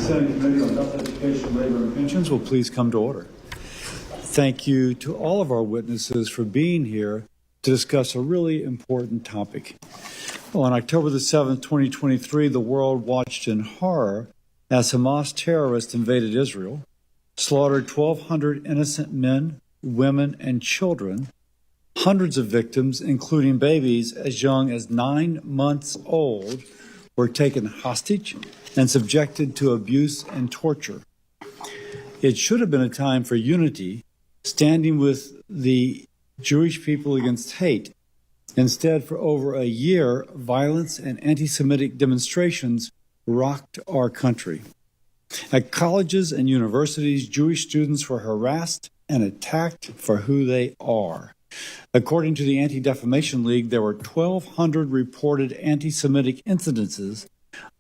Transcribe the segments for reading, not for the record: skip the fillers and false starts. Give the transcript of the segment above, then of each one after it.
Senate Committee on Health, Education, Labor, and Pensions will please come to order. Thank you to all of our witnesses for being here to discuss a really important topic. On October the 7th, 2023, the world watched in horror as Hamas terrorists invaded Israel, slaughtered 1,200 innocent men, women, and children. Hundreds of victims, including babies as young as 9 months old, were taken hostage and subjected to abuse and torture. It should have been a time for unity, standing with the Jewish people against hate. Instead, for over a year, violence and anti-Semitic demonstrations rocked our country. At colleges and universities, Jewish students were harassed and attacked for who they are. According to the Anti-Defamation League, there were 1,200 reported anti-Semitic incidences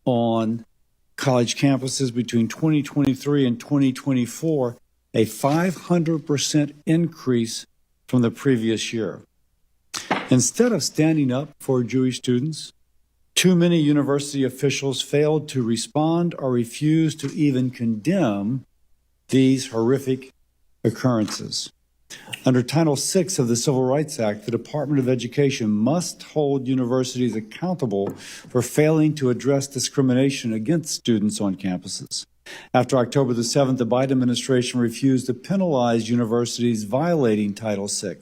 on college campuses between 2023 and 2024, a 500% increase from the previous year. Instead of standing up for Jewish students, too many university officials failed to respond or refused to even condemn these horrific occurrences. Under Title VI of the Civil Rights Act, the Department of Education must hold universities accountable for failing to address discrimination against students on campuses. After October the 7th, the Biden administration refused to penalize universities violating Title VI.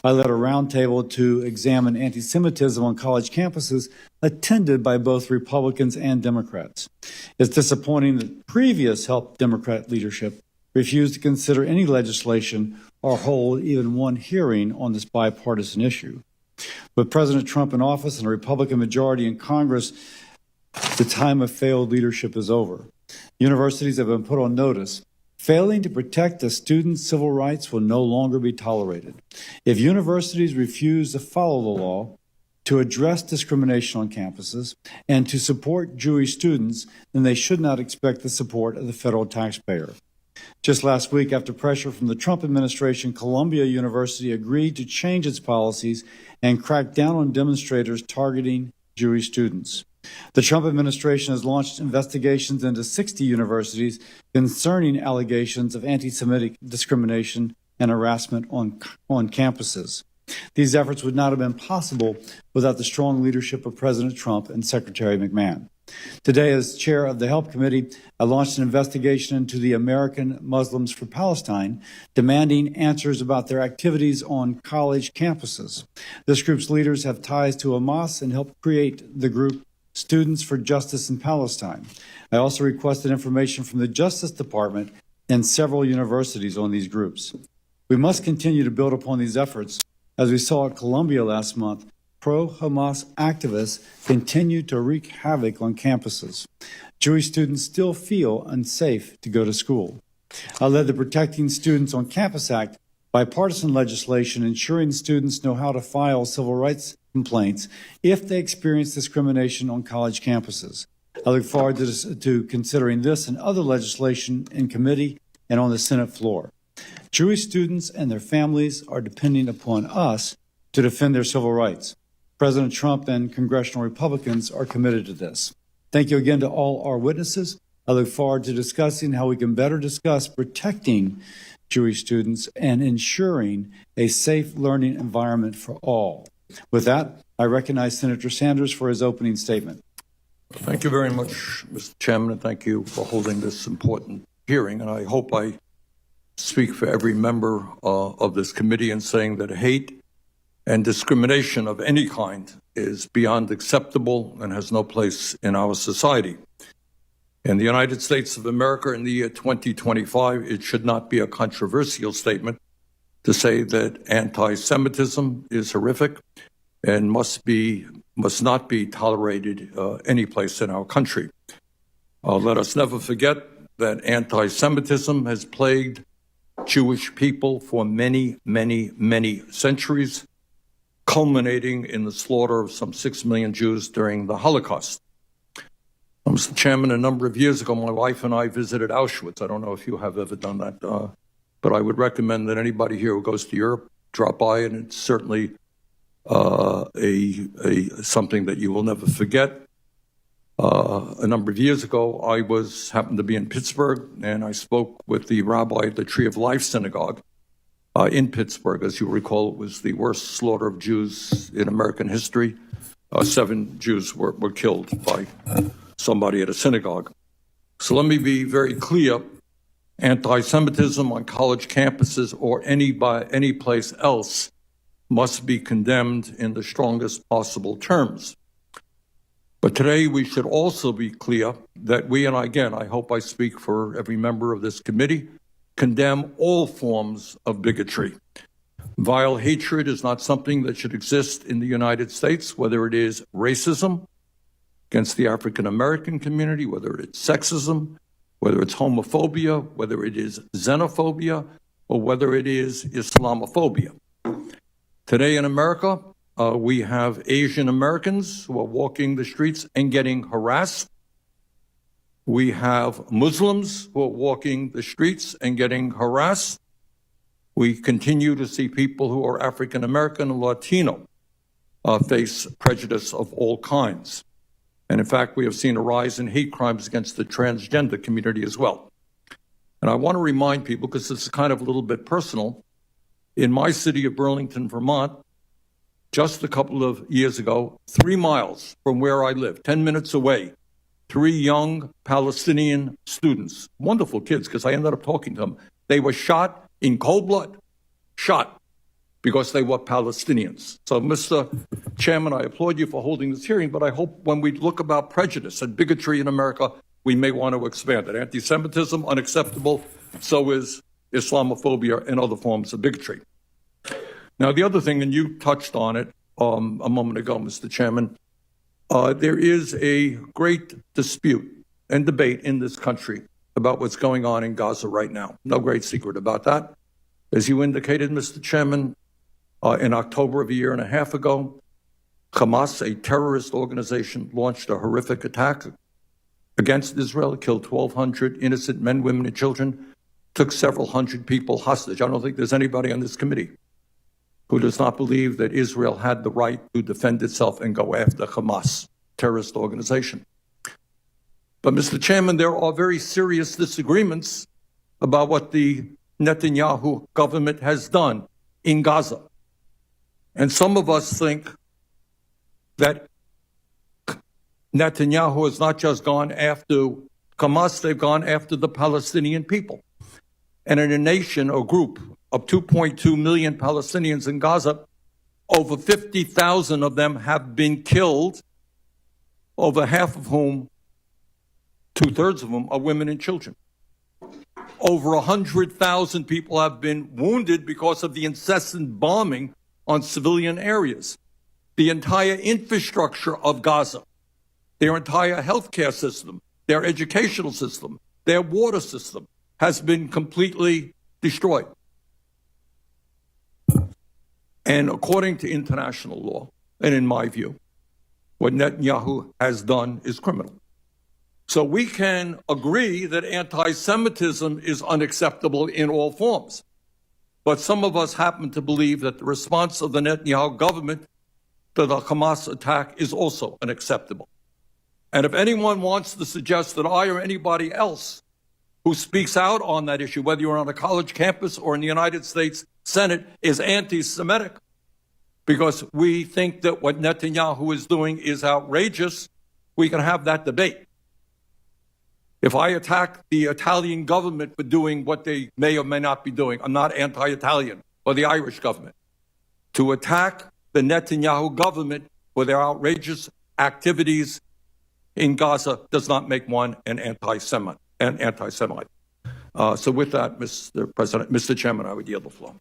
I led a roundtable to examine anti-Semitism on college campuses, attended by both Republicans and Democrats. It's disappointing that previous Help Democrat leadership refused to consider any legislation or hold even one hearing on this bipartisan issue. With President Trump in office and a Republican majority in Congress, the time of failed leadership is over. Universities have been put on notice. Failing to protect the students' civil rights will no longer be tolerated. If universities refuse to follow the law, to address discrimination on campuses, and to support Jewish students, then they should not expect the support of the federal taxpayer. Just last week, after pressure from the Trump administration, Columbia University agreed to change its policies and crack down on demonstrators targeting Jewish students. The Trump administration has launched investigations into 60 universities concerning allegations of anti-Semitic discrimination and harassment on campuses. These efforts would not have been possible without the strong leadership of President Trump and Secretary McMahon. Today, as chair of the Help Committee, I launched an investigation into the American Muslims for Palestine, demanding answers about their activities on college campuses. This group's leaders have ties to Hamas and helped create the group Students for Justice in Palestine. I also requested information from the Justice Department and several universities on these groups. We must continue to build upon these efforts. As we saw at Columbia last month, pro-Hamas activists continue to wreak havoc on campuses. Jewish students still feel unsafe to go to school. I led the Protecting Students on Campus Act, bipartisan legislation ensuring students know how to file civil rights complaints if they experience discrimination on college campuses. I look forward to considering this and other legislation in committee and on the Senate floor. Jewish students and their families are depending upon us to defend their civil rights. President Trump and congressional Republicans are committed to this. Thank you again to all our witnesses. I look forward to discussing how we can better discuss protecting Jewish students and ensuring a safe learning environment for all. With that, I recognize Senator Sanders for his opening statement. Thank you very much, Mr. Chairman, and thank you for holding this important hearing. And I hope I speak for every member of this committee in saying that hate and discrimination of any kind is beyond acceptable and has no place in our society. In the United States of America in the year 2025, it should not be a controversial statement to say that anti-Semitism is horrific and must not be tolerated any place in our country. Let us never forget that anti-Semitism has plagued Jewish people for many, many, many centuries, culminating in the slaughter of some 6 million Jews during the Holocaust. Mr. Chairman, a number of years ago, my wife and I visited Auschwitz. I don't know if you have ever done that, but I would recommend that anybody here who goes to Europe drop by, and it's certainly something that you will never forget. A number of years ago, I happened to be in Pittsburgh, and I spoke with the rabbi at the Tree of Life Synagogue in Pittsburgh. As you recall, it was the worst slaughter of Jews in American history. 7 Jews were killed by somebody at a synagogue. So let me be very clear. Anti-Semitism on college campuses or any place else must be condemned in the strongest possible terms. But today we should also be clear that we, and again, I hope I speak for every member of this committee, condemn all forms of bigotry. Vile hatred is not something that should exist in the United States, whether it is racism against the African American community, whether it's sexism, whether it's homophobia, whether it is xenophobia, or whether it is Islamophobia. Today in America, we have Asian Americans who are walking the streets and getting harassed. We have Muslims who are walking the streets and getting harassed. We continue to see people who are African American and Latino face prejudice of all kinds. And in fact, we have seen a rise in hate crimes against the transgender community as well. And I want to remind people, because this is kind of a little bit personal, in my city of Burlington, Vermont, just a couple of years ago, 3 miles from where I live, 10 minutes away, 3 young Palestinian students, wonderful kids, because I ended up talking to them. They were shot in cold blood, shot because they were Palestinians. So, Mr. Chairman, I applaud you for holding this hearing, but I hope when we look about prejudice and bigotry in America, we may want to expand it. Anti-Semitism, unacceptable. So is Islamophobia and other forms of bigotry. Now, the other thing, and you touched on it a moment ago, Mr. Chairman, there is a great dispute and debate in this country about what's going on in Gaza right now. No great secret about that. As you indicated, Mr. Chairman, in October of a year and a half ago, Hamas, a terrorist organization, launched a horrific attack against Israel, killed 1,200 innocent men, women, and children, took several hundred people hostage. I don't think there's anybody on this committee who does not believe that Israel had the right to defend itself and go after Hamas, terrorist organization. But, Mr. Chairman, there are very serious disagreements about what the Netanyahu government has done in Gaza. And some of us think that Netanyahu has not just gone after Hamas, they've gone after the Palestinian people. And in a nation or group of 2.2 million Palestinians in Gaza, over 50,000 of them have been killed, over half of whom, 2/3 of them, are women and children. Over 100,000 people have been wounded because of the incessant bombing on civilian areas. The entire infrastructure of Gaza, their entire healthcare system, their educational system, their water system has been completely destroyed. And according to international law, and in my view, what Netanyahu has done is criminal. So we can agree that anti-Semitism is unacceptable in all forms. But some of us happen to believe that the response of the Netanyahu government to the Hamas attack is also unacceptable. And if anyone wants to suggest that I or anybody else who speaks out on that issue, whether you're on a college campus or in the United States Senate, is anti-Semitic because we think that what Netanyahu is doing is outrageous, we can have that debate. If I attack the Italian government for doing what they may or may not be doing, I'm not anti-Italian, or the Irish government. To attack the Netanyahu government for their outrageous activities in Gaza does not make one an anti-Semite. So with that, Mr. President, Mr. Chairman, I would yield the floor.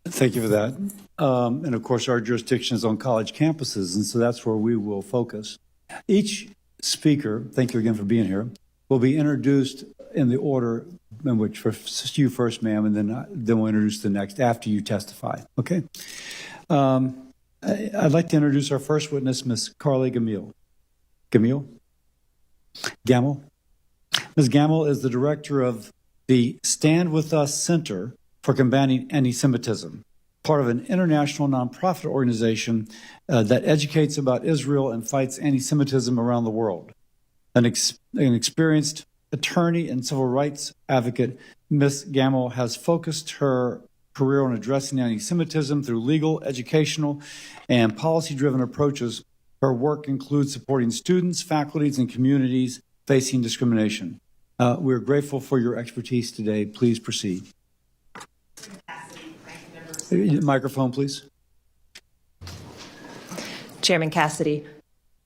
Thank you for that. And of course, our jurisdiction is on college campuses, and so that's where we will focus. Each speaker, thank you again for being here, will be introduced in the order in which you first, ma'am, and then we'll introduce the next after you testify. Okay. I'd like to introduce our first witness, Ms. Carly Gamil. Gamel. Ms. Gamel is the director of the Stand With Us Center for Combating Anti-Semitism, part of an international nonprofit organization that educates about Israel and fights anti-Semitism around the world. An experienced attorney and civil rights advocate, Ms. Gamble has focused her career on addressing anti-Semitism through legal, educational, and policy-driven approaches. Her work includes supporting students, faculties, and communities facing discrimination. We're grateful for your expertise today. Please proceed. Microphone, please. Chairman Cassidy,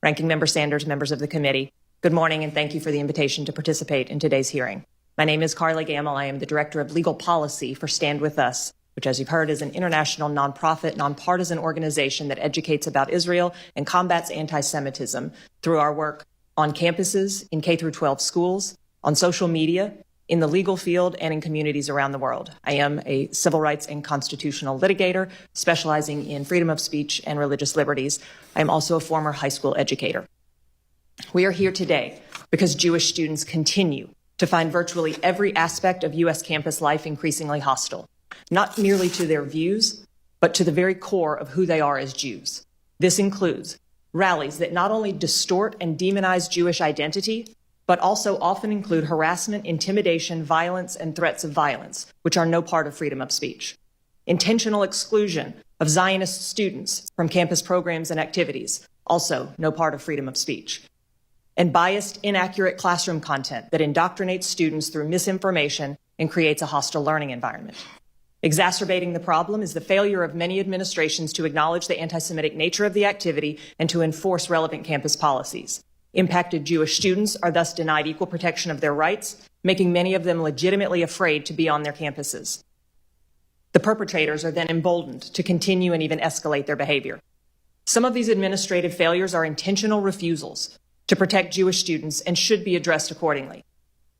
Ranking Member Sanders, members of the committee, good morning and thank you for the invitation to participate in today's hearing. My name is Carla Gamble. I am the Director of Legal Policy for Stand With Us, which, as you've heard, is an international nonprofit, nonpartisan organization that educates about Israel and combats anti-Semitism through our work on campuses, in K-12 schools, on social media, in the legal field, and in communities around the world. I am a civil rights and constitutional litigator specializing in freedom of speech and religious liberties. I am also a former high school educator. We are here today because Jewish students continue to find virtually every aspect of U.S. campus life increasingly hostile, not merely to their views, but to the very core of who they are as Jews. This includes rallies that not only distort and demonize Jewish identity, but also often include harassment, intimidation, violence, and threats of violence, which are no part of freedom of speech. Intentional exclusion of Zionist students from campus programs and activities, also no part of freedom of speech. And biased, inaccurate classroom content that indoctrinates students through misinformation and creates a hostile learning environment. Exacerbating the problem is the failure of many administrations to acknowledge the anti-Semitic nature of the activity and to enforce relevant campus policies. Impacted Jewish students are thus denied equal protection of their rights, making many of them legitimately afraid to be on their campuses. The perpetrators are then emboldened to continue and even escalate their behavior. Some of these administrative failures are intentional refusals to protect Jewish students and should be addressed accordingly.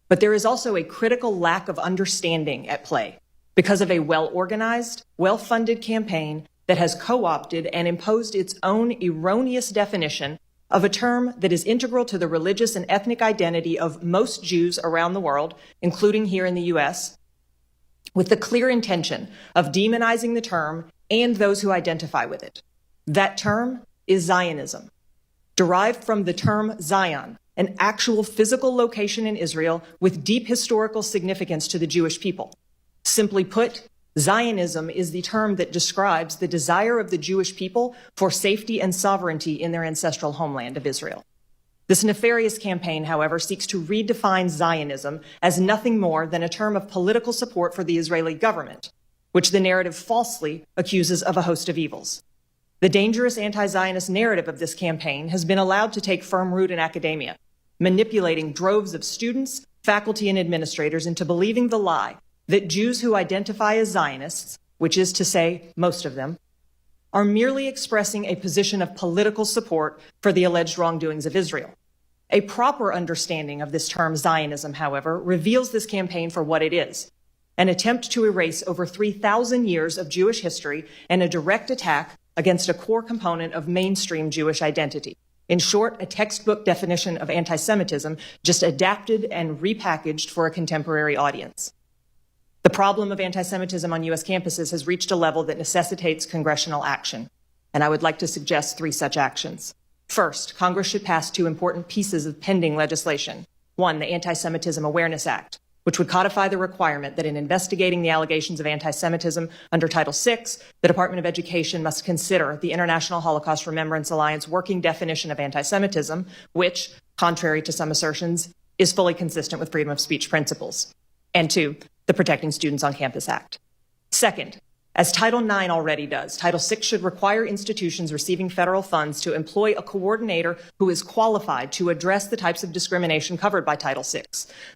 But there is also a critical lack of understanding at play because of a well-organized, well-funded campaign that has co-opted and imposed its own erroneous definition of a term that is integral to the religious and ethnic identity of most Jews around the world, including here in the U.S., with the clear intention of demonizing the term and those who identify with it. That term is Zionism, derived from the term Zion, an actual physical location in Israel with deep historical significance to the Jewish people. Simply put, Zionism is the term that describes the desire of the Jewish people for safety and sovereignty in their ancestral homeland of Israel. This nefarious campaign, however, seeks to redefine Zionism as nothing more than a term of political support for the Israeli government, which the narrative falsely accuses of a host of evils. The dangerous anti-Zionist narrative of this campaign has been allowed to take firm root in academia, manipulating droves of students, faculty, and administrators into believing the lie that Jews who identify as Zionists, which is to say most of them, are merely expressing a position of political support for the alleged wrongdoings of Israel. A proper understanding of this term Zionism, however, reveals this campaign for what it is, an attempt to erase over 3,000 years of Jewish history and a direct attack against a core component of mainstream Jewish identity. In short, a textbook definition of anti-Semitism, just adapted and repackaged for a contemporary audience. The problem of anti-Semitism on U.S. campuses has reached a level that necessitates congressional action, and I would like to suggest 3 such actions. First, Congress should pass 2 important pieces of pending legislation. 1, the Anti-Semitism Awareness Act, which would codify the requirement that in investigating the allegations of anti-Semitism under Title VI, the Department of Education must consider the International Holocaust Remembrance Alliance working definition of anti-Semitism, which, contrary to some assertions, is fully consistent with freedom of speech principles. And 2, the Protecting Students on Campus Act. Second, as Title IX already does, Title VI should require institutions receiving federal funds to employ a coordinator who is qualified to address the types of discrimination covered by Title VI.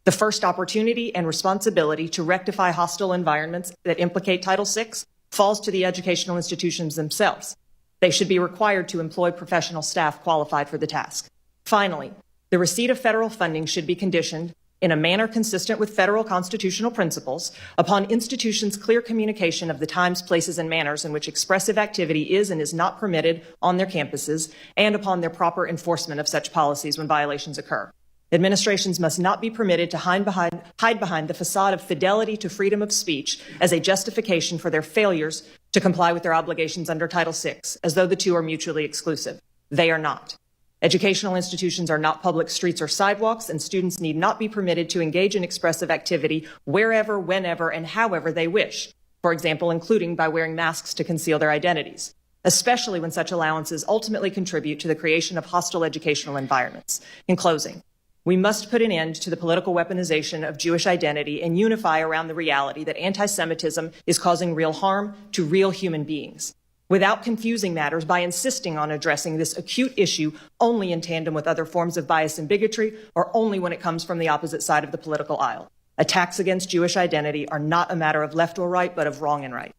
The first opportunity and responsibility to rectify hostile environments that implicate Title VI falls to the educational institutions themselves. They should be required to employ professional staff qualified for the task. Finally, the receipt of federal funding should be conditioned in a manner consistent with federal constitutional principles, upon institutions' clear communication of the times, places, and manners in which expressive activity is and is not permitted on their campuses, and upon their proper enforcement of such policies when violations occur. Administrations must not be permitted to hide behind the facade of fidelity to freedom of speech as a justification for their failures to comply with their obligations under Title VI, as though the two are mutually exclusive. They are not. Educational institutions are not public streets or sidewalks, and students need not be permitted to engage in expressive activity wherever, whenever, and however they wish, for example, including by wearing masks to conceal their identities, especially when such allowances ultimately contribute to the creation of hostile educational environments. In closing, we must put an end to the political weaponization of Jewish identity and unify around the reality that anti-Semitism is causing real harm to real human beings, without confusing matters by insisting on addressing this acute issue only in tandem with other forms of bias and bigotry, or only when it comes from the opposite side of the political aisle. Attacks against Jewish identity are not a matter of left or right, but of wrong and right.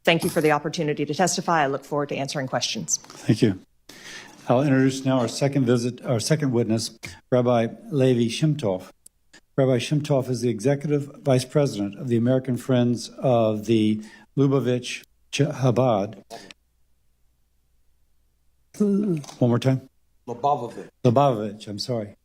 Thank you for the opportunity to testify. I look forward to answering questions. Thank you. I'll introduce now our second witness, Rabbi Levi Shimtov. Rabbi Shimtov is the Executive Vice President of the American Friends of the Lubavitch Chabad. One more time. Lubavitch, I'm sorry.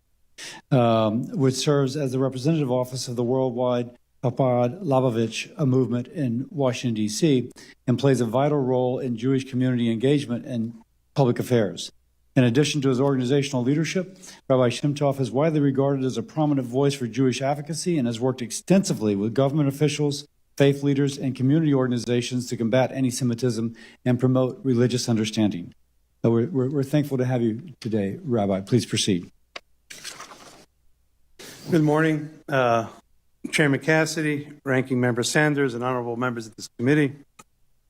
Which serves as the representative office of the worldwide Chabad Lubavitch movement in Washington, D.C., and plays a vital role in Jewish community engagement and public affairs. In addition to his organizational leadership, Rabbi Shimtov is widely regarded as a prominent voice for Jewish advocacy and has worked extensively with government officials, faith leaders, and community organizations to combat anti-Semitism and promote religious understanding. So we're thankful to have you today, Rabbi. Please proceed. Good morning, Chairman Cassidy, Ranking Member Sanders, and honorable members of this committee.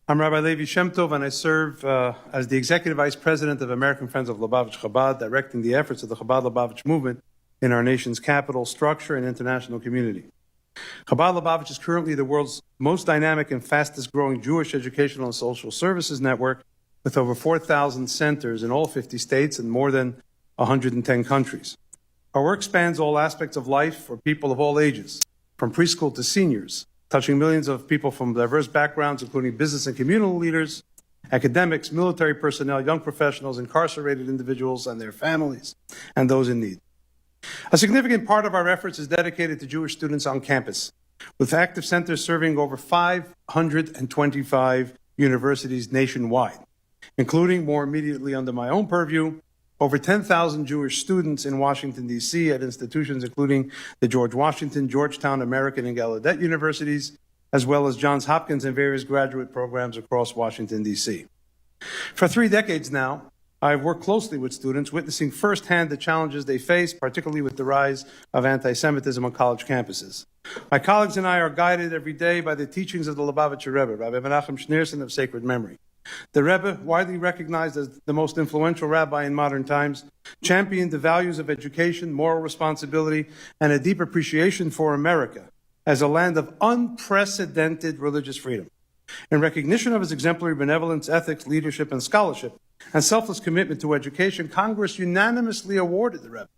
I'm Rabbi Levi Shemtov, and I serve as the Executive Vice President of American Friends of Lubavitch Chabad, directing the efforts of the Chabad Lubavitch movement in our nation's capital, structure, and international community. Chabad Lubavitch is currently the world's most dynamic and fastest growing Jewish educational and social services network, with over 4,000 centers in all 50 states and more than 110 countries. Our work spans all aspects of life for people of all ages, from preschool to seniors, touching millions of people from diverse backgrounds, including business and communal leaders, academics, military personnel, young professionals, incarcerated individuals and their families, and those in need. A significant part of our efforts is dedicated to Jewish students on campus, with active centers serving over 525 universities nationwide, including, more immediately under my own purview, over 10,000 Jewish students in Washington, D.C. at institutions including the George Washington, Georgetown, American, and Gallaudet universities, as well as Johns Hopkins and various graduate programs across Washington, D.C. For 3 decades now, I've worked closely with students, witnessing firsthand the challenges they face, particularly with the rise of anti-Semitism on college campuses. My colleagues and I are guided every day by the teachings of the Lubavitcher Rebbe, Rabbi Menachem Schneerson of sacred memory. The Rebbe, widely recognized as the most influential rabbi in modern times, championed the values of education, moral responsibility, and a deep appreciation for America as a land of unprecedented religious freedom. In recognition of his exemplary benevolence, ethics, leadership, and scholarship, and selfless commitment to education, Congress unanimously awarded the Rebbe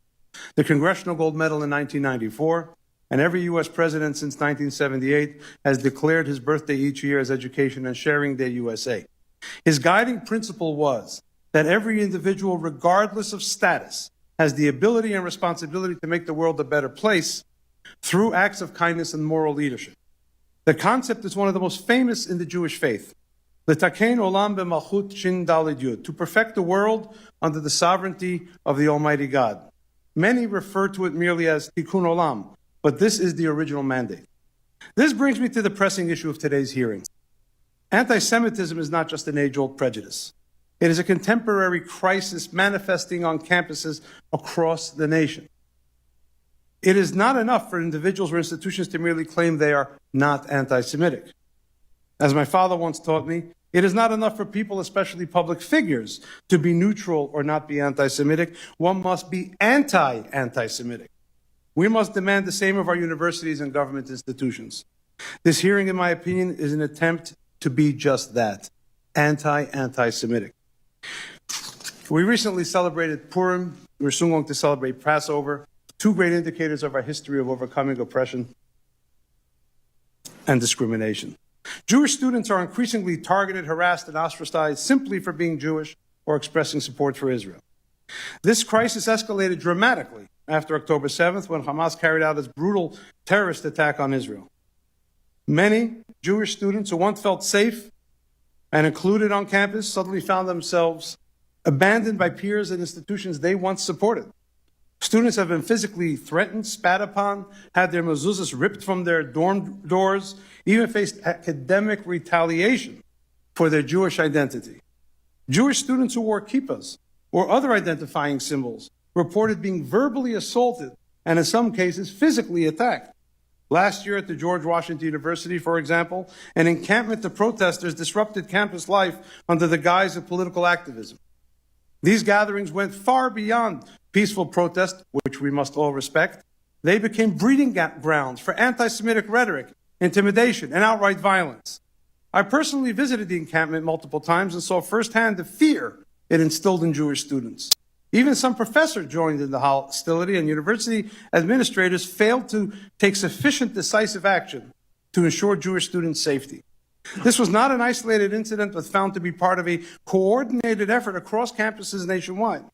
the Congressional Gold Medal in 1994, and every U.S. president since 1978 has declared his birthday each year as Education and Sharing Day USA. His guiding principle was that every individual, regardless of status, has the ability and responsibility to make the world a better place through acts of kindness and moral leadership. The concept is one of the most famous in the Jewish faith. L'taken olam b'malchut shin daled yud, to perfect the world under the sovereignty of the Almighty God. Many refer to it merely as tikkun olam, but this is the original mandate. This brings me to the pressing issue of today's hearing. Anti-Semitism is not just an age-old prejudice. It is a contemporary crisis manifesting on campuses across the nation. It is not enough for individuals or institutions to merely claim they are not anti-Semitic. As my father once taught me, it is not enough for people, especially public figures, to be neutral or not be anti-Semitic. One must be anti-Semitic. We must demand the same of our universities and government institutions. This hearing, in my opinion, is an attempt to be just that, anti-Semitic. We recently celebrated Purim. We're soon going to celebrate Passover, 2 great indicators of our history of overcoming oppression and discrimination. Jewish students are increasingly targeted, harassed, and ostracized simply for being Jewish or expressing support for Israel. This crisis escalated dramatically after October 7th, when Hamas carried out its brutal terrorist attack on Israel. Many Jewish students who once felt safe and included on campus suddenly found themselves abandoned by peers and institutions they once supported. Students have been physically threatened, spat upon, had their mezuzahs ripped from their dorm doors, even faced academic retaliation for their Jewish identity. Jewish students who wore kippahs or other identifying symbols reported being verbally assaulted and in some cases physically attacked. Last year at the George Washington University, for example, an encampment of protesters disrupted campus life under the guise of political activism. These gatherings went far beyond peaceful protest, which we must all respect. They became breeding grounds for anti-Semitic rhetoric, intimidation, and outright violence. I personally visited the encampment multiple times and saw firsthand the fear it instilled in Jewish students. Even some professors joined in the hostility, and university administrators failed to take sufficient decisive action to ensure Jewish students' safety. This was not an isolated incident, but found to be part of a coordinated effort across campuses nationwide.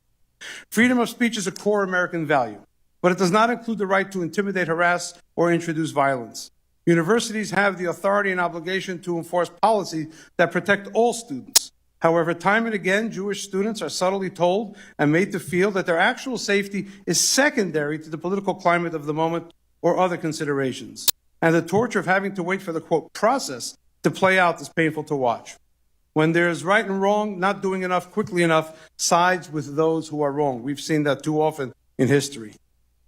Freedom of speech is a core American value, but it does not include the right to intimidate, harass, or introduce violence. Universities have the authority and obligation to enforce policies that protect all students. However, time and again, Jewish students are subtly told and made to feel that their actual safety is secondary to the political climate of the moment or other considerations. And the torture of having to wait for the, quote, process to play out is painful to watch. When there is right and wrong, not doing enough quickly enough sides with those who are wrong. We've seen that too often in history.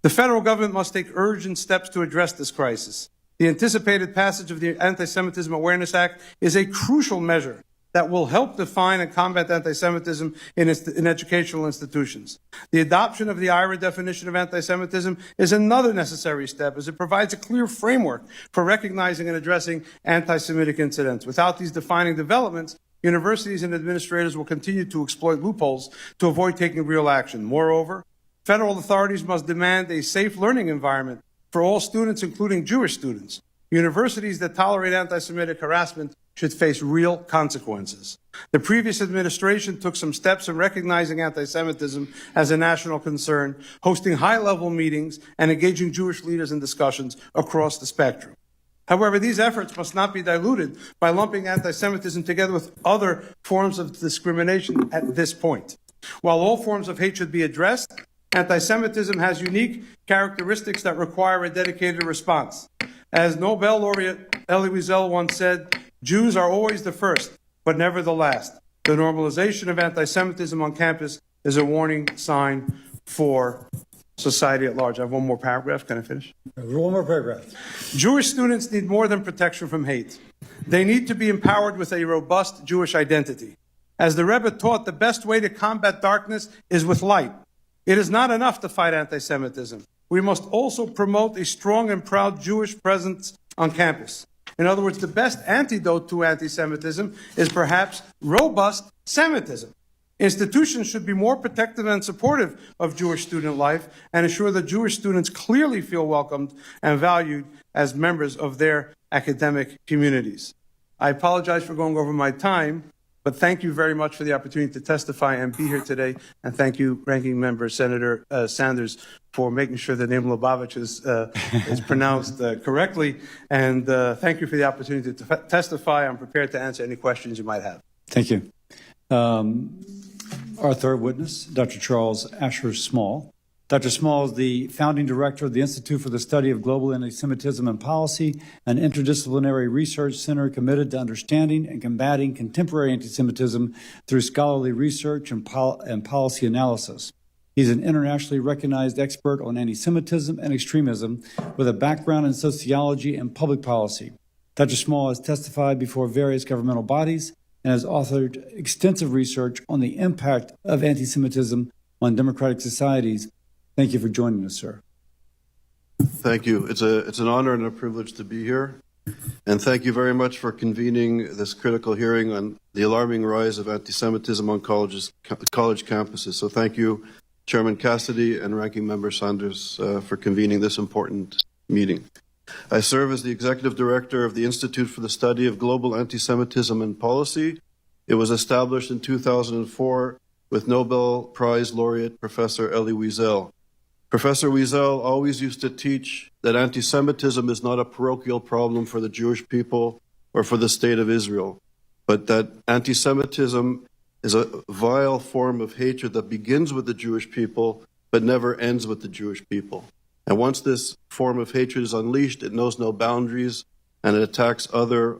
The federal government must take urgent steps to address this crisis. The anticipated passage of the Anti-Semitism Awareness Act is a crucial measure that will help define and combat anti-Semitism in educational institutions. The adoption of the IRA definition of anti-Semitism is another necessary step, as it provides a clear framework for recognizing and addressing anti-Semitic incidents. Without these defining developments, universities and administrators will continue to exploit loopholes to avoid taking real action. Moreover, federal authorities must demand a safe learning environment for all students, including Jewish students. Universities that tolerate anti-Semitic harassment should face real consequences. The previous administration took some steps in recognizing anti-Semitism as a national concern, hosting high-level meetings and engaging Jewish leaders in discussions across the spectrum. However, these efforts must not be diluted by lumping anti-Semitism together with other forms of discrimination at this point. While all forms of hate should be addressed, anti-Semitism has unique characteristics that require a dedicated response. As Nobel laureate Elie Wiesel once said, Jews are always the first, but never the last. The normalization of anti-Semitism on campus is a warning sign for society at large. I have one more paragraph. Can I finish? One more paragraph. Jewish students need more than protection from hate. They need to be empowered with a robust Jewish identity. As the Rebbe taught, the best way to combat darkness is with light. It is not enough to fight anti-Semitism. We must also promote a strong and proud Jewish presence on campus. In other words, the best antidote to anti-Semitism is perhaps robust Semitism. Institutions should be more protective and supportive of Jewish student life and ensure that Jewish students clearly feel welcomed and valued as members of their academic communities. I apologize for going over my time, but thank you very much for the opportunity to testify and be here today. And thank you, Ranking Member Senator Sanders, for making sure the name Lubavitch is pronounced correctly. And thank you for the opportunity to testify. I'm prepared to answer any questions you might have. Thank you. Our third witness, Dr. Charles Asher Small. Dr. Small is the founding director of the Institute for the Study of Global Anti-Semitism and Policy, an interdisciplinary research center committed to understanding and combating contemporary anti-Semitism through scholarly research and policy analysis. He's an internationally recognized expert on anti-Semitism and extremism with a background in sociology and public policy. Dr. Small has testified before various governmental bodies and has authored extensive research on the impact of anti-Semitism on democratic societies. Thank you for joining us, sir. Thank you. It's an honor and a privilege to be here. And thank you very much for convening this critical hearing on the alarming rise of anti-Semitism on college campuses. So thank you, Chairman Cassidy and Ranking Member Sanders, for convening this important meeting. I serve as the Executive Director of the Institute for the Study of Global Anti-Semitism and Policy. It was established in 2004 with Nobel Prize laureate Professor Elie Wiesel. Professor Wiesel always used to teach that anti-Semitism is not a parochial problem for the Jewish people or for the State of Israel, but that anti-Semitism is a vile form of hatred that begins with the Jewish people but never ends with the Jewish people. And once this form of hatred is unleashed, it knows no boundaries, and it attacks other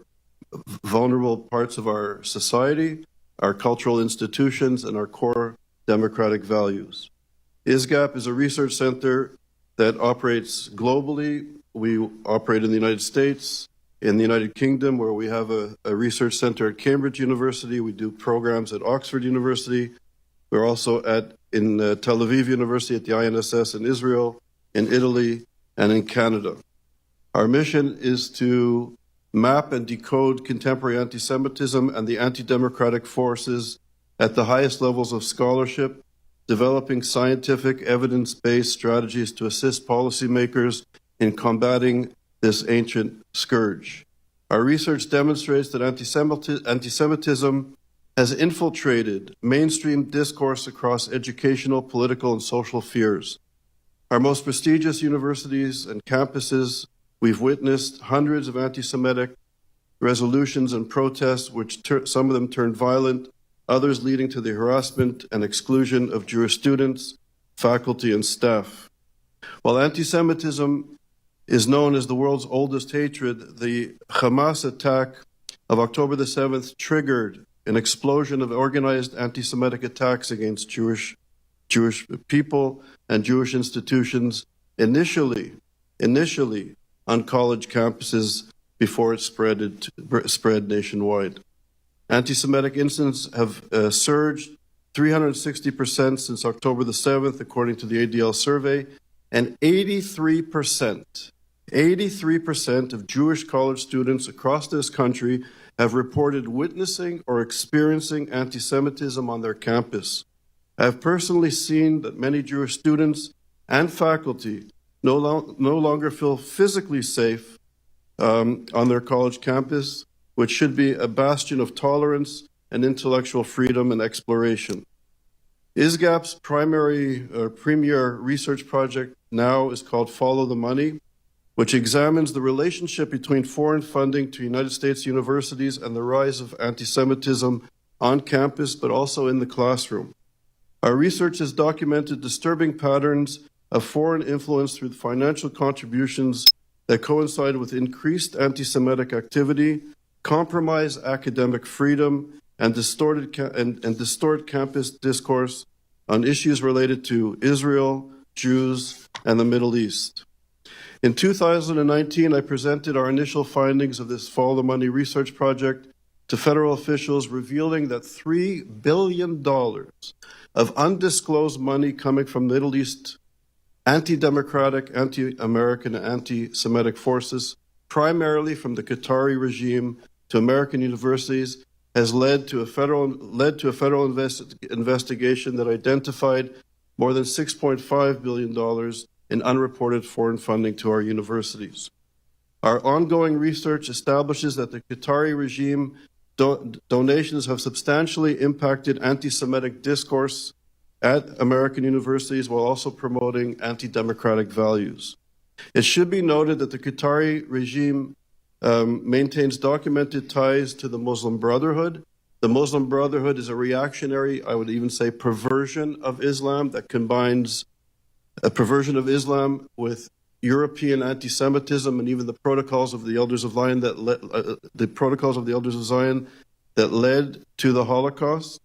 vulnerable parts of our society, our cultural institutions, and our core democratic values. ISGAP is a research center that operates globally. We operate in the United States, in the United Kingdom, where we have a research center at Cambridge University. We do programs at Oxford University. We're also in Tel Aviv University at the INSS in Israel, in Italy, and in Canada. Our mission is to map and decode contemporary anti-Semitism and the anti-democratic forces at the highest levels of scholarship, developing scientific, evidence-based strategies to assist policymakers in combating this ancient scourge. Our research demonstrates that anti-Semitism has infiltrated mainstream discourse across educational, political, and social spheres. Our most prestigious universities and campuses, we've witnessed hundreds of anti-Semitic resolutions and protests, which some of them turned violent, others leading to the harassment and exclusion of Jewish students, faculty, and staff. While anti-Semitism is known as the world's oldest hatred, the Hamas attack of October the 7th triggered an explosion of organized anti-Semitic attacks against Jewish people and Jewish institutions, initially on college campuses before it spread nationwide. Anti-Semitic incidents have surged 360% since October the 7th, according to the ADL survey, and 83% of Jewish college students across this country have reported witnessing or experiencing anti-Semitism on their campus. I have personally seen that many Jewish students and faculty no longer feel physically safe on their college campus, which should be a bastion of tolerance and intellectual freedom and exploration. ISGAP's premier research project now is called Follow the Money, which examines the relationship between foreign funding to United States universities and the rise of anti-Semitism on campus, but also in the classroom. Our research has documented disturbing patterns of foreign influence through financial contributions that coincide with increased anti-Semitic activity, compromise academic freedom, and distort campus discourse on issues related to Israel, Jews, and the Middle East. In 2019, I presented our initial findings of this Follow the Money research project to federal officials, revealing that $3 billion of undisclosed money coming from Middle East anti-democratic, anti-American, and anti-Semitic forces, primarily from the Qatari regime to American universities, has led to a federal investigation that identified more than $6.5 billion in unreported foreign funding to our universities. Our ongoing research establishes that the Qatari regime donations have substantially impacted anti-Semitic discourse at American universities while also promoting anti-democratic values. It should be noted that the Qatari regime maintains documented ties to the Muslim Brotherhood. The Muslim Brotherhood is a reactionary, I would even say, perversion of Islam that combines a perversion of Islam with European anti-Semitism and even the protocols of the Elders of Zion that led to the Holocaust.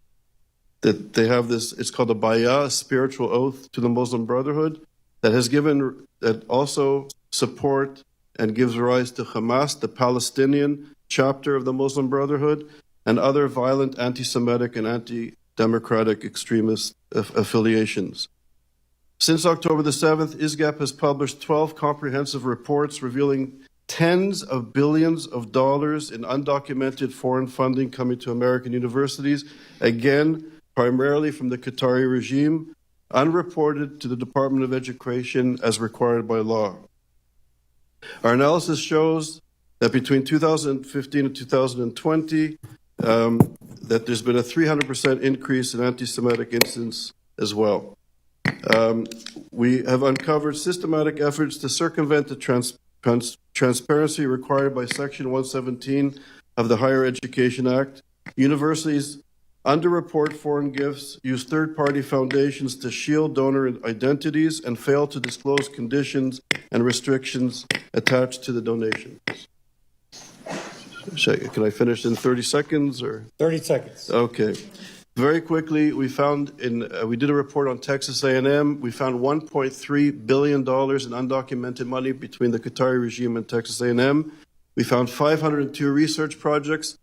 That they have this, it's called a bayah, a spiritual oath to the Muslim Brotherhood that also support and gives rise to Hamas, the Palestinian chapter of the Muslim Brotherhood, and other violent anti-Semitic and anti-democratic extremist affiliations. Since October the 7th, ISGAP has published 12 comprehensive reports revealing tens of billions of dollars in undocumented foreign funding coming to American universities, again, primarily from the Qatari regime, unreported to the Department of Education as required by law. Our analysis shows that between 2015 and 2020, that there's been a 300% increase in anti-Semitic incidents as well. We have uncovered systematic efforts to circumvent the transparency required by Section 117 of the Higher Education Act, Universities underreport foreign gifts, use third-party foundations to shield donor identities, and fail to disclose conditions and restrictions attached to the donations. Can I finish in 30 seconds? Or 30 seconds. Okay. Very quickly, we found we did a report on Texas A&M. We found $1.3 billion in undocumented money between the Qatari regime and Texas A&M. We found 502 research projects.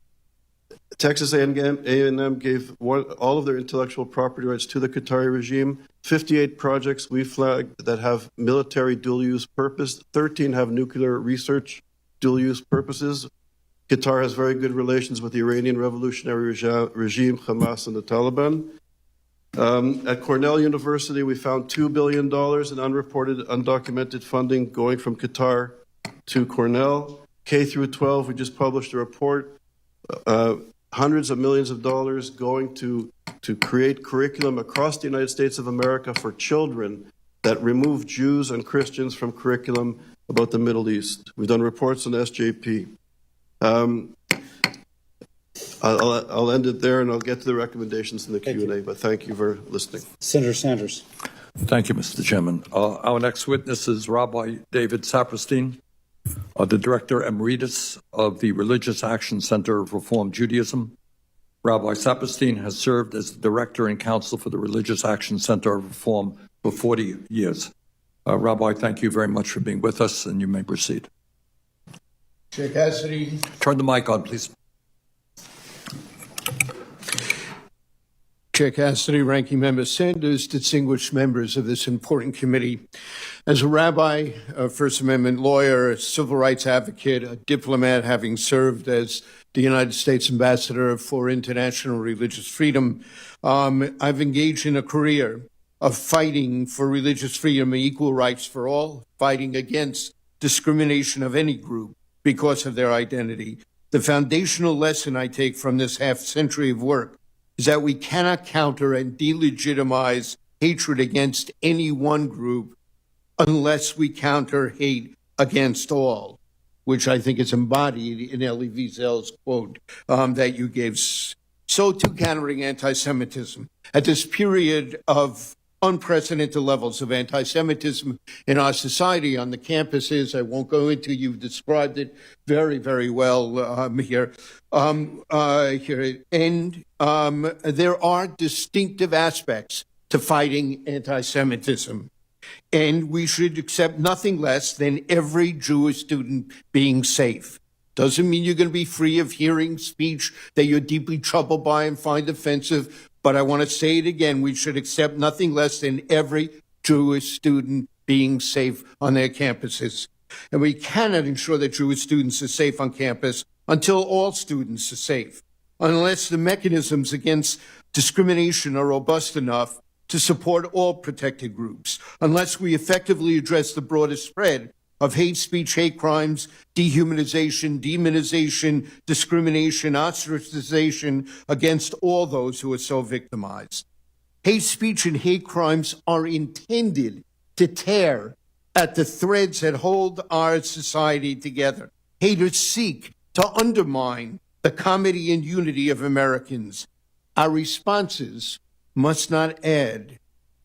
Texas A&M gave all of their intellectual property rights to the Qatari regime. 58 projects we flagged that have military dual-use purpose. 13 have nuclear research dual-use purposes. Qatar has very good relations with the Iranian Revolutionary Regime, Hamas, and the Taliban. At Cornell University, we found $2 billion in unreported, undocumented funding going from Qatar to Cornell. K through 12, we just published a report. Hundreds of millions of dollars going to create curriculum across the United States of America for children that remove Jews and Christians from curriculum about the Middle East. We've done reports on SJP. I'll end it there, and I'll get to the recommendations in the Q&A, but thank you for listening. Senator Sanders. Thank you, Mr. Chairman. Our next witness is Rabbi David Saperstein, the Director Emeritus of the Religious Action Center of Reform Judaism. Rabbi Saperstein has served as the Director and Counsel for the Religious Action Center of Reform for 40 years. Rabbi, thank you very much for being with us, and you may proceed. Chair Cassidy. Turn the mic on, please. Chair Cassidy, Ranking Member Sanders, distinguished members of this important committee. As a rabbi, a First Amendment lawyer, a civil rights advocate, a diplomat, having served as the United States Ambassador for International Religious Freedom, I've engaged in a career of fighting for religious freedom and equal rights for all, fighting against discrimination of any group because of their identity. The foundational lesson I take from this half century of work is that we cannot counter and delegitimize hatred against any one group unless we counter hate against all, which I think is embodied in Elie Wiesel's quote that you gave. So too countering anti-Semitism. At this period of unprecedented levels of anti-Semitism in our society on the campuses, I won't go into, you've described it very, very well here. And there are distinctive aspects to fighting anti-Semitism. And we should accept nothing less than every Jewish student being safe. Doesn't mean you're going to be free of hearing speech that you're deeply troubled by and find offensive. But I want to say it again, we should accept nothing less than every Jewish student being safe on their campuses. And we cannot ensure that Jewish students are safe on campus until all students are safe, unless the mechanisms against discrimination are robust enough to support all protected groups, unless we effectively address the broader spread of hate speech, hate crimes, dehumanization, demonization, discrimination, ostracization against all those who are so victimized. Hate speech and hate crimes are intended to tear at the threads that hold our society together. Haters seek to undermine the comity and unity of Americans. Our responses must not add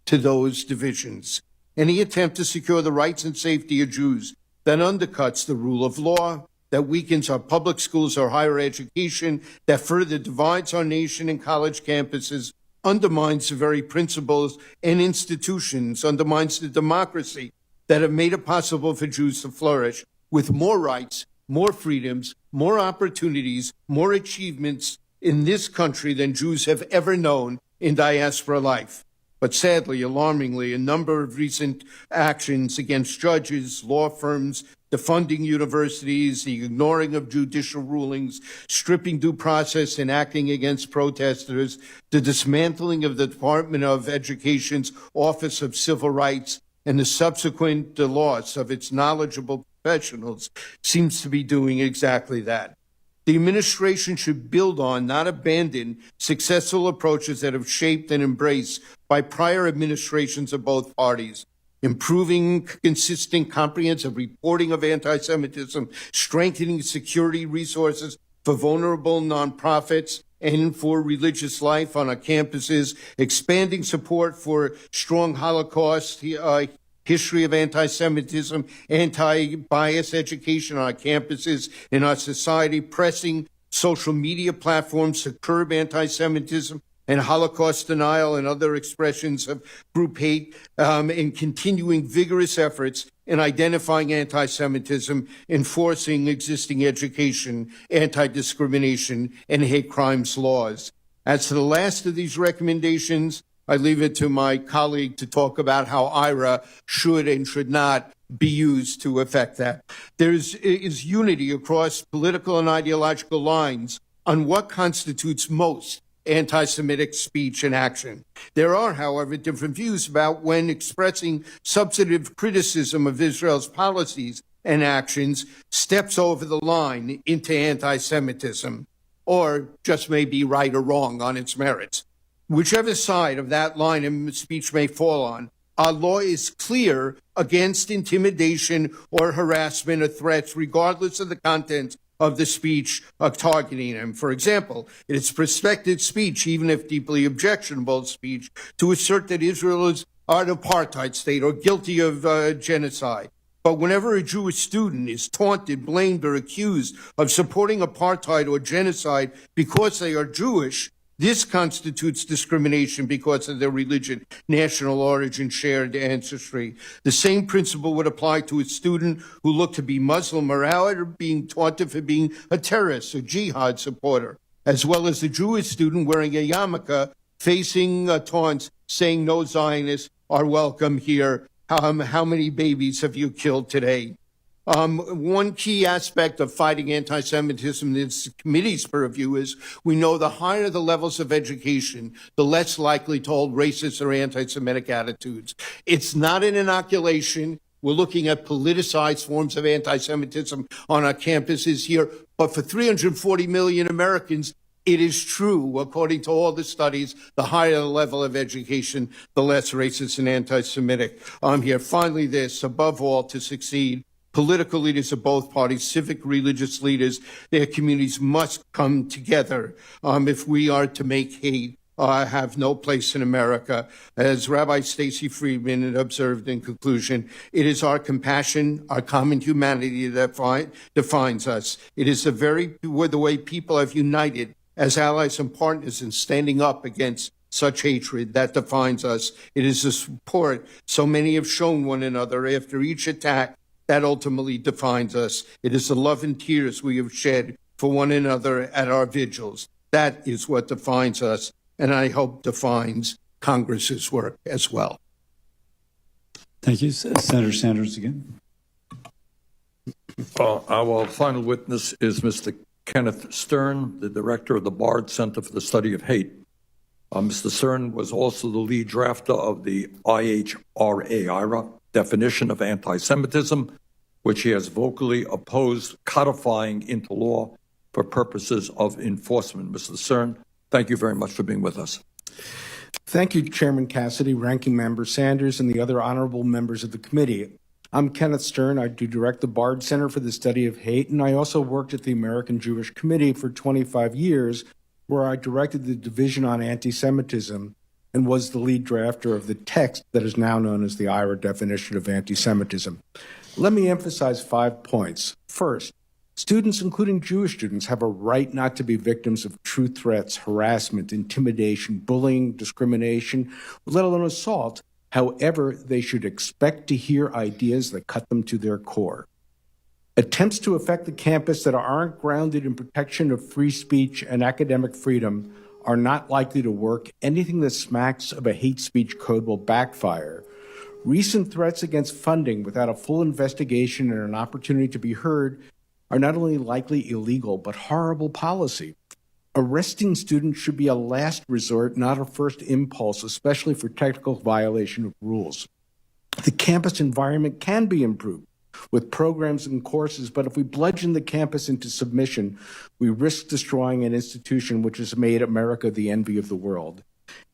to those divisions. Any attempt to secure the rights and safety of Jews that undercuts the rule of law, that weakens our public schools or higher education, that further divides our nation and college campuses, undermines the very principles and institutions, undermines the democracy that have made it possible for Jews to flourish with more rights, more freedoms, more opportunities, more achievements in this country than Jews have ever known in diaspora life. But sadly, alarmingly, a number of recent actions against judges, law firms, defunding universities, the ignoring of judicial rulings, stripping due process and acting against protesters, the dismantling of the Department of Education's Office of Civil Rights, and the subsequent loss of its knowledgeable professionals seems to be doing exactly that. The administration should build on, not abandon, successful approaches that have shaped and embraced by prior administrations of both parties, improving consistent, comprehensive reporting of anti-Semitism, strengthening security resources for vulnerable nonprofits, and for religious life on our campuses, expanding support for strong Holocaust history of anti-Semitism, anti-bias education on our campuses, in our society, pressing social media platforms to curb anti-Semitism and Holocaust denial and other expressions of group hate, and continuing vigorous efforts in identifying anti-Semitism, enforcing existing education, anti-discrimination, and hate crimes laws. As to the last of these recommendations, I leave it to my colleague to talk about how IRA should and should not be used to affect that. There is unity across political and ideological lines on what constitutes most anti-Semitic speech and action. There are, however, different views about when expressing substantive criticism of Israel's policies and actions steps over the line into anti-Semitism, or just may be right or wrong on its merits. Whichever side of that line of speech may fall on, our law is clear against intimidation or harassment or threats, regardless of the content of the speech targeting them. For example, it is prospective speech, even if deeply objectionable speech, to assert that Israel is an apartheid state or guilty of genocide. But whenever a Jewish student is taunted, blamed, or accused of supporting apartheid or genocide because they are Jewish, this constitutes discrimination because of their religion, national origin, shared ancestry. The same principle would apply to a student who looked to be Muslim or Arab, or being taunted for being a terrorist or jihad supporter, as well as the Jewish student wearing a yarmulke, facing taunts, saying no Zionists are welcome here. How many babies have you killed today? One key aspect of fighting anti-Semitism in this committee's purview is we know the higher the levels of education, the less likely to hold racist or anti-Semitic attitudes. It's not an inoculation. We're looking at politicized forms of anti-Semitism on our campuses here. But for 340 million Americans, it is true, according to all the studies, the higher the level of education, the less racist and anti-Semitic. Here, finally, this, above all, to succeed, political leaders of both parties, civic, religious leaders, their communities must come together if we are to make hate have no place in America. As Rabbi Stacy Friedman observed in conclusion, it is our compassion, our common humanity that defines us. It is the way people have united as allies and partners in standing up against such hatred that defines us. It is the support so many have shown one another after each attack that ultimately defines us. It is the love and tears we have shed for one another at our vigils. That is what defines us, and I hope defines Congress's work as well. Thank you. Senator Sanders again. Our final witness is Mr. Kenneth Stern, the director of the Bard Center for the Study of Hate. Mr. Stern was also the lead drafter of the IHRA definition of anti-Semitism, which he has vocally opposed codifying into law for purposes of enforcement. Mr. Stern, thank you very much for being with us. Thank you, Chairman Cassidy, Ranking Member Sanders, and the other honorable members of the committee. I'm Kenneth Stern. I do direct the Bard Center for the Study of Hate, and I also worked at the American Jewish Committee for 25 years, where I directed the Division on Anti-Semitism and was the lead drafter of the text that is now known as the IRA definition of anti-Semitism. Let me emphasize 5 points. First, students, including Jewish students, have a right not to be victims of true threats, harassment, intimidation, bullying, discrimination, let alone assault. However, they should expect to hear ideas that cut them to their core. Attempts to affect the campus that aren't grounded in protection of free speech and academic freedom are not likely to work. Anything that smacks of a hate speech code will backfire. Recent threats against funding without a full investigation and an opportunity to be heard are not only likely illegal, but horrible policy. Arresting students should be a last resort, not a first impulse, especially for technical violation of rules. The campus environment can be improved with programs and courses, but if we bludgeon the campus into submission, we risk destroying an institution which has made America the envy of the world.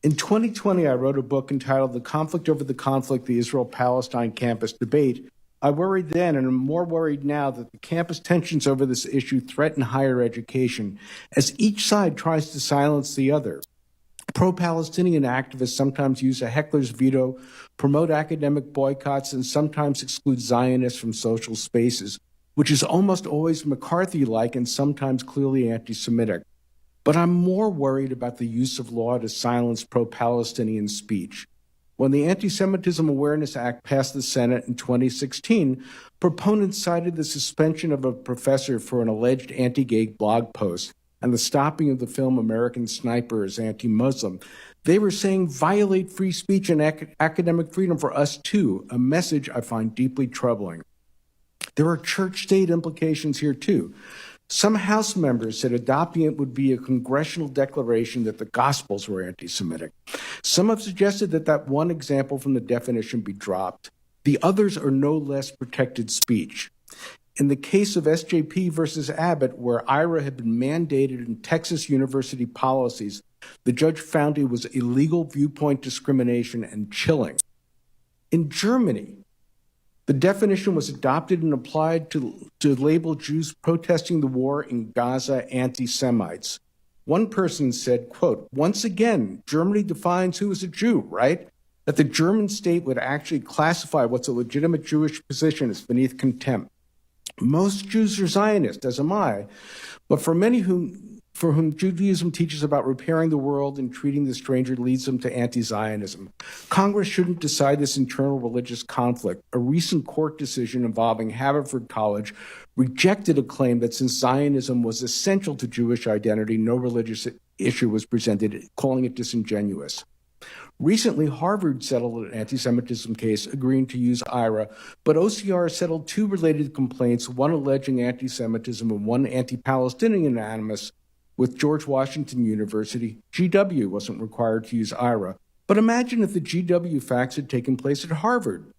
In 2020, I wrote a book entitled The Conflict Over the Conflict, the Israel-Palestine Campus Debate, I worried then, and I'm more worried now, that the campus tensions over this issue threaten higher education as each side tries to silence the other. Pro-Palestinian activists sometimes use a heckler's veto, promote academic boycotts, and sometimes exclude Zionists from social spaces, which is almost always McCarthy-like and sometimes clearly anti-Semitic. But I'm more worried about the use of law to silence pro-Palestinian speech. When the Anti-Semitism Awareness Act passed the Senate in 2016, proponents cited the suspension of a professor for an alleged anti-gay blog post and the stopping of the film American Sniper as anti-Muslim. They were saying violate free speech and academic freedom for us too, a message I find deeply troubling. There are church-state implications here too. Some House members said adopting it would be a congressional declaration that the Gospels were anti-Semitic. Some have suggested that that one example from the definition be dropped. The others are no less protected speech. In the case of SJP versus Abbott, where IRA had been mandated in Texas university policies, the judge found it was illegal viewpoint discrimination and chilling. In Germany, the definition was adopted and applied to label Jews protesting the war in Gaza anti-Semites. One person said, quote, once again, Germany defines who is a Jew, right? That the German state would actually classify what's a legitimate Jewish position as beneath contempt. Most Jews are Zionists, as am I, but for many for whom Judaism teaches about repairing the world and treating the stranger leads them to anti-Zionism. Congress shouldn't decide this internal religious conflict. A recent court decision involving Haverford College rejected a claim that since Zionism was essential to Jewish identity, no religious issue was presented, calling it disingenuous. Recently, Harvard settled an anti-Semitism case agreeing to use IRA, but OCR settled two related complaints, one alleging anti-Semitism and one anti-Palestinian animus, with George Washington University. GW wasn't required to use IRA. But imagine if the GW facts had taken place at Harvard,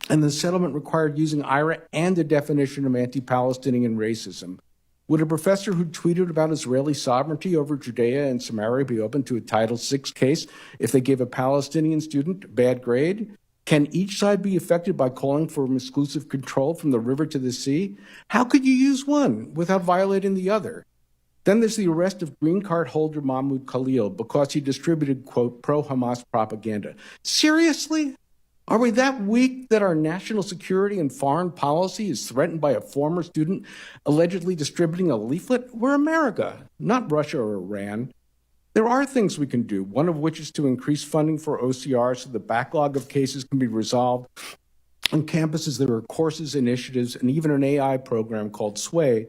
and the settlement required using IRA and the definition of anti-Palestinian racism. Would a professor who tweeted about Israeli sovereignty over Judea and Samaria be open to a Title VI case if they gave a Palestinian student a bad grade? Can each side be affected by calling for exclusive control from the river to the sea? How could you use one without violating the other? Then there's the arrest of green card holder Mahmoud Khalil because he distributed, quote, pro-Hamas propaganda. Seriously? Are we that weak that our national security and foreign policy is threatened by a former student allegedly distributing a leaflet? We're America, not Russia or Iran. There are things we can do, one of which is to increase funding for OCR so the backlog of cases can be resolved. On campuses, there are courses, initiatives, and even an AI program called SWAY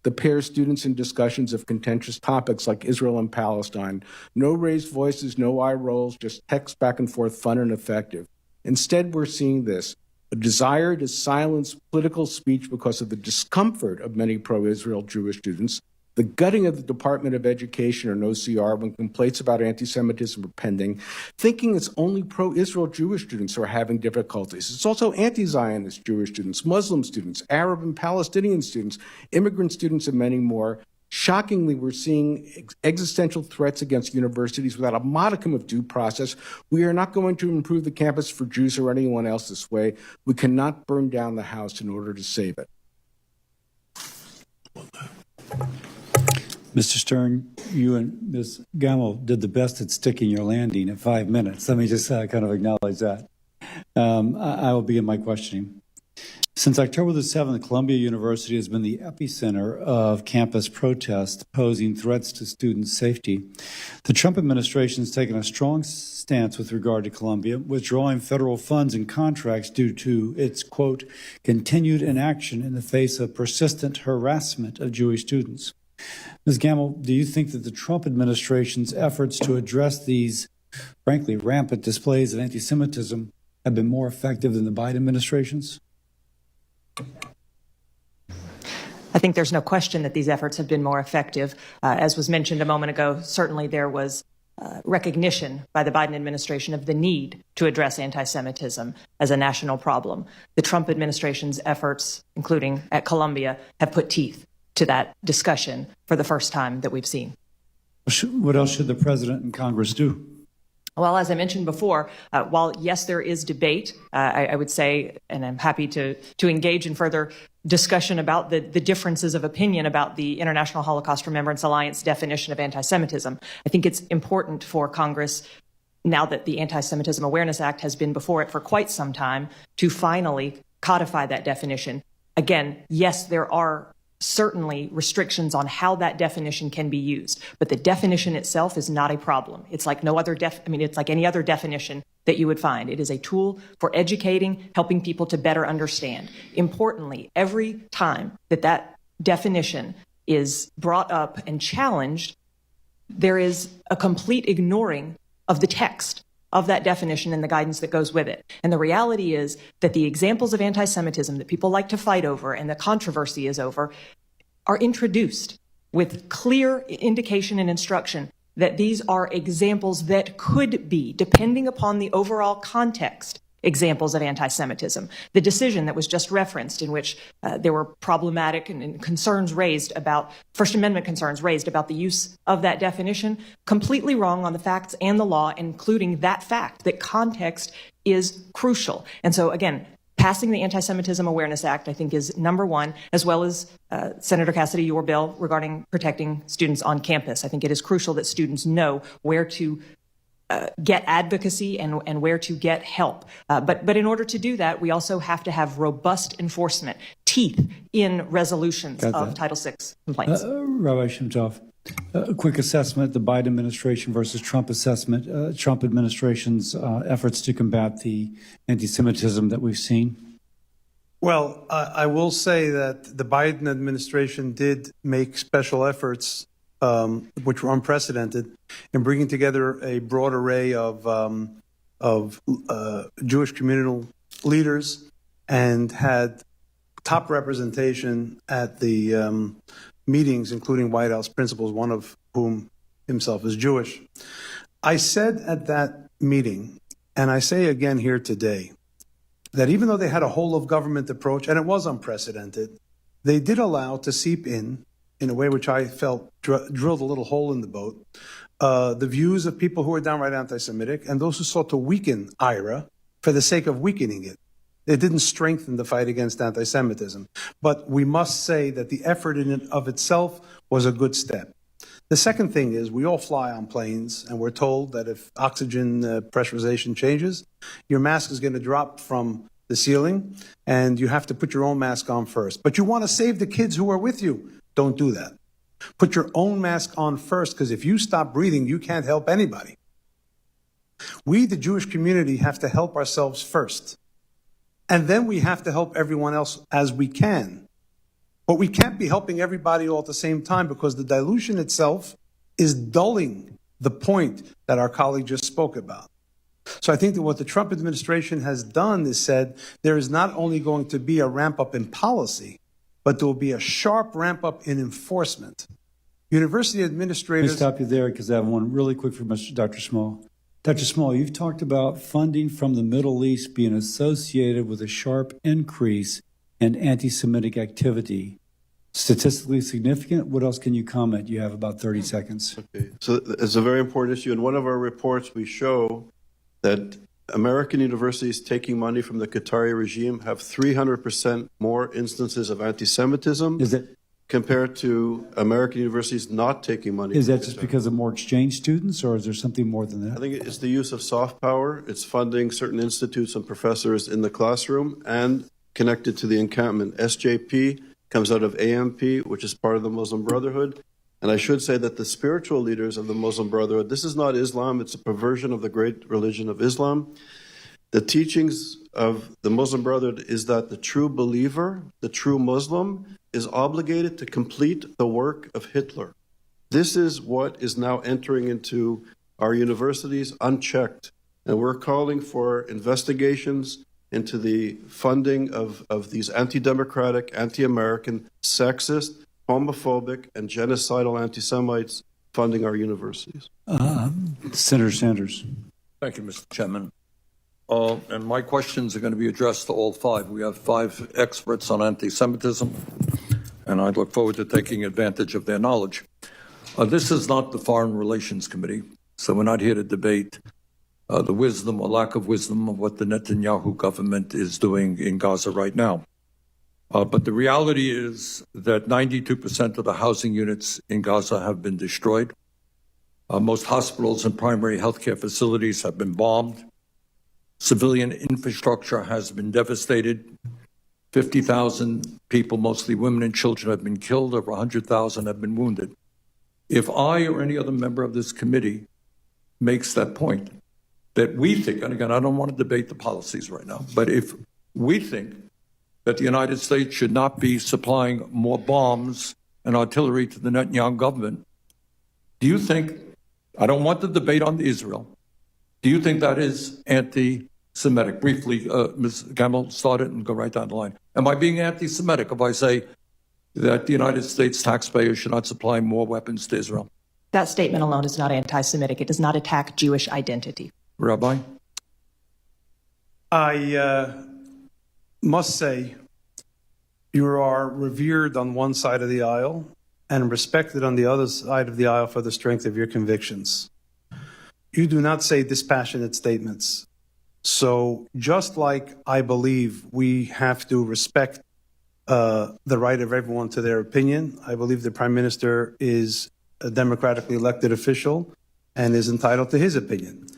that pairs students in discussions of contentious topics like Israel and Palestine. No raised voices, no eye rolls, just text back and forth, fun and effective. Instead, we're seeing this, a desire to silence political speech because of the discomfort of many pro-Israel Jewish students, the gutting of the Department of Education or OCR when complaints about anti-Semitism are pending, thinking it's only pro-Israel Jewish students who are having difficulties. It's also anti-Zionist Jewish students, Muslim students, Arab and Palestinian students, immigrant students, and many more. Shockingly, we're seeing existential threats against universities without a modicum of due process. We are not going to improve the campus for Jews or anyone else this way. We cannot burn down the house in order to save it. Mr. Stern, you and Ms. Gamble did the best at sticking your landing at 5 minutes. Let me just kind of acknowledge that. I will begin my questioning. Since October the 7th, Columbia University has been the epicenter of campus protests posing threats to student safety. The Trump administration has taken a strong stance with regard to Columbia, withdrawing federal funds and contracts due to its, quote, continued inaction in the face of persistent harassment of Jewish students. Ms. Gamble, do you think that the Trump administration's efforts to address these, frankly, rampant displays of anti-Semitism have been more effective than the Biden administration's? I think there's no question that these efforts have been more effective. As was mentioned a moment ago, certainly there was recognition by the Biden administration of the need to address anti-Semitism as a national problem. The Trump administration's efforts, including at Columbia, have put teeth to that discussion for the first time that we've seen. What else should the president and Congress do? Well, as I mentioned before, while yes, there is debate, I would say, and I'm happy to engage in further discussion about the differences of opinion about the International Holocaust Remembrance Alliance definition of anti-Semitism. I think it's important for Congress, now that the Anti-Semitism Awareness Act has been before it for quite some time, to finally codify that definition. Again, yes, there are certainly restrictions on how that definition can be used, but the definition itself is not a problem. It's like no other it's like any other definition that you would find. It is a tool for educating, helping people to better understand. Importantly, every time that definition is brought up and challenged, there is a complete ignoring of the text of that definition and the guidance that goes with it. And the reality is that the examples of anti-Semitism that people like to fight over and the controversy is over are introduced with clear indication and instruction that these are examples that could be, depending upon the overall context, examples of anti-Semitism. The decision that was just referenced, in which there were problematic and concerns raised about, First Amendment concerns raised about the use of that definition, completely wrong on the facts and the law, including that fact that context is crucial. And so, again, passing the Anti-Semitism Awareness Act, I think, is number one, as well as Senator Cassidy, your bill regarding protecting students on campus. I think it is crucial that students know where to get advocacy and where to get help. But in order to do that, we also have to have robust enforcement, teeth in resolutions of Title VI complaints. Rabbi Shimtov, a quick assessment, the Biden administration versus Trump assessment, Trump administration's efforts to combat the anti-Semitism that we've seen. Well, I will say that the Biden administration did make special efforts, which were unprecedented, in bringing together a broad array of Jewish communal leaders and had top representation at the meetings, including White House principals, one of whom himself is Jewish. I said at that meeting, and I say again here today, that even though they had a whole of government approach, and it was unprecedented, they did allow to seep in a way which I felt drilled a little hole in the boat, the views of people who were downright anti-Semitic and those who sought to weaken IRA for the sake of weakening it. It didn't strengthen the fight against anti-Semitism. But we must say that the effort in and of itself was a good step. The second thing is we all fly on planes, and we're told that if oxygen pressurization changes, your mask is going to drop from the ceiling, and you have to put your own mask on first. But you want to save the kids who are with you. Don't do that. Put your own mask on first, because if you stop breathing, you can't help anybody. We, the Jewish community, have to help ourselves first. And then we have to help everyone else as we can. But we can't be helping everybody all at the same time, because the dilution itself is dulling the point that our colleague just spoke about. So I think that what the Trump administration has done is said there is not only going to be a ramp up in policy, but there will be a sharp ramp up in enforcement. University administrators... Let me stop you there, because I have one really quick for Dr. Small. Dr. Small, you've talked about funding from the Middle East being associated with a sharp increase in anti-Semitic activity. Statistically significant? What else can you comment? You have about 30 seconds. Okay. So it's a very important issue. In one of our reports, we show that American universities taking money from the Qatari regime have 300% more instances of anti-Semitism compared to American universities not taking money. Is that just because of more exchange students, or is there something more than that? I think it's the use of soft power. It's funding certain institutes and professors in the classroom and connected to the encampment. SJP comes out of AMP, which is part of the Muslim Brotherhood. And I should say that the spiritual leaders of the Muslim Brotherhood, this is not Islam, it's a perversion of the great religion of Islam. The teachings of the Muslim Brotherhood is that the true believer, the true Muslim, is obligated to complete the work of Hitler. This is what is now entering into our universities unchecked. And we're calling for investigations into the funding of these anti-democratic, anti-American, sexist, homophobic, and genocidal anti-Semites funding our universities. Senator Sanders. Thank you, Mr. Chairman. And my questions are going to be addressed to all five. We have 5 experts on anti-Semitism, and I look forward to taking advantage of their knowledge. This is not the Foreign Relations Committee, so we're not here to debate the wisdom or lack of wisdom of what the Netanyahu government is doing in Gaza right now. But the reality is that 92% of the housing units in Gaza have been destroyed. Most hospitals and primary healthcare facilities have been bombed. Civilian infrastructure has been devastated. 50,000 people, mostly women and children, have been killed. Over 100,000 have been wounded. If I or any other member of this committee makes that point, that we think, and again, I don't want to debate the policies right now, but if we think that the United States should not be supplying more bombs and artillery to the Netanyahu government, do you think, I don't want the debate on Israel, do you think that is anti-Semitic? Briefly, Ms. Gamble, start it and go right down the line. Am I being anti-Semitic if I say that the United States taxpayers should not supply more weapons to Israel? That statement alone is not anti-Semitic. It does not attack Jewish identity. Rabbi? I must say, you are revered on one side of the aisle and respected on the other side of the aisle for the strength of your convictions. You do not say dispassionate statements. So just like I believe we have to respect the right of everyone to their opinion, I believe the Prime Minister is a democratically elected official and is entitled to his opinion.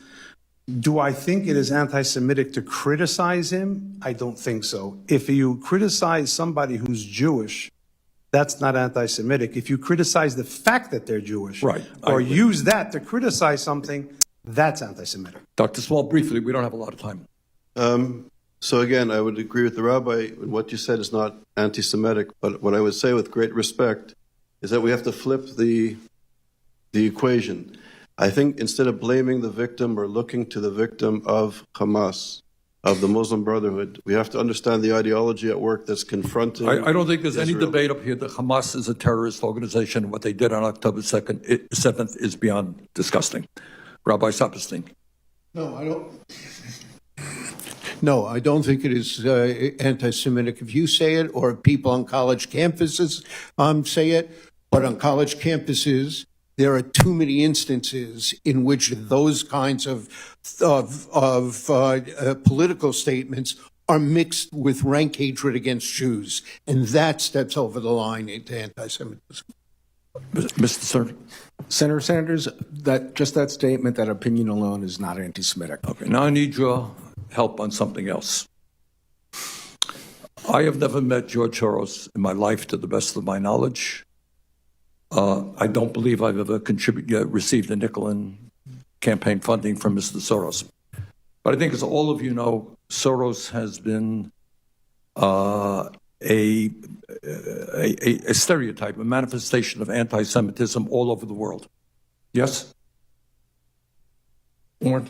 Do I think it is anti-Semitic to criticize him? I don't think so. If you criticize somebody who's Jewish, that's not anti-Semitic. If you criticize the fact that they're Jewish, right, or use that to criticize something, that's anti-Semitic. Dr. Small, briefly, we don't have a lot of time. So again, I would agree with the rabbi. What you said is not anti-Semitic, but what I would say with great respect is that we have to flip the equation. I think instead of blaming the victim or looking to the victim of Hamas, of the Muslim Brotherhood, we have to understand the ideology at work that's confronting I don't think there's Israel. any debate up here that Hamas is a terrorist organization. What they did on October 7th is beyond disgusting. Rabbi Saperstein. No, I don't. No, I don't think it is anti-Semitic if you say it or people on college campuses say it. But on college campuses, there are too many instances in which those kinds of political statements are mixed with rank hatred against Jews, and that steps over the line into anti-Semitism. Mr. Stern. Senator Sanders, that statement, that opinion alone is not anti-Semitic. Okay, now I need your help on something else. I have never met George Soros in my life, to the best of my knowledge. I don't believe I've ever received a nickel in campaign funding from Mr. Soros. But I think, as all of you know, Soros has been a stereotype, a manifestation of anti-Semitism all over the world. Yes? Warren?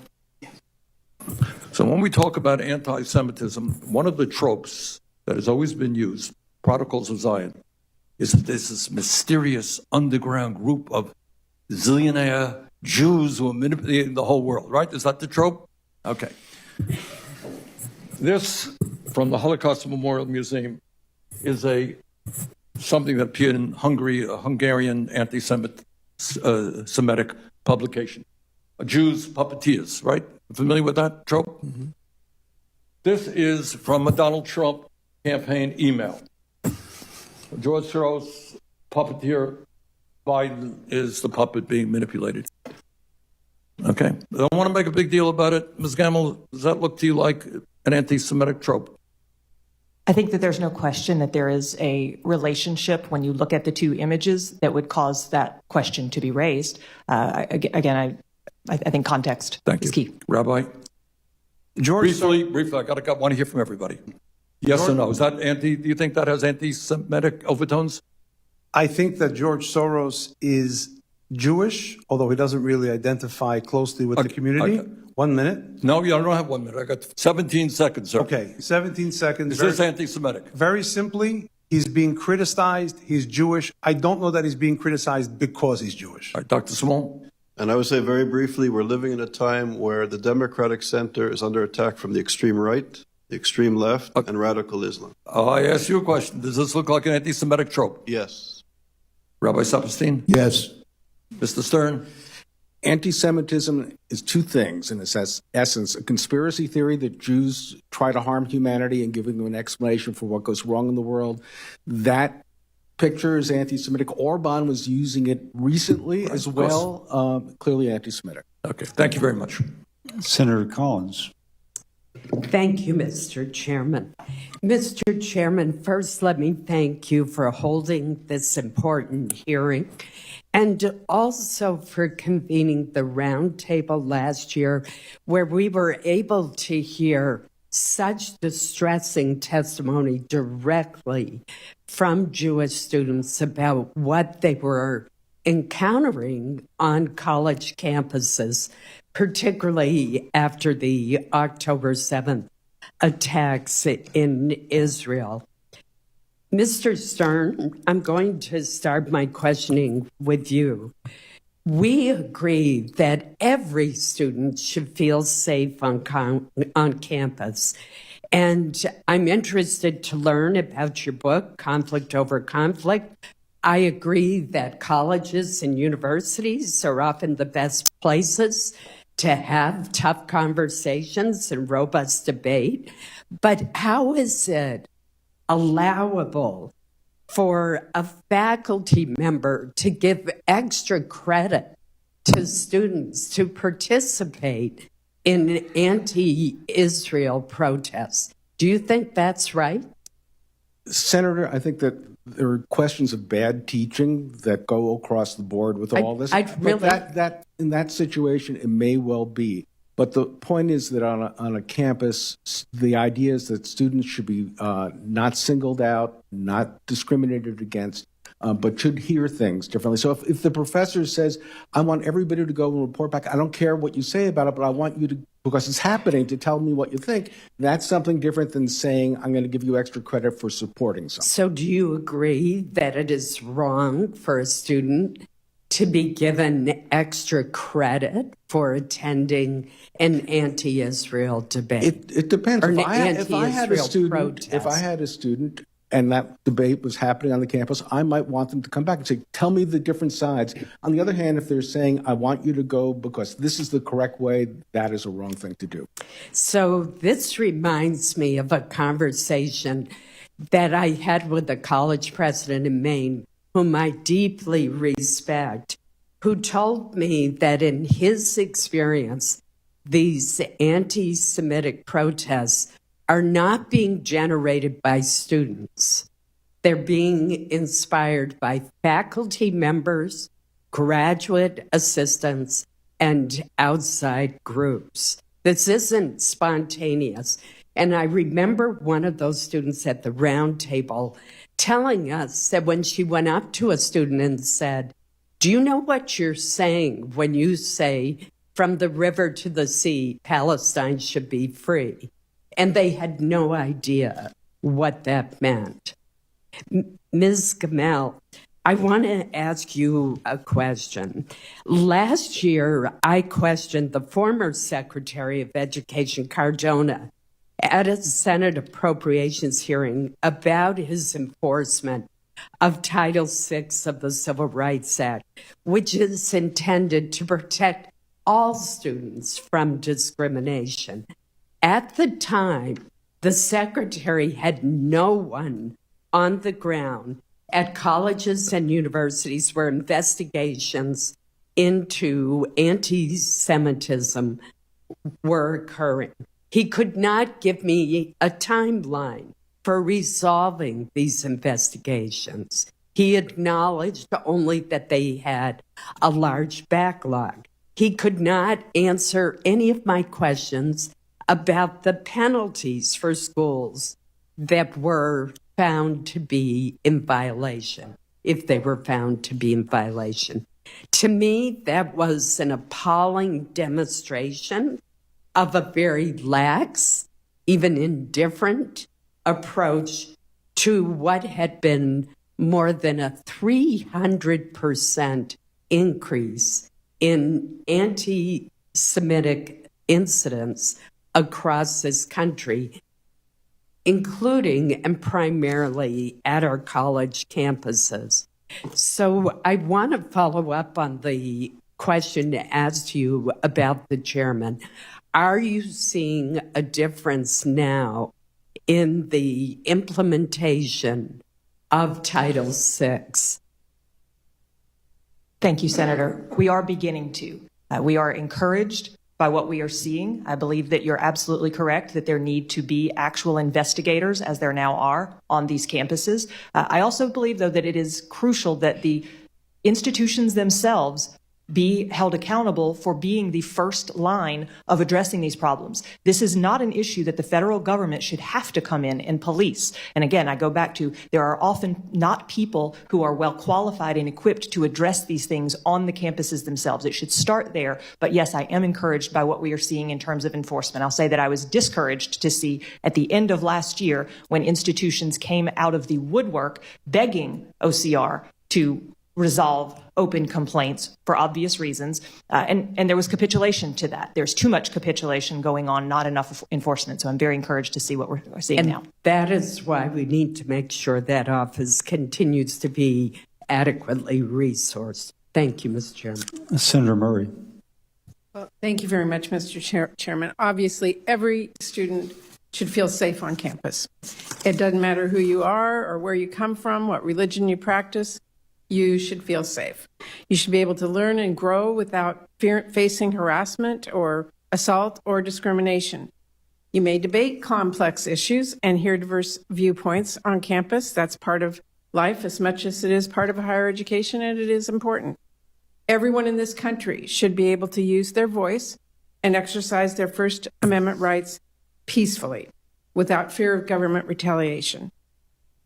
So when we talk about anti-Semitism, one of the tropes that has always been used, Prodigals of Zion, is that there's this mysterious underground group of zillionaire Jews who are manipulating the whole world, right? Is that the trope? Okay. This, from the Holocaust Memorial Museum, is something that appeared in Hungary, a Hungarian anti-Semitic publication. Jews puppeteers, right? Familiar with that trope? Mm-hmm. This is from a Donald Trump campaign email. George Soros, puppeteer, Biden is the puppet being manipulated. Okay. I don't want to make a big deal about it. Ms. Gamble, does that look to you like an anti-Semitic trope? I think that there's no question that there is a relationship when you look at the two images that would cause that question to be raised. Again, I think context is key. Rabbi? George, briefly, I want to hear from everybody. Yes or no? Is that do you think that has anti-Semitic overtones? I think that George Soros is Jewish, although he doesn't really identify closely with the community. 1 minute. No, I don't have 1 minute. I got 17 seconds, sir. Okay, 17 seconds. Is this anti-Semitic? Very simply, he's being criticized. He's Jewish. I don't know that he's being criticized because he's Jewish. All right, Dr. Simone? And I would say very briefly, we're living in a time where the Democratic Center is under attack from the extreme right, the extreme left, and radical Islam. I asked you a question. Does this look like an anti-Semitic trope? Yes. Rabbi Saperstein? Yes. Mr. Stern? Anti-Semitism is two things in its essence: a conspiracy theory that Jews try to harm humanity and giving them an explanation for what goes wrong in the world. That picture is anti-Semitic. Orban was using it recently as well, clearly anti-Semitic. Okay, thank you very much. Senator Collins. Thank you, Mr. Chairman. Mr. Chairman, first let me thank you for holding this important hearing and also for convening the roundtable last year where we were able to hear such distressing testimony directly from Jewish students about what they were encountering on college campuses, particularly after the October 7th attacks in Israel. Mr. Stern, I'm going to start my questioning with you. We agree that every student should feel safe on campus. And I'm interested to learn about your book, Conflict Over Conflict. I agree that colleges and universities are often the best places to have tough conversations and robust debate. But how is it allowable for a faculty member to give extra credit to students to participate in anti-Israel protests? Do you think that's right? Senator, I think that there are questions of bad teaching that go across the board with all this. But that in that situation, it may well be. But the point is that on a campus, the idea is that students should be not singled out, not discriminated against, but should hear things differently. So if the professor says, I want everybody to go and report back, I don't care what you say about it, but I want you to, because it's happening, to tell me what you think, that's something different than saying, I'm going to give you extra credit for supporting something. So do you agree that it is wrong for a student to be given extra credit for attending an anti-Israel debate? It depends. Or If I had a student and that debate was happening on the campus, I might want them to come back and say, tell me the different sides. On the other hand, if they're saying, I want you to go because this is the correct way, that is a wrong thing to do. So this reminds me of a conversation that I had with a college president in Maine, whom I deeply respect, who told me that in his experience, these anti-Semitic protests are not being generated by students. They're being inspired by faculty members, graduate assistants, and outside groups. This isn't spontaneous. And I remember one of those students at the round table telling us that when she went up to a student and said, do you know what you're saying when you say from the river to the sea, Palestine should be free? And they had no idea what that meant. Ms. Gamel, I want to ask you a question. Last year, I questioned the former Secretary of Education, Cardona, at a Senate appropriations hearing about his enforcement of Title VI of the Civil Rights Act, which is intended to protect all students from discrimination. At the time, the Secretary had no one on the ground at colleges and universities where investigations into anti-Semitism were occurring. He could not give me a timeline for resolving these investigations. He acknowledged only that they had a large backlog. He could not answer any of my questions about the penalties for schools that were found to be in violation, if they were found to be in violation. To me, that was an appalling demonstration of a very lax, even indifferent approach to what had been more than a 300% increase in anti-Semitic incidents across this country, including and primarily at our college campuses. So I want to follow up on the question to ask you about the chairman. Are you seeing a difference now in the implementation of Title VI? Thank you, Senator. We are beginning to. We are encouraged by what we are seeing. I believe that you're absolutely correct that there need to be actual investigators, as there now are, on these campuses. I also believe, though, that it is crucial that the institutions themselves be held accountable for being the first line of addressing these problems. This is not an issue that the federal government should have to come in and police. And again, I go back to there are often not people who are well qualified and equipped to address these things on the campuses themselves. It should start there. But yes, I am encouraged by what we are seeing in terms of enforcement. I'll say that I was discouraged to see at the end of last year when institutions came out of the woodwork begging OCR to resolve open complaints for obvious reasons. And there was capitulation to that. There's too much capitulation going on, not enough enforcement. So I'm very encouraged to see what we're seeing now. That is why we need to make sure that office continues to be adequately resourced. Thank you, Mr. Chairman. Senator Murray. Well, thank you very much, Mr. Chairman. Obviously, every student should feel safe on campus. It doesn't matter who you are or where you come from, what religion you practice. You should feel safe. You should be able to learn and grow without facing harassment or assault or discrimination. You may debate complex issues and hear diverse viewpoints on campus. That's part of life as much as it is part of higher education, and it is important. Everyone in this country should be able to use their voice and exercise their First Amendment rights peacefully without fear of government retaliation.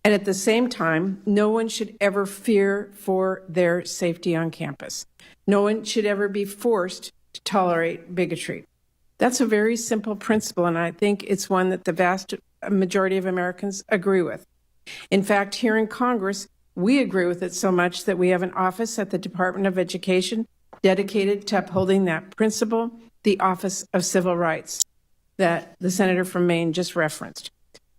And at the same time, no one should ever fear for their safety on campus. No one should ever be forced to tolerate bigotry. That's a very simple principle, and I think it's one that the vast majority of Americans agree with. In fact, here in Congress, we agree with it so much that we have an office at the Department of Education dedicated to upholding that principle, the Office of Civil Rights, that the senator from Maine just referenced.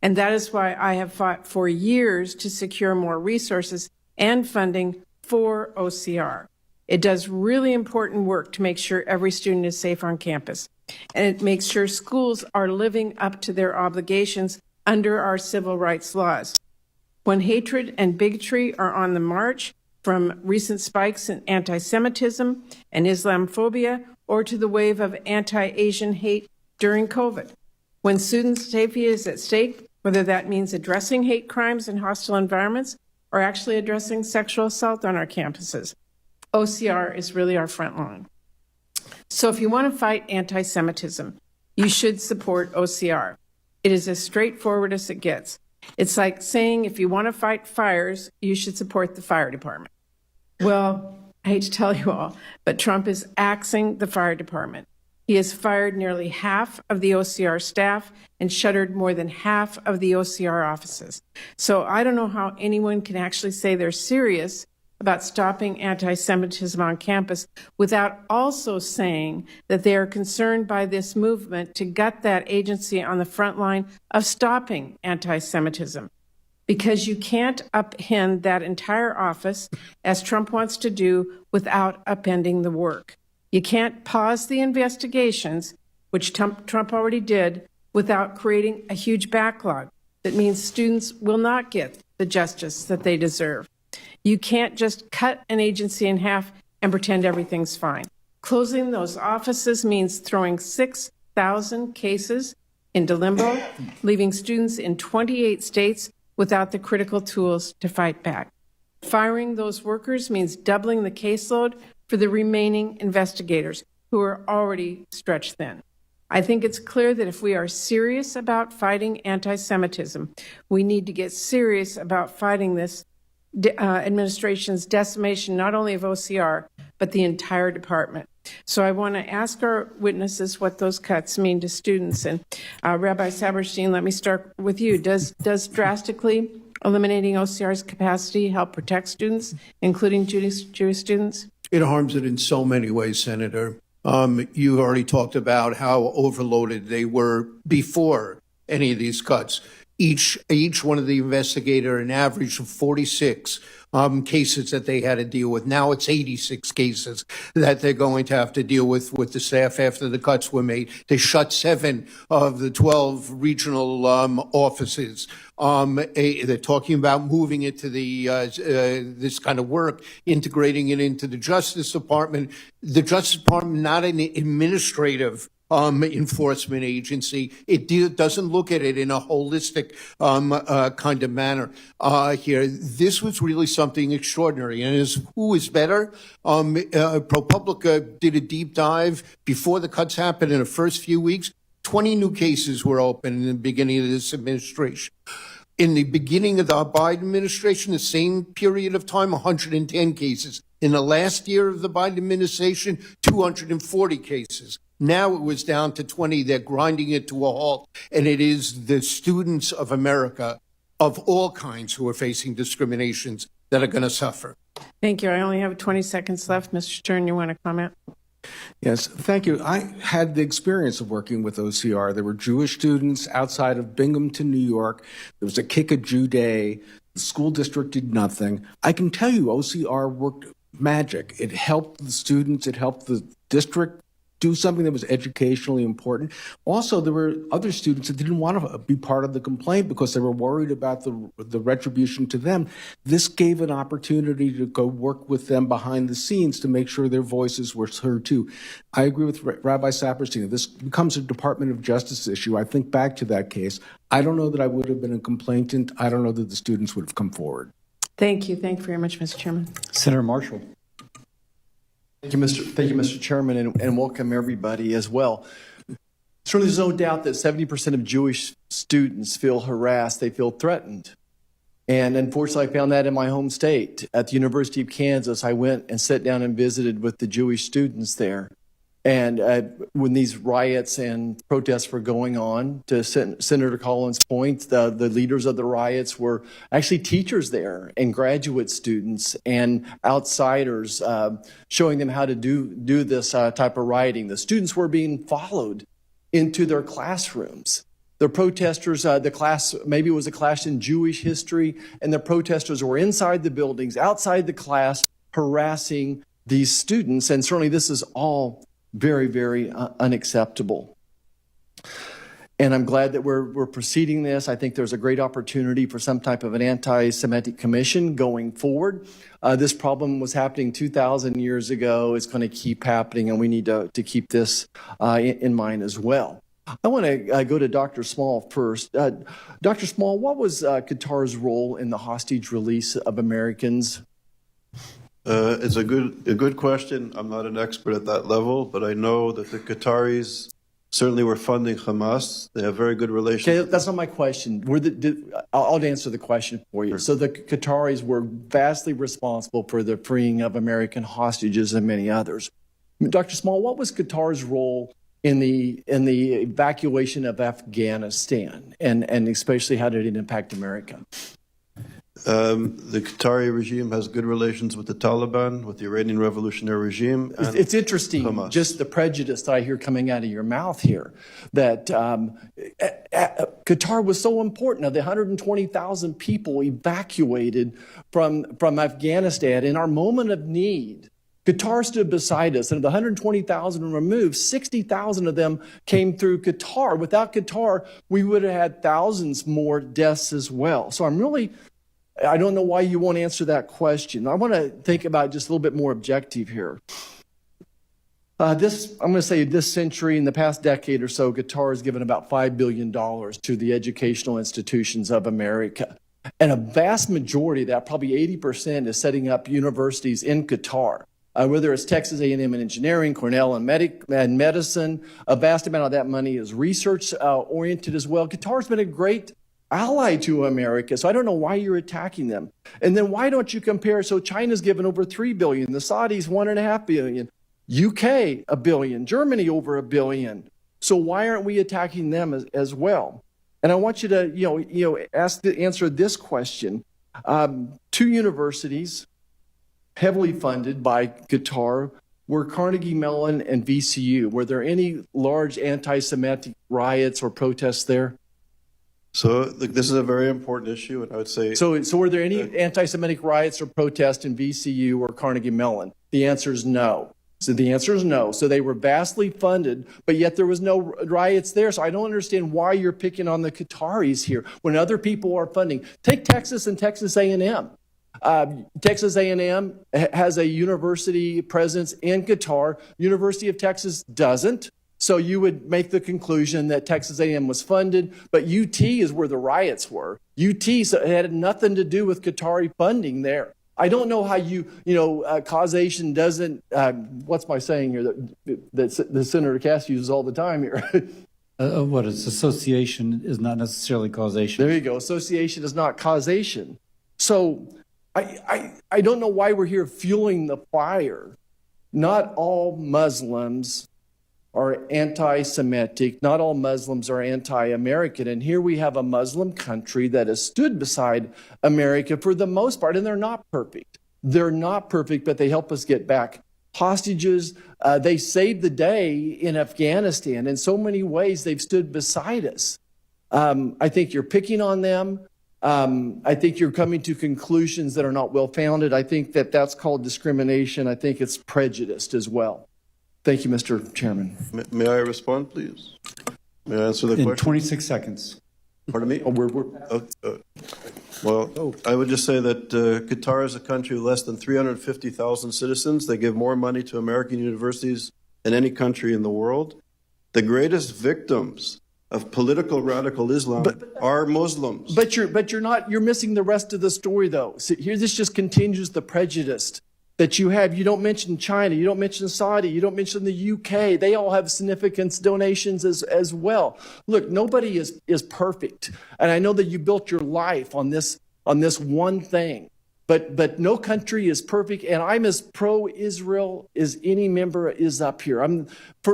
And that is why I have fought for years to secure more resources and funding for OCR. It does really important work to make sure every student is safe on campus. And it makes sure schools are living up to their obligations under our civil rights laws. When hatred and bigotry are on the march, from recent spikes in anti-Semitism and Islamophobia, or to the wave of anti-Asian hate during COVID, when students' safety is at stake, whether that means addressing hate crimes in hostile environments or actually addressing sexual assault on our campuses, OCR is really our front line. So if you want to fight anti-Semitism, you should support OCR. It is as straightforward as it gets. It's like saying if you want to fight fires, you should support the fire department. Well, I hate to tell you all, but Trump is axing the fire department. He has fired nearly half of the OCR staff and shuttered more than half of the OCR offices. So I don't know how anyone can actually say they're serious about stopping anti-Semitism on campus without also saying that they are concerned by this movement to gut that agency on the front line of stopping anti-Semitism. Because you can't upend that entire office, as Trump wants to do, without upending the work. You can't pause the investigations, which Trump already did, without creating a huge backlog that means students will not get the justice that they deserve. You can't just cut an agency in half and pretend everything's fine. Closing those offices means throwing 6,000 cases into limbo, leaving students in 28 states without the critical tools to fight back. Firing those workers means doubling the caseload for the remaining investigators who are already stretched thin. I think it's clear that if we are serious about fighting anti-Semitism, we need to get serious about fighting this administration's decimation, not only of OCR, but the entire department. So I want to ask our witnesses what those cuts mean to students. And Rabbi Saberstein, let me start with you. Does drastically eliminating OCR's capacity help protect students, including Jewish students? It harms it in so many ways, Senator. You already talked about how overloaded they were before any of these cuts. Each one of the investigator, an average of 46 cases that they had to deal with. Now it's 86 cases that they're going to have to deal with the staff after the cuts were made. They shut 7 of the 12 regional offices. They're talking about moving it to this kind of work, integrating it into the Justice Department. The Justice Department, not an administrative enforcement agency. It doesn't look at it in a holistic kind of manner here. This was really something extraordinary. And who is better? ProPublica did a deep dive before the cuts happened in the first few weeks. 20 new cases were opened in the beginning of this administration. In the beginning of the Biden administration, the same period of time, 110 cases. In the last year of the Biden administration, 240 cases. Now it was down to 20. They're grinding it to a halt. And it is the students of America of all kinds who are facing discriminations that are going to suffer. Thank you. I only have 20 seconds left. Mr. Stern, you want to comment? Yes, thank you. I had the experience of working with OCR. There were Jewish students outside of Binghamton, New York. There was a Kick a Jew Day. The school district did nothing. I can tell you OCR worked magic. It helped the students. It helped the district do something that was educationally important. Also, there were other students that didn't want to be part of the complaint because they were worried about the retribution to them. This gave an opportunity to go work with them behind the scenes to make sure their voices were heard too. I agree with Rabbi Saperstein. This becomes a Department of Justice issue. I think back to that case. I don't know that I would have been a complainant. I don't know that the students would have come forward. Thank you. Thank you very much, Mr. Chairman. Senator Marshall. Thank you, Mr. Chairman, and welcome everybody as well. Certainly there's no doubt that 70% of Jewish students feel harassed, they feel threatened. And unfortunately, I found that in my home state. At the University of Kansas, I went and sat down and visited with the Jewish students there. And when these riots and protests were going on, to Senator Collins' point, the leaders of the riots were actually teachers there and graduate students and outsiders, showing them how to do this type of rioting. The students were being followed into their classrooms. The protesters, the class, maybe it was a class in Jewish history, and the protesters were inside the buildings, outside the class, harassing these students. And certainly this is all very, very unacceptable. And I'm glad that we're proceeding this. I think there's a great opportunity for some type of an anti-Semitic commission going forward. This problem was happening 2,000 years ago. It's going to keep happening, and we need to keep this in mind as well. I want to go to Dr. Small first. Dr. Small, what was Qatar's role in the hostage release of Americans? It's a good question. I'm not an expert at that level, but I know that the Qataris certainly were funding Hamas. They have very good relations. Okay, that's not my question. I'll answer the question for you. Sure. So the Qataris were vastly responsible for the freeing of American hostages and many others. Dr. Small, what was Qatar's role in the evacuation of Afghanistan, and especially how did it impact America? The Qatari regime has good relations with the Taliban, with the Iranian Revolutionary Regime. And it's interesting, Hamas. Just the prejudice that I hear coming out of your mouth here, that Qatar was so important. Of the 120,000 people evacuated from Afghanistan in our moment of need, Qatar stood beside us, and of the 120,000 removed, 60,000 of them came through Qatar. Without Qatar, we would have had thousands more deaths as well. So I don't know why you won't answer that question. I want to think about just a little bit more objective here. I'm going to say this century, in the past decade or so, Qatar has given about $5 billion to the educational institutions of America. And a vast majority of that, probably 80%, is setting up universities in Qatar. Whether it's Texas A&M in engineering, Cornell in medicine, a vast amount of that money is research-oriented as well. Qatar's been a great ally to America, so I don't know why you're attacking them. And then why don't you compare? So China's given over $3 billion, the Saudis $1.5 billion, UK $1 billion, Germany over $1 billion. So why aren't we attacking them as well? And I want you to answer this question. 2 universities heavily funded by Qatar were Carnegie Mellon and VCU. Were there any large anti-Semitic riots or protests there? So this is a very important issue, and I would say... So were there any anti-Semitic riots or protests in VCU or Carnegie Mellon? The answer is no. So the answer is no. So they were vastly funded, but yet there was no riots there. So I don't understand why you're picking on the Qataris here when other people are funding. Take Texas and Texas A&M. Texas A&M has a university presence in Qatar. University of Texas doesn't. So you would make the conclusion that Texas A&M was funded, but UT is where the riots were. UT had nothing to do with Qatari funding there. I don't know how causation doesn't, what's my saying here that Senator Cass uses all the time here? What is association is not necessarily causation. There you go. Association is not causation. So I don't know why we're here fueling the fire. Not all Muslims are anti-Semitic. Not all Muslims are anti-American. And here we have a Muslim country that has stood beside America for the most part, and they're not perfect. They're not perfect, but they help us get back hostages. They saved the day in Afghanistan. In so many ways, they've stood beside us. I think you're picking on them. I think you're coming to conclusions that are not well-founded. I think that that's called discrimination. I think it's prejudiced as well. Thank you, Mr. Chairman. May I respond, please? May I answer the question? In 26 seconds. Pardon me? Well, I would just say that Qatar is a country with less than 350,000 citizens. They give more money to American universities than any country in the world. The greatest victims of political radical Islam are Muslims. But you're missing the rest of the story, though. So here, this just continues the prejudice that you have. You don't mention China, you don't mention Saudi, you don't mention the UK. They all have significant donations as well. Look, nobody is perfect. And I know that you built your life on this one thing. But no country is perfect, and I'm as pro-Israel as any member is up here. I'm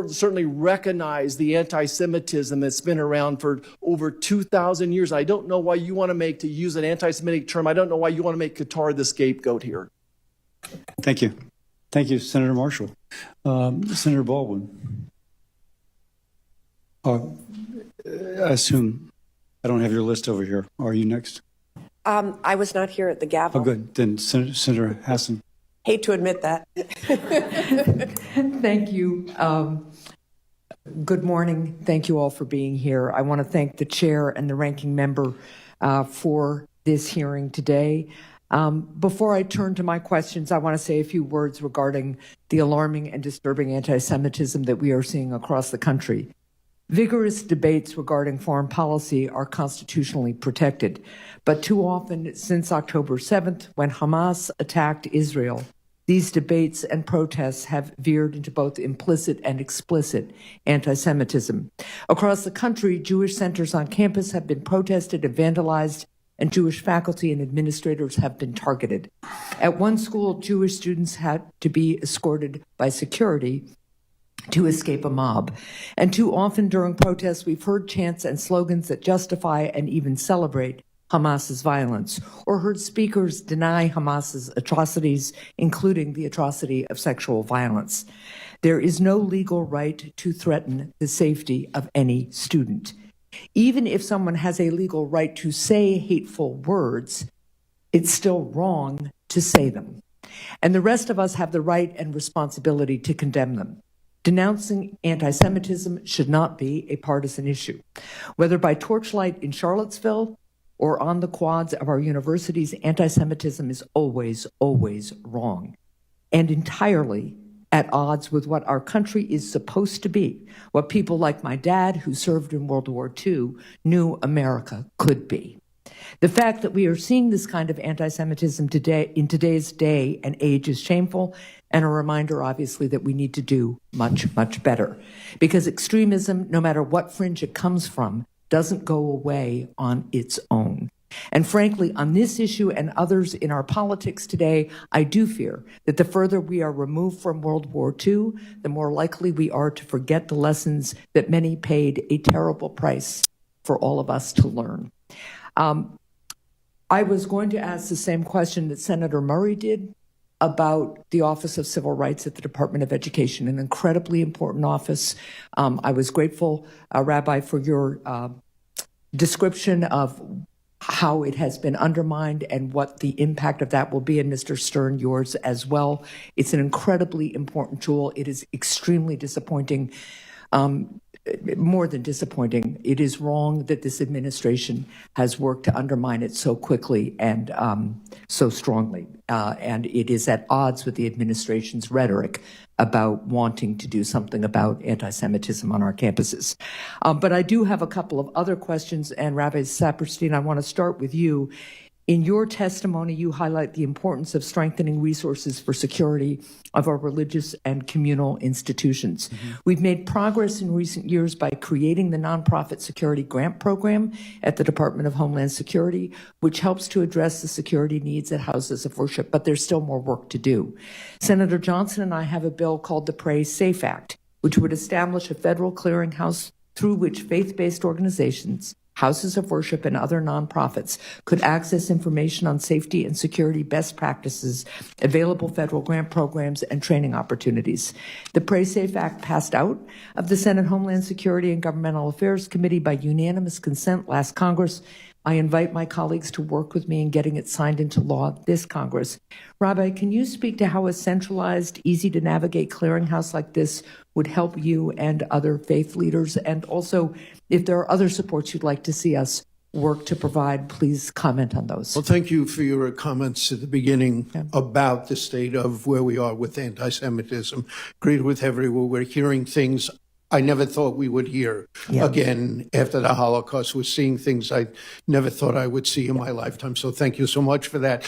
certainly recognize the anti-Semitism that's been around for over 2,000 years. I don't know why you want to use an anti-Semitic term, I don't know why you want to make Qatar the scapegoat here. Thank you. Thank you, Senator Marshall. Senator Baldwin. I assume I don't have your list over here. Are you next? I was not here at the gavel. Oh, good. Then Senator Hassan. Hate to admit that. Thank you. Good morning. Thank you all for being here. I want to thank the chair and the ranking member for this hearing today. Before I turn to my questions, I want to say a few words regarding the alarming and disturbing anti-Semitism that we are seeing across the country. Vigorous debates regarding foreign policy are constitutionally protected, but too often since October 7th, when Hamas attacked Israel, these debates and protests have veered into both implicit and explicit anti-Semitism. Across the country, Jewish centers on campus have been protested and vandalized, and Jewish faculty and administrators have been targeted. At one school, Jewish students had to be escorted by security to escape a mob. And too often during protests, we've heard chants and slogans that justify and even celebrate Hamas's violence, or heard speakers deny Hamas's atrocities, including the atrocity of sexual violence. There is no legal right to threaten the safety of any student. Even if someone has a legal right to say hateful words, it's still wrong to say them. And the rest of us have the right and responsibility to condemn them. Denouncing anti-Semitism should not be a partisan issue. Whether by torchlight in Charlottesville or on the quads of our universities, anti-Semitism is always, always wrong and entirely at odds with what our country is supposed to be, what people like my dad, who served in World War II, knew America could be. The fact that we are seeing this kind of anti-Semitism today, in today's day and age, is shameful, and a reminder, obviously, that we need to do much, much better. Because extremism, no matter what fringe it comes from, doesn't go away on its own. And frankly, on this issue and others in our politics today, I do fear that the further we are removed from World War II, the more likely we are to forget the lessons that many paid a terrible price for all of us to learn. I was going to ask the same question that Senator Murray did about the Office of Civil Rights at the Department of Education, an incredibly important office. I was grateful, Rabbi, for your description of how it has been undermined and what the impact of that will be, and Mr. Stern, yours as well. It's an incredibly important tool. It is extremely disappointing, more than disappointing. It is wrong that this administration has worked to undermine it so quickly and so strongly. And it is at odds with the administration's rhetoric about wanting to do something about anti-Semitism on our campuses. But I do have a couple of other questions, and Rabbi Saperstein, I want to start with you. In your testimony, you highlight the importance of strengthening resources for security of our religious and communal institutions. We've made progress in recent years by creating the Nonprofit Security Grant Program at the Department of Homeland Security, which helps to address the security needs at houses of worship, but there's still more work to do. Senator Johnson and I have a bill called the Pray Safe Act, which would establish a federal clearinghouse through which faith-based organizations, houses of worship, and other nonprofits could access information on safety and security best practices, available federal grant programs, and training opportunities. The Pray Safe Act passed out of the Senate Homeland Security and Governmental Affairs Committee by unanimous consent last Congress. I invite my colleagues to work with me in getting it signed into law this Congress. Rabbi, can you speak to how a centralized, easy-to-navigate clearinghouse like this would help you and other faith leaders? And also, if there are other supports you'd like to see us work to provide, please comment on those. Well, thank you for your comments at the beginning about the state of where we are with anti-Semitism. Agreed with everyone. We're hearing things I never thought we would hear again after the Holocaust. We're seeing things I never thought I would see in my lifetime. So thank you so much for that.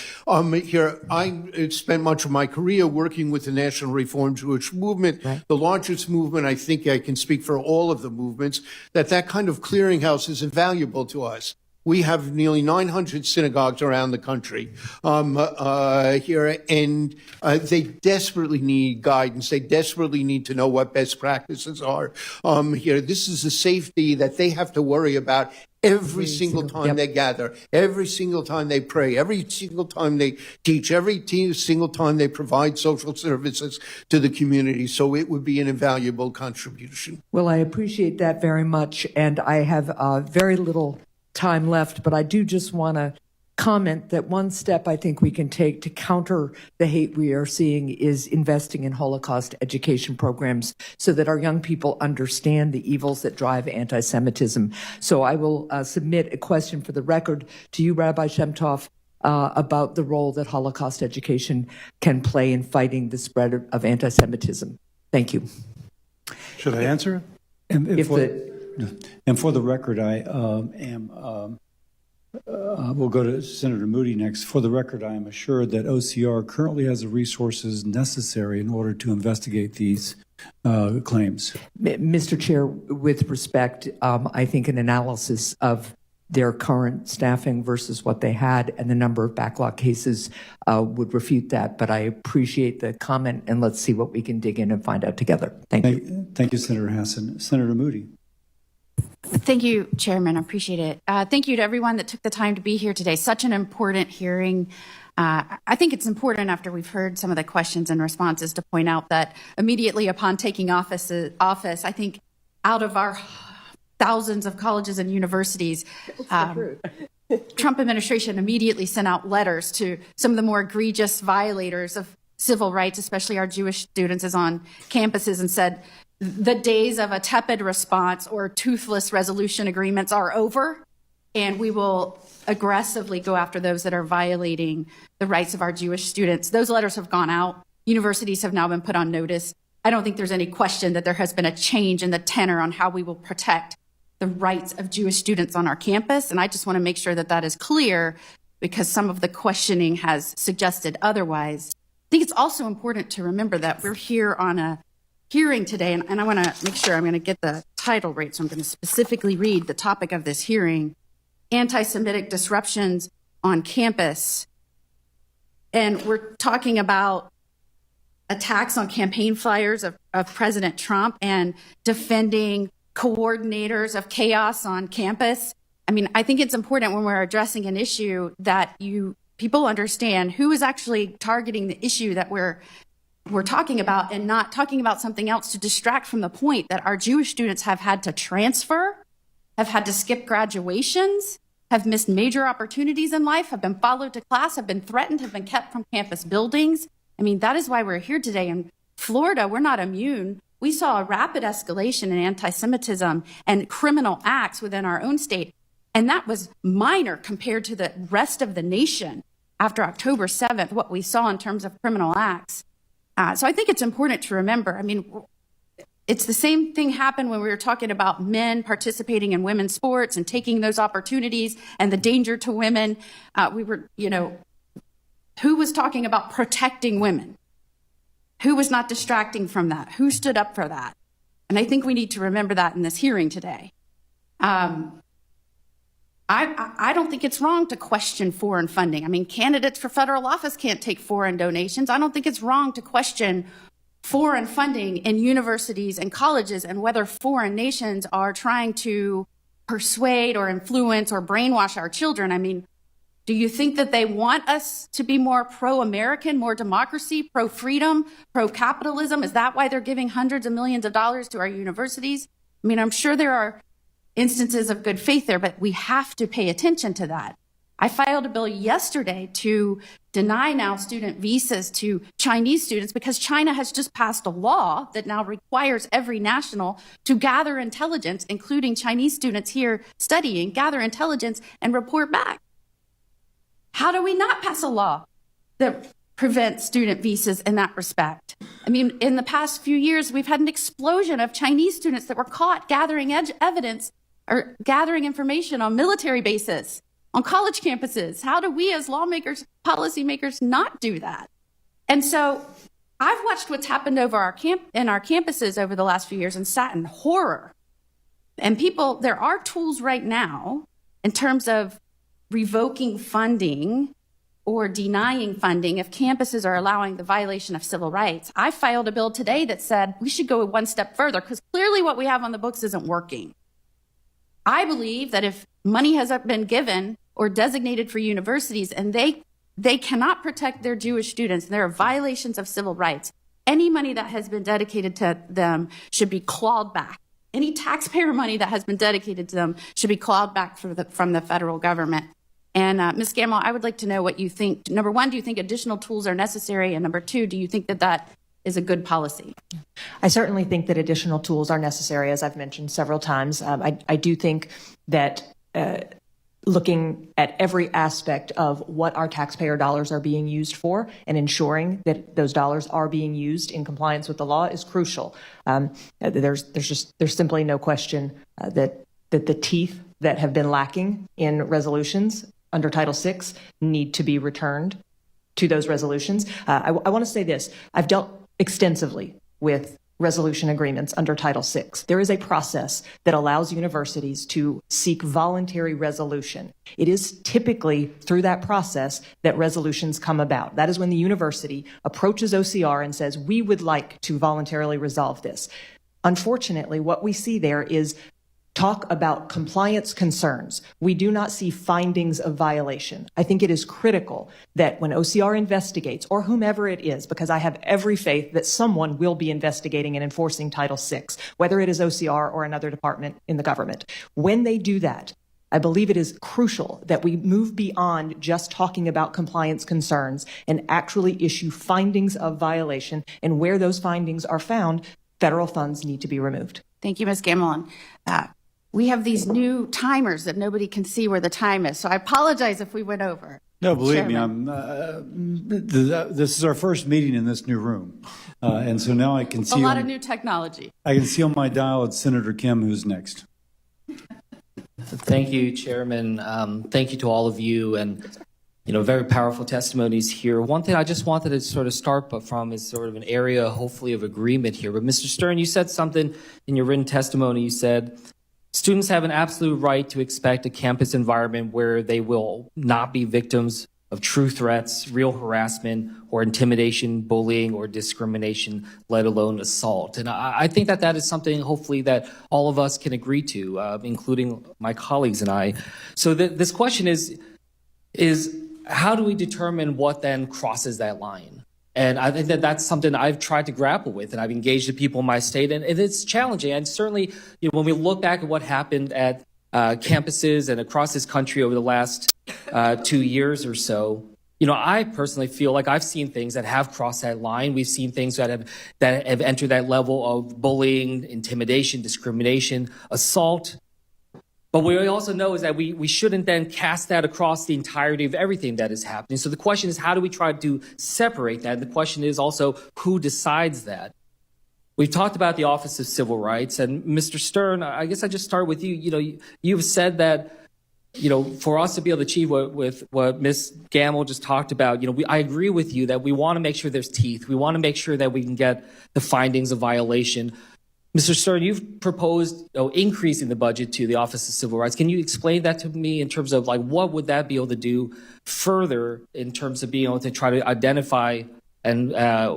Here, I spent much of my career working with the National Reform Jewish Movement, the largest movement. I think I can speak for all of the movements, that kind of clearinghouse is invaluable to us. We have nearly 900 synagogues around the country here, and they desperately need guidance. They desperately need to know what best practices are here. This is a safety that they have to worry about every single time they gather, every single time they pray, every single time they teach, every single time they provide social services to the community. So it would be an invaluable contribution. Well, I appreciate that very much, and I have very little time left, but I do just want to comment that one step I think we can take to counter the hate we are seeing is investing in Holocaust education programs so that our young people understand the evils that drive anti-Semitism. So I will submit a question for the record to you, Rabbi Shemtov, about the role that Holocaust education can play in fighting the spread of anti-Semitism. Thank you. Should I answer? And for the record, we'll go to Senator Moody next. For the record, I am assured that OCR currently has the resources necessary in order to investigate these claims. Mr. Chair, with respect, I think an analysis of their current staffing versus what they had and the number of backlog cases would refute that. But I appreciate the comment, and let's see what we can dig in and find out together. Thank you. Thank you, Senator Hassan. Senator Moody. Thank you, Chairman. I appreciate it. Thank you to everyone that took the time to be here today. Such an important hearing. I think it's important, after we've heard some of the questions and responses, to point out that immediately upon taking office, I think out of our thousands of colleges and universities, Trump administration immediately sent out letters to some of the more egregious violators of civil rights, especially our Jewish students, is on campuses, and said, the days of a tepid response or toothless resolution agreements are over, and we will aggressively go after those that are violating the rights of our Jewish students. Those letters have gone out. Universities have now been put on notice. I don't think there's any question that there has been a change in the tenor on how we will protect the rights of Jewish students on our campus, and I just want to make sure that that is clear, because some of the questioning has suggested otherwise. I think it's also important to remember that we're here on a hearing today, and I want to make sure I'm going to get the title right, so I'm going to specifically read the topic of this hearing: Anti-Semitic Disruptions on Campus. And we're talking about attacks on campaign flyers of President Trump and defending coordinators of chaos on campus. I mean, I think it's important when we're addressing an issue that people understand who is actually targeting the issue that we're talking about, and not talking about something else to distract from the point that our Jewish students have had to transfer, have had to skip graduations, have missed major opportunities in life, have been followed to class, have been threatened, have been kept from campus buildings. I mean, that is why we're here today. In Florida, we're not immune. We saw a rapid escalation in anti-Semitism and criminal acts within our own state. And that was minor compared to the rest of the nation after October 7th, what we saw in terms of criminal acts. So I think it's important to remember, I mean, it's the same thing happened when we were talking about men participating in women's sports and taking those opportunities and the danger to women. We were, who was talking about protecting women? Who was not distracting from that? Who stood up for that? And I think we need to remember that in this hearing today. I don't think it's wrong to question foreign funding. I mean, candidates for federal office can't take foreign donations. I don't think it's wrong to question foreign funding in universities and colleges and whether foreign nations are trying to persuade or influence or brainwash our children. I mean, do you think that they want us to be more pro-American, more democracy, pro-freedom, pro-capitalism? Is that why they're giving hundreds of millions of dollars to our universities? I mean, I'm sure there are instances of good faith there, but we have to pay attention to that. I filed a bill yesterday to deny now student visas to Chinese students because China has just passed a law that now requires every national to gather intelligence, including Chinese students here studying, gather intelligence and report back. How do we not pass a law that prevents student visas in that respect? I mean, in the past few years, we've had an explosion of Chinese students that were caught gathering evidence or gathering information on military bases, on college campuses. How do we as lawmakers, policymakers not do that? And so I've watched what's happened over our campuses over the last few years and sat in horror. And there are tools right now in terms of revoking funding or denying funding if campuses are allowing the violation of civil rights. I filed a bill today that said we should go one step further because clearly what we have on the books isn't working. I believe that if money has been given or designated for universities and they cannot protect their Jewish students, and there are violations of civil rights, any money that has been dedicated to them should be clawed back. Any taxpayer money that has been dedicated to them should be clawed back from the federal government. And Ms. Gamble, I would like to know what you think. Number one, do you think additional tools are necessary? And number two, do you think that is a good policy? I certainly think that additional tools are necessary, as I've mentioned several times. I do think that looking at every aspect of what our taxpayer dollars are being used for and ensuring that those dollars are being used in compliance with the law is crucial. There's simply no question that the teeth that have been lacking in resolutions under Title VI need to be returned to those resolutions. I want to say this. I've dealt extensively with resolution agreements under Title VI. There is a process that allows universities to seek voluntary resolution. It is typically through that process that resolutions come about. That is when the university approaches OCR and says, we would like to voluntarily resolve this. Unfortunately, what we see there is talk about compliance concerns. We do not see findings of violation. I think it is critical that when OCR investigates, or whomever it is, because I have every faith that someone will be investigating and enforcing Title VI, whether it is OCR or another department in the government. When they do that, I believe it is crucial that we move beyond just talking about compliance concerns and actually issue findings of violation. And where those findings are found, federal funds need to be removed. Thank you, Ms. Gamelon. We have these new timers that nobody can see where the time is, so I apologize if we went over. No, believe me, this is our first meeting in this new room, and so now I can see a lot of new technology. I can see on my dial it's Senator Kim who's next. Thank you, Chairman. Thank you to all of you, and very powerful testimonies here. One thing I just wanted to sort of start from is sort of an area, hopefully, of agreement here. But Mr. Stern, you said something in your written testimony. You said students have an absolute right to expect a campus environment where they will not be victims of true threats, real harassment, or intimidation, bullying, or discrimination, let alone assault. And I think that is something, hopefully, that all of us can agree to, including my colleagues and I. So this question is how do we determine what then crosses that line? And I think that's something I've tried to grapple with, and I've engaged the people in my state, and it's challenging. And certainly, when we look back at what happened at campuses and across this country over the last 2 years or so, I personally feel like I've seen things that have crossed that line. We've seen things that have entered that level of bullying, intimidation, discrimination, assault. But what we also know is that we shouldn't then cast that across the entirety of everything that is happening. So the question is, how do we try to separate that? And the question is also, who decides that? We've talked about the Office of Civil Rights, and Mr. Stern, I guess I just start with you. You've said that, for us to be able to achieve what Ms. Gamble just talked about, I agree with you that we want to make sure there's teeth. We want to make sure that we can get the findings of violation. Mr. Stern, you've proposed increasing the budget to the Office of Civil Rights. Can you explain that to me in terms of what would that be able to do further in terms of being able to try to identify and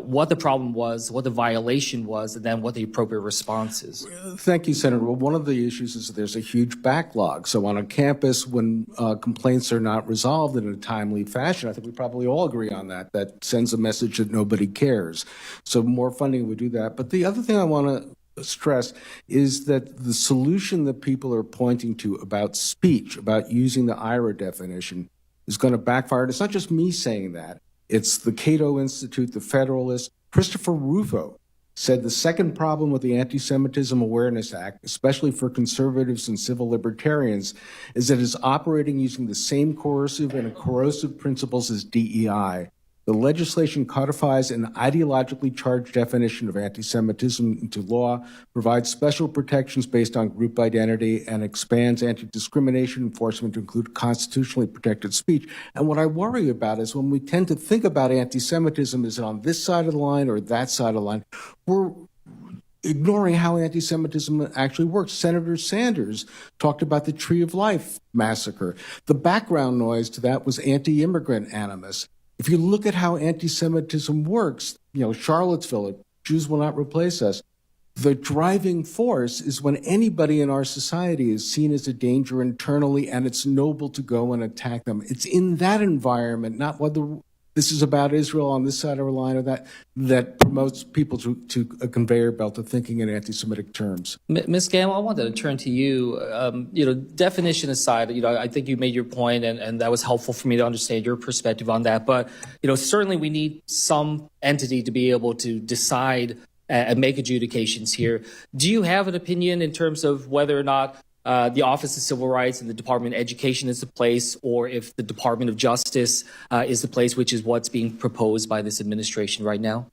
what the problem was, what the violation was, and then what the appropriate response is? Thank you, Senator. Well, one of the issues is that there's a huge backlog. So on a campus, when complaints are not resolved in a timely fashion, I think we probably all agree on that. That sends a message that nobody cares. So more funding would do that. But the other thing I want to stress is that the solution that people are pointing to about speech, about using the IRA definition, is going to backfire. And it's not just me saying that. It's the Cato Institute, the Federalist. Christopher Rufo said the second problem with the Anti-Semitism Awareness Act, especially for conservatives and civil libertarians, is that it's operating using the same coercive and corrosive principles as DEI. The legislation codifies an ideologically charged definition of anti-Semitism into law, provides special protections based on group identity, and expands anti-discrimination enforcement to include constitutionally protected speech. And what I worry about is when we tend to think about anti-Semitism, is it on this side of the line or that side of the line? We're ignoring how anti-Semitism actually works. Senator Sanders talked about the Tree of Life massacre. The background noise to that was anti-immigrant animus. If you look at how anti-Semitism works, Charlottesville, Jews will not replace us. The driving force is when anybody in our society is seen as a danger internally, and it's noble to go and attack them. It's in that environment, not whether this is about Israel on this side of the line or that promotes people to a conveyor belt of thinking in anti-Semitic terms. Ms. Gamble, I wanted to turn to you. Definition aside, I think you made your point, and that was helpful for me to understand your perspective on that. But, certainly we need some entity to be able to decide and make adjudications here. Do you have an opinion in terms of whether or not the Office of Civil Rights and the Department of Education is the place, or if the Department of Justice is the place, which is what's being proposed by this administration right now?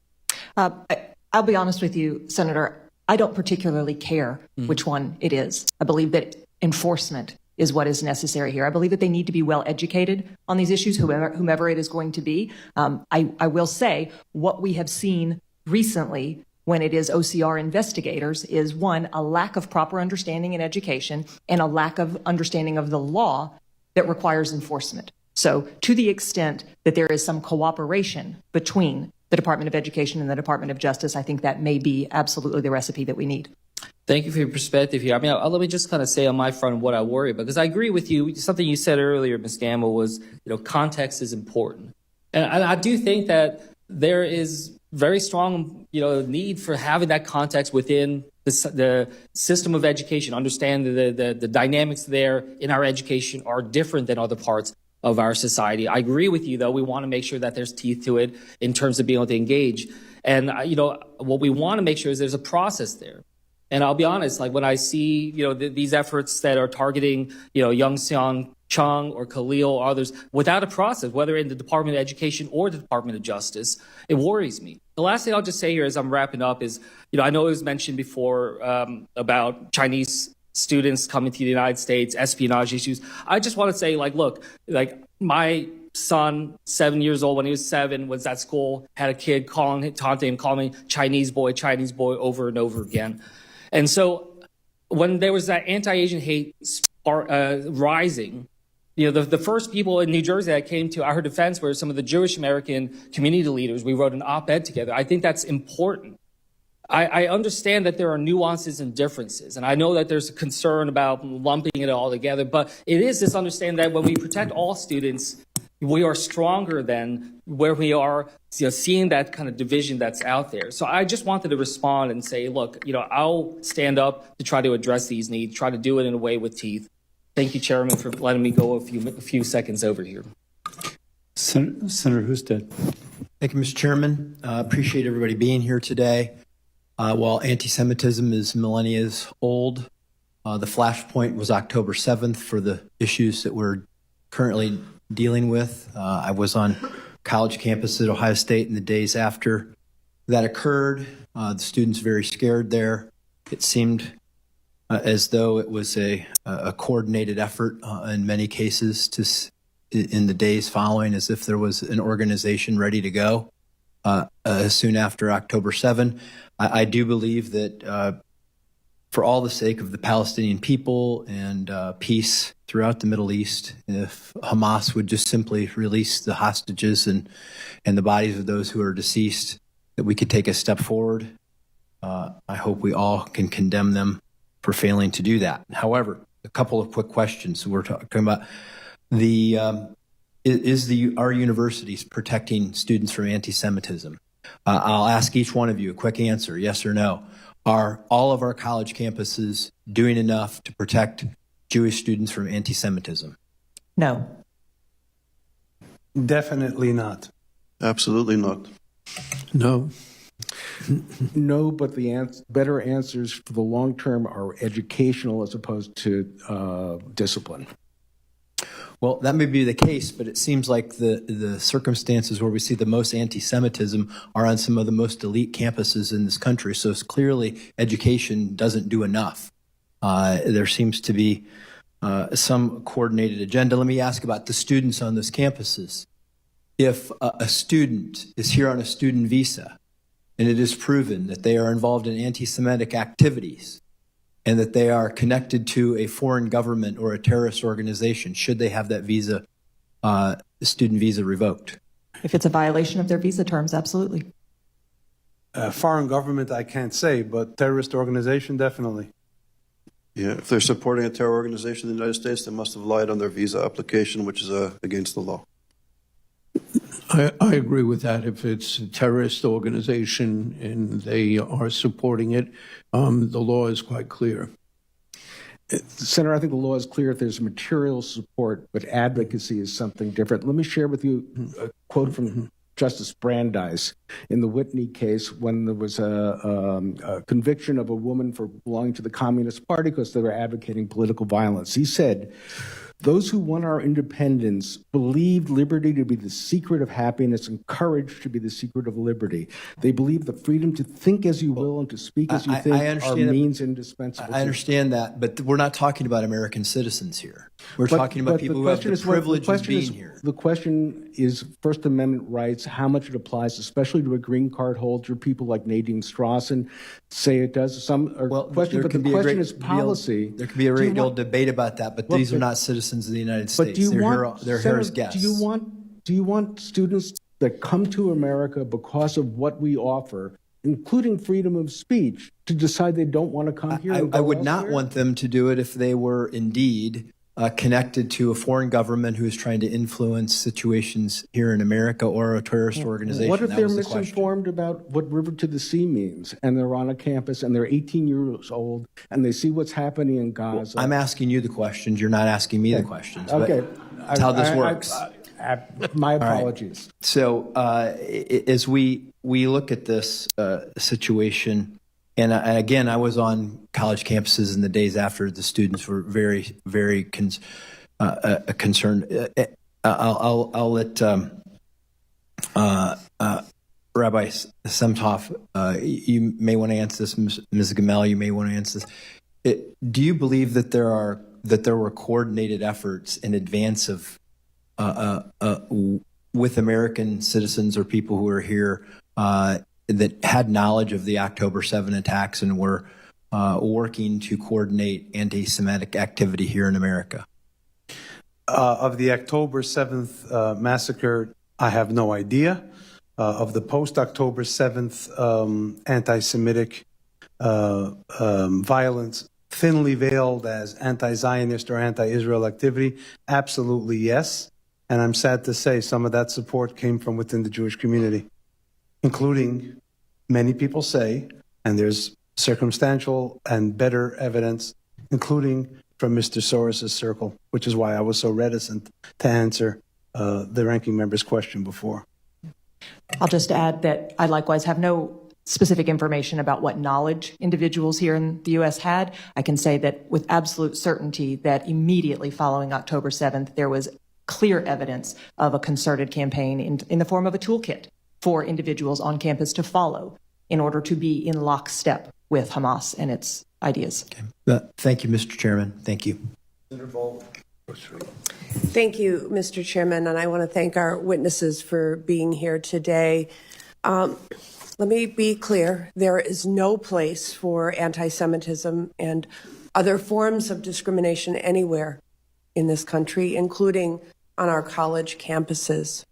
I'll be honest with you, Senator. I don't particularly care which one it is. I believe that enforcement is what is necessary here. I believe that they need to be well educated on these issues, whomever it is going to be. I will say what we have seen recently when it is OCR investigators is, one, a lack of proper understanding in education and a lack of understanding of the law that requires enforcement. So to the extent that there is some cooperation between the Department of Education and the Department of Justice, I think that may be absolutely the recipe that we need. Thank you for your perspective here. Let me just kind of say on my front what I worry about, because I agree with you. Something you said earlier, Ms. Gamble, was, context is important. And I do think that there is very strong, need for having that context within the system of education. Understand the dynamics there in our education are different than other parts of our society. I agree with you, though. We want to make sure that there's teeth to it in terms of being able to engage. And, what we want to make sure is there's a process there. And I'll be honest, when I see, these efforts that are targeting, Young Sean Chung or Khalil or others without a process, whether in the Department of Education or the Department of Justice, it worries me. The last thing I'll just say here as I'm wrapping up is, I know it was mentioned before about Chinese students coming to the United States, espionage issues. I just want to say, look, my son, 7 years old, when he was 7, was at school, had a kid taunting him, calling me Chinese boy over and over again. And so when there was that anti-Asian hate rising, the first people in New Jersey that came to our defense were some of the Jewish American community leaders. We wrote an op-ed together. I think that's important. I understand that there are nuances and differences, and I know that there's a concern about lumping it all together, but it is this understanding that when we protect all students, we are stronger than where we are seeing that kind of division that's out there. So I just wanted to respond and say, look, I'll stand up to try to address these needs, try to do it in a way with teeth. Thank you, Chairman, for letting me go a few seconds over here. Senator Husted. Thank you, Mr. Chairman. Appreciate everybody being here today. While anti-Semitism is millennia old, the flashpoint was October 7th for the issues that we're currently dealing with. I was on college campus at Ohio State in the days after that occurred. The students very scared there. It seemed as though it was a coordinated effort in many cases in the days following, as if there was an organization ready to go soon after October 7. I do believe that for all the sake of the Palestinian people and peace throughout the Middle East, if Hamas would just simply release the hostages and the bodies of those who are deceased, that we could take a step forward. I hope we all can condemn them for failing to do that. However, a couple of quick questions. We're talking about are universities protecting students from anti-Semitism? I'll ask each one of you a quick answer, yes or no. Are all of our college campuses doing enough to protect Jewish students from anti-Semitism? No. Definitely not. Absolutely not. No. No, but the better answers for the long term are educational as opposed to discipline. Well, that may be the case, but it seems like the circumstances where we see the most anti-Semitism are on some of the most elite campuses in this country. So it's clearly education doesn't do enough. There seems to be some coordinated agenda. Let me ask about the students on those campuses. If a student is here on a student visa and it is proven that they are involved in anti-Semitic activities and that they are connected to a foreign government or a terrorist organization, should they have that visa, student visa revoked? If it's a violation of their visa terms, absolutely. Foreign government, I can't say, but terrorist organization, definitely. Yeah, if they're supporting a terror organization in the United States, they must have lied on their visa application, which is against the law. I agree with that. If it's a terrorist organization and they are supporting it, the law is quite clear. Senator, I think the law is clear if there's material support, but advocacy is something different. Let me share with you a quote from Justice Brandeis in the Whitney case when there was a conviction of a woman for belonging to the Communist Party because they were advocating political violence. He said, "Those who won our independence believed liberty to be the secret of happiness and courage to be the secret of liberty. They believed the freedom to think as you will and to speak as you think are means indispensable." I understand that, but we're not talking about American citizens here. We're talking about people who have the privilege of being here. The question is First Amendment rights, how much it applies, especially to a green card holder. People like Nadine Strawson say it does. The question is policy. There can be a great deal of debate about that, but these are not citizens of the United States. They're here as guests. Do you want students that come to America because of what we offer, including freedom of speech, to decide they don't want to come here? I would not want them to do it if they were indeed connected to a foreign government who is trying to influence situations here in America or a terrorist organization. What if they're misinformed about what River to the Sea means and they're on a campus and they're 18 years old and they see what's happening in Gaza? I'm asking you the questions. You're not asking me the questions. Okay. That's how this works. My apologies. Right. So as we look at this situation, and again, I was on college campuses in the days after the students were very, very concerned. I'll let Rabbi Semtov, you may want to answer this. Ms. Gamel, you may want to answer this. Do you believe that there were coordinated efforts in advance of with American citizens or people who are here that had knowledge of the October 7 attacks and were working to coordinate anti-Semitic activity here in America? Of the October 7th massacre, I have no idea. Of the post-October 7th anti-Semitic violence, thinly veiled as anti-Zionist or anti-Israel activity, absolutely yes. And I'm sad to say some of that support came from within the Jewish community, including, many people say, and there's circumstantial and better evidence, including from Mr. Soros's circle, which is why I was so reticent to answer the ranking member's question before. I'll just add that I likewise have no specific information about what knowledge individuals here in the U.S. had. I can say that with absolute certainty that immediately following October 7th, there was clear evidence of a concerted campaign in the form of a toolkit for individuals on campus to follow in order to be in lockstep with Hamas and its ideas. Okay. Thank you, Mr. Chairman. Thank you. Thank you, Mr. Chairman, and I want to thank our witnesses for being here today. Let me be clear. There is no place for anti-Semitism and other forms of discrimination anywhere in this country, including on our college campuses.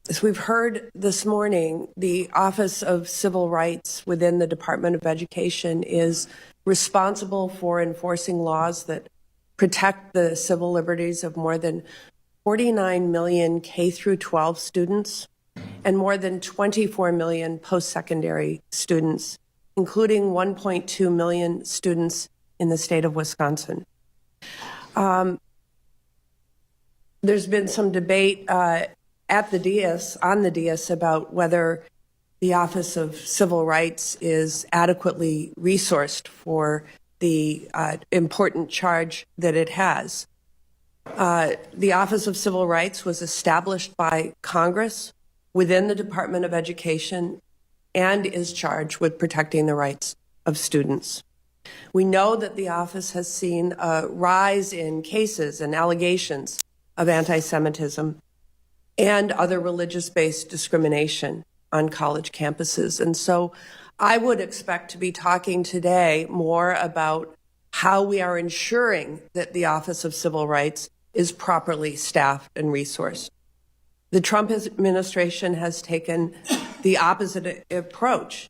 As we've heard this morning, the Office of Civil Rights within the Department of Education is responsible for enforcing laws that protect the civil liberties of more than 49 million K through 12 students and more than 24 million post-secondary students, including 1.2 million students in the state of Wisconsin. There's been some debate at the dais, on the dais, about whether the Office of Civil Rights is adequately resourced for the important charge that it has. The Office of Civil Rights was established by Congress within the Department of Education and is charged with protecting the rights of students. We know that the office has seen a rise in cases and allegations of anti-Semitism and other religious-based discrimination on college campuses. And so I would expect to be talking today more about how we are ensuring that the Office of Civil Rights is properly staffed and resourced. The Trump administration has taken the opposite approach,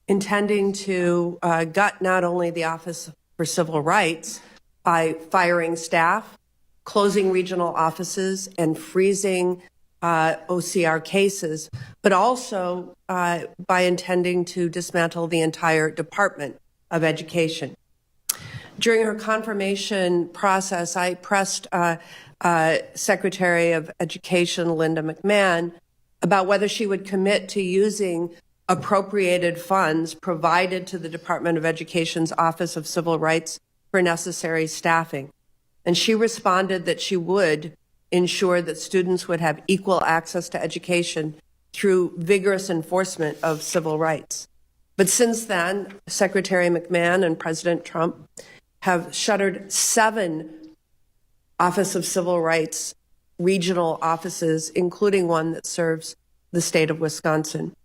intending to gut not only the Office for Civil Rights by firing staff, closing regional offices, and freezing OCR cases, but also by intending to dismantle the entire Department of Education. During her confirmation process, I pressed Secretary of Education Linda McMahon about whether she would commit to using appropriated funds provided to the Department of Education's Office of Civil Rights for necessary staffing. And she responded that she would ensure that students would have equal access to education through vigorous enforcement of civil rights. But since then, Secretary McMahon and President Trump have shuttered 7 Office of Civil Rights regional offices, including one that serves the state of Wisconsin.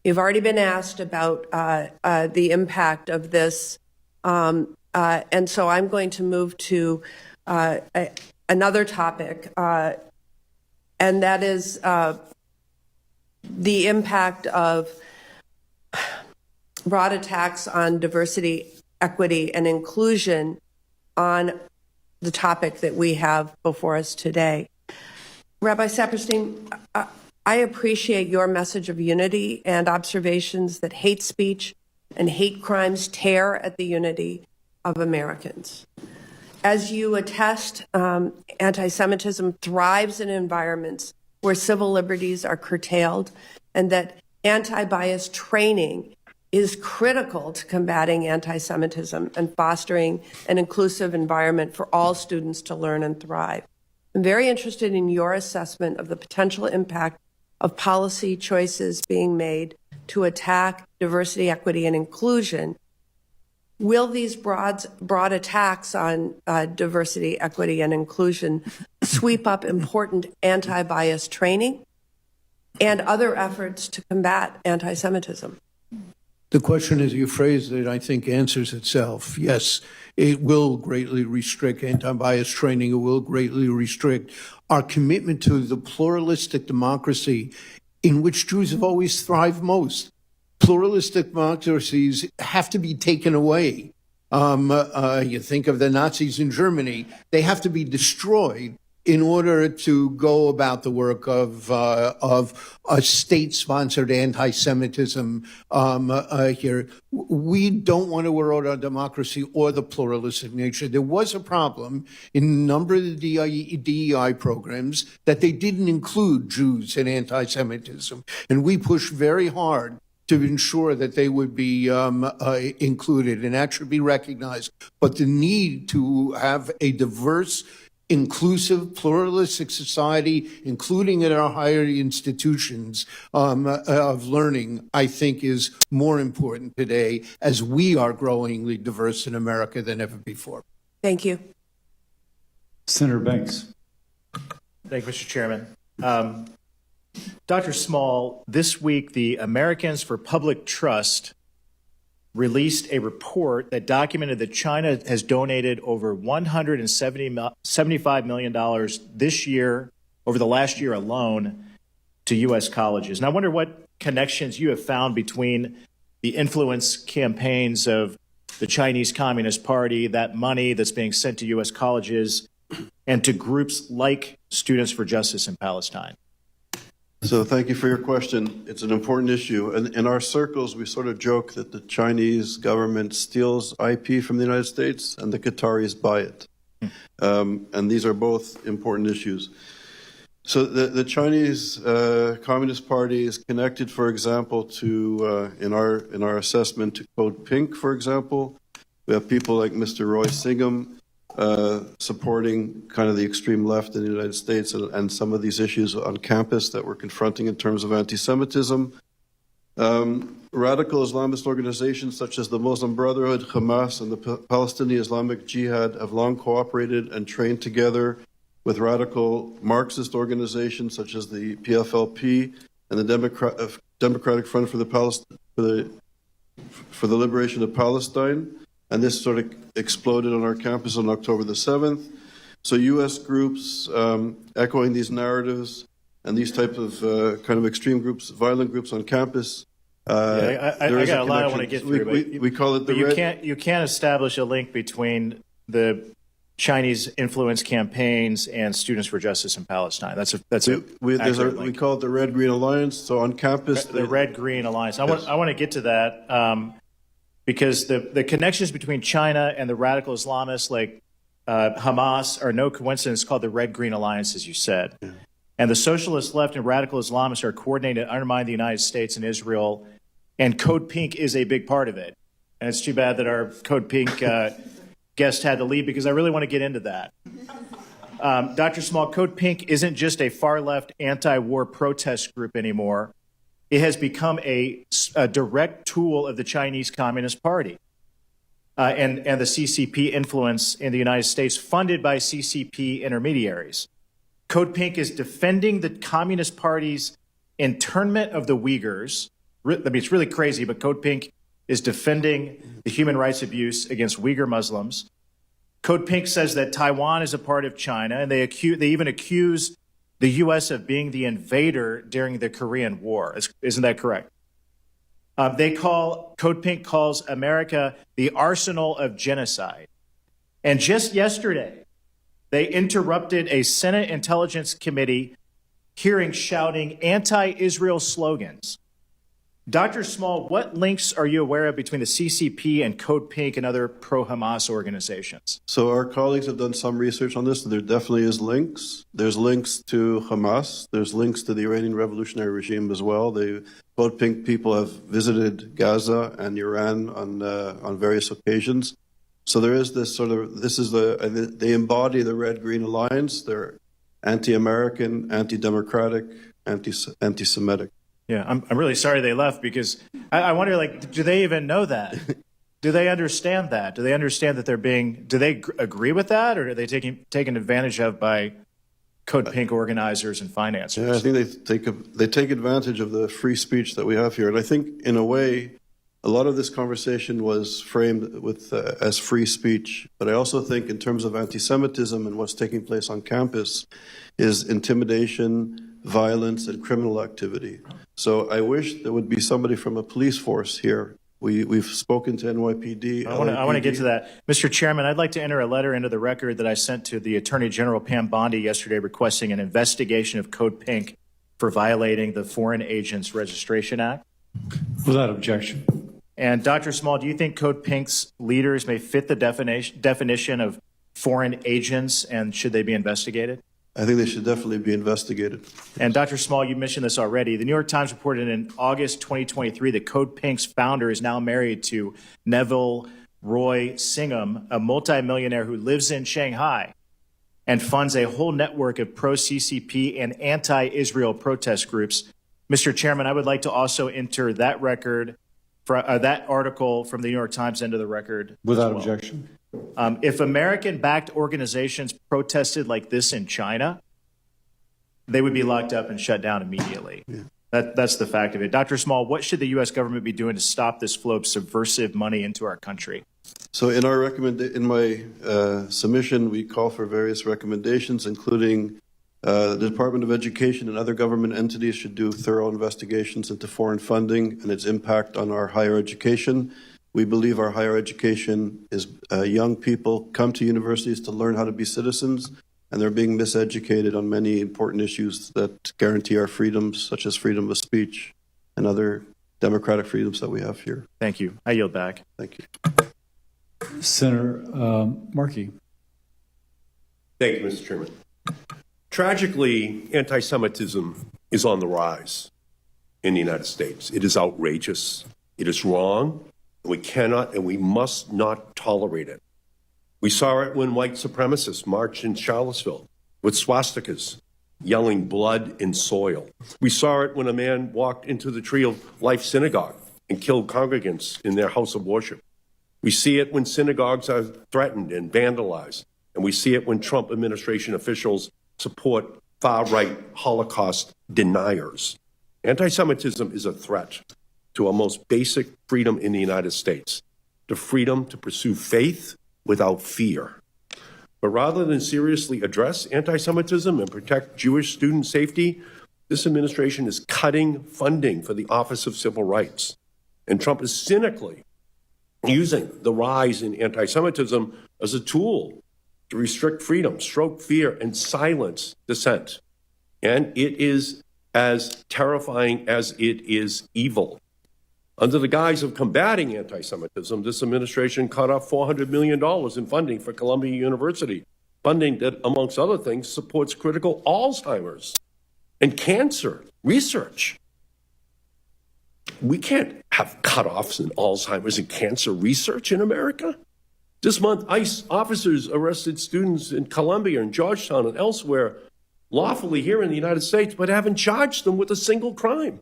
You've already been asked about the impact of this, and so I'm going to move to another topic, and that is the impact of broad attacks on diversity, equity, and inclusion on the topic that we have before us today. Rabbi Saperstein, I appreciate your message of unity and observations that hate speech and hate crimes tear at the unity of Americans. As you attest, anti-Semitism thrives in environments where civil liberties are curtailed, and that anti-bias training is critical to combating anti-Semitism and fostering an inclusive environment for all students to learn and thrive. I'm very interested in your assessment of the potential impact of policy choices being made to attack diversity, equity, and inclusion. Will these broad attacks on diversity, equity, and inclusion sweep up important anti-bias training and other efforts to combat anti-Semitism? The question, as you phrased it, I think answers itself. Yes, it will greatly restrict anti-bias training. It will greatly restrict our commitment to the pluralistic democracy in which Jews have always thrived most. Pluralistic democracies have to be taken away. You think of the Nazis in Germany. They have to be destroyed in order to go about the work of a state-sponsored anti-Semitism here. We don't want to erode our democracy or the pluralistic nature. There was a problem in a number of the DEI programs that they didn't include Jews in anti-Semitism, and we pushed very hard to ensure that they would be included, and that should be recognized. But the need to have a diverse, inclusive, pluralistic society, including in our higher institutions of learning, I think is more important today as we are growingly diverse in America than ever before. Thank you. Senator Banks. Thank you, Mr. Chairman. Dr. Small, this week the Americans for Public Trust released a report that documented that China has donated over $175 million this year, over the last year alone, to U.S. colleges. And I wonder what connections you have found between the influence campaigns of the Chinese Communist Party, that money that's being sent to U.S. colleges, and to groups like Students for Justice in Palestine. So thank you for your question. It's an important issue. And in our circles, we sort of joke that the Chinese government steals IP from the United States and the Qataris buy it. And these are both important issues. So the Chinese Communist Party is connected, for example, to, in our assessment, to Code Pink, for example. We have people like Mr. Roy Singham supporting kind of the extreme left in the United States and some of these issues on campus that we're confronting in terms of anti-Semitism. Radical Islamist organizations such as the Muslim Brotherhood, Hamas, and the Palestinian Islamic Jihad have long cooperated and trained together with radical Marxist organizations such as the PFLP and the Democratic Front for the Liberation of Palestine. And this sort of exploded on our campus on October the 7th. So U.S. groups echoing these narratives and these type of kind of extreme groups, violent groups on campus. I got a lot I want to get through. We call it the you can't establish a link between the Chinese influence campaigns and Students for Justice in Palestine. We call it the Red-Green Alliance. So on campus, the Red-Green Alliance. I want to get to that. Because the connections between China and the radical Islamists like Hamas are no coincidence, called the Red-Green Alliance, as you said. Yeah. And the socialist left and radical Islamists are coordinated to undermine the United States and Israel, and Code Pink is a big part of it. And it's too bad that our Code Pink guest had to leave because I really want to get into that. Dr. Small, Code Pink isn't just a far-left anti-war protest group anymore. It has become a direct tool of the Chinese Communist Party and the CCP influence in the United States, funded by CCP intermediaries. Code Pink is defending the Communist Party's internment of the Uyghurs. I mean, it's really crazy, but Code Pink is defending the human rights abuse against Uyghur Muslims. Code Pink says that Taiwan is a part of China, and they even accuse the U.S. of being the invader during the Korean War. Isn't that correct? Code Pink calls America the arsenal of genocide. And just yesterday, they interrupted a Senate Intelligence Committee hearing shouting anti-Israel slogans. Dr. Small, what links are you aware of between the CCP and Code Pink and other pro-Hamas organizations? So our colleagues have done some research on this, and there definitely is links. There's links to Hamas. There's links to the Iranian revolutionary regime as well. The Code Pink people have visited Gaza and Iran on various occasions. So there is this sort of, they embody the Red-Green Alliance. They're anti-American, anti-democratic, anti-Semitic. Yeah, I'm really sorry they left because I wonder, like, do they even know that? Do they understand that? Do they understand that do they agree with that, or are they taken advantage of by Code Pink organizers and financiers? Yeah, I think they take advantage of the free speech that we have here. And I think, in a way, a lot of this conversation was framed as free speech. But I also think in terms of anti-Semitism and what's taking place on campus is intimidation, violence, and criminal activity. So I wish there would be somebody from a police force here We've spoken to NYPD. I want to get to that. Mr. Chairman, I'd like to enter a letter into the record that I sent to the Attorney General Pam Bondi yesterday requesting an investigation of Code Pink for violating the Foreign Agents Registration Act. Without objection. And Dr. Small, do you think Code Pink's leaders may fit the definition of foreign agents, and should they be investigated? I think they should definitely be investigated. And Dr. Small, you mentioned this already. The New York Times reported in August 2023 that Code Pink's founder is now married to Neville Roy Singham, a multimillionaire who lives in Shanghai and funds a whole network of pro-CCP and anti-Israel protest groups. Mr. Chairman, I would like to also enter that record, that article from the New York Times into the record. Without objection. If American-backed organizations protested like this in China, they would be locked up and shut down immediately. Yeah. That's the fact of it. Dr. Small, what should the U.S. government be doing to stop this flow of subversive money into our country? So in our in my submission, we call for various recommendations, including the Department of Education and other government entities should do thorough investigations into foreign funding and its impact on our higher education. We believe our higher education is young people come to universities to learn how to be citizens, and they're being miseducated on many important issues that guarantee our freedoms, such as freedom of speech and other democratic freedoms that we have here. Thank you. I yield back. Thank you. Senator Markey. Thank you, Mr. Chairman. Tragically, anti-Semitism is on the rise in the United States. It is outrageous. It is wrong. We cannot and we must not tolerate it. We saw it when white supremacists marched in Charlottesville with swastikas, yelling blood and soil. We saw it when a man walked into the Tree of Life Synagogue and killed congregants in their house of worship. We see it when synagogues are threatened and vandalized. And we see it when Trump administration officials support far-right Holocaust deniers. Anti-Semitism is a threat to our most basic freedom in the United States, the freedom to pursue faith without fear. But rather than seriously address anti-Semitism and protect Jewish student safety, this administration is cutting funding for the Office of Civil Rights. And Trump is cynically using the rise in anti-Semitism as a tool to restrict freedom, stroke fear, and silence dissent. And it is as terrifying as it is evil. Under the guise of combating anti-Semitism, this administration cut off $400 million in funding for Columbia University, funding that, amongst other things, supports critical Alzheimer's and cancer research. We can't have cutoffs in Alzheimer's and cancer research in America. This month, ICE officers arrested students in Columbia and Georgetown and elsewhere lawfully here in the United States, but haven't charged them with a single crime.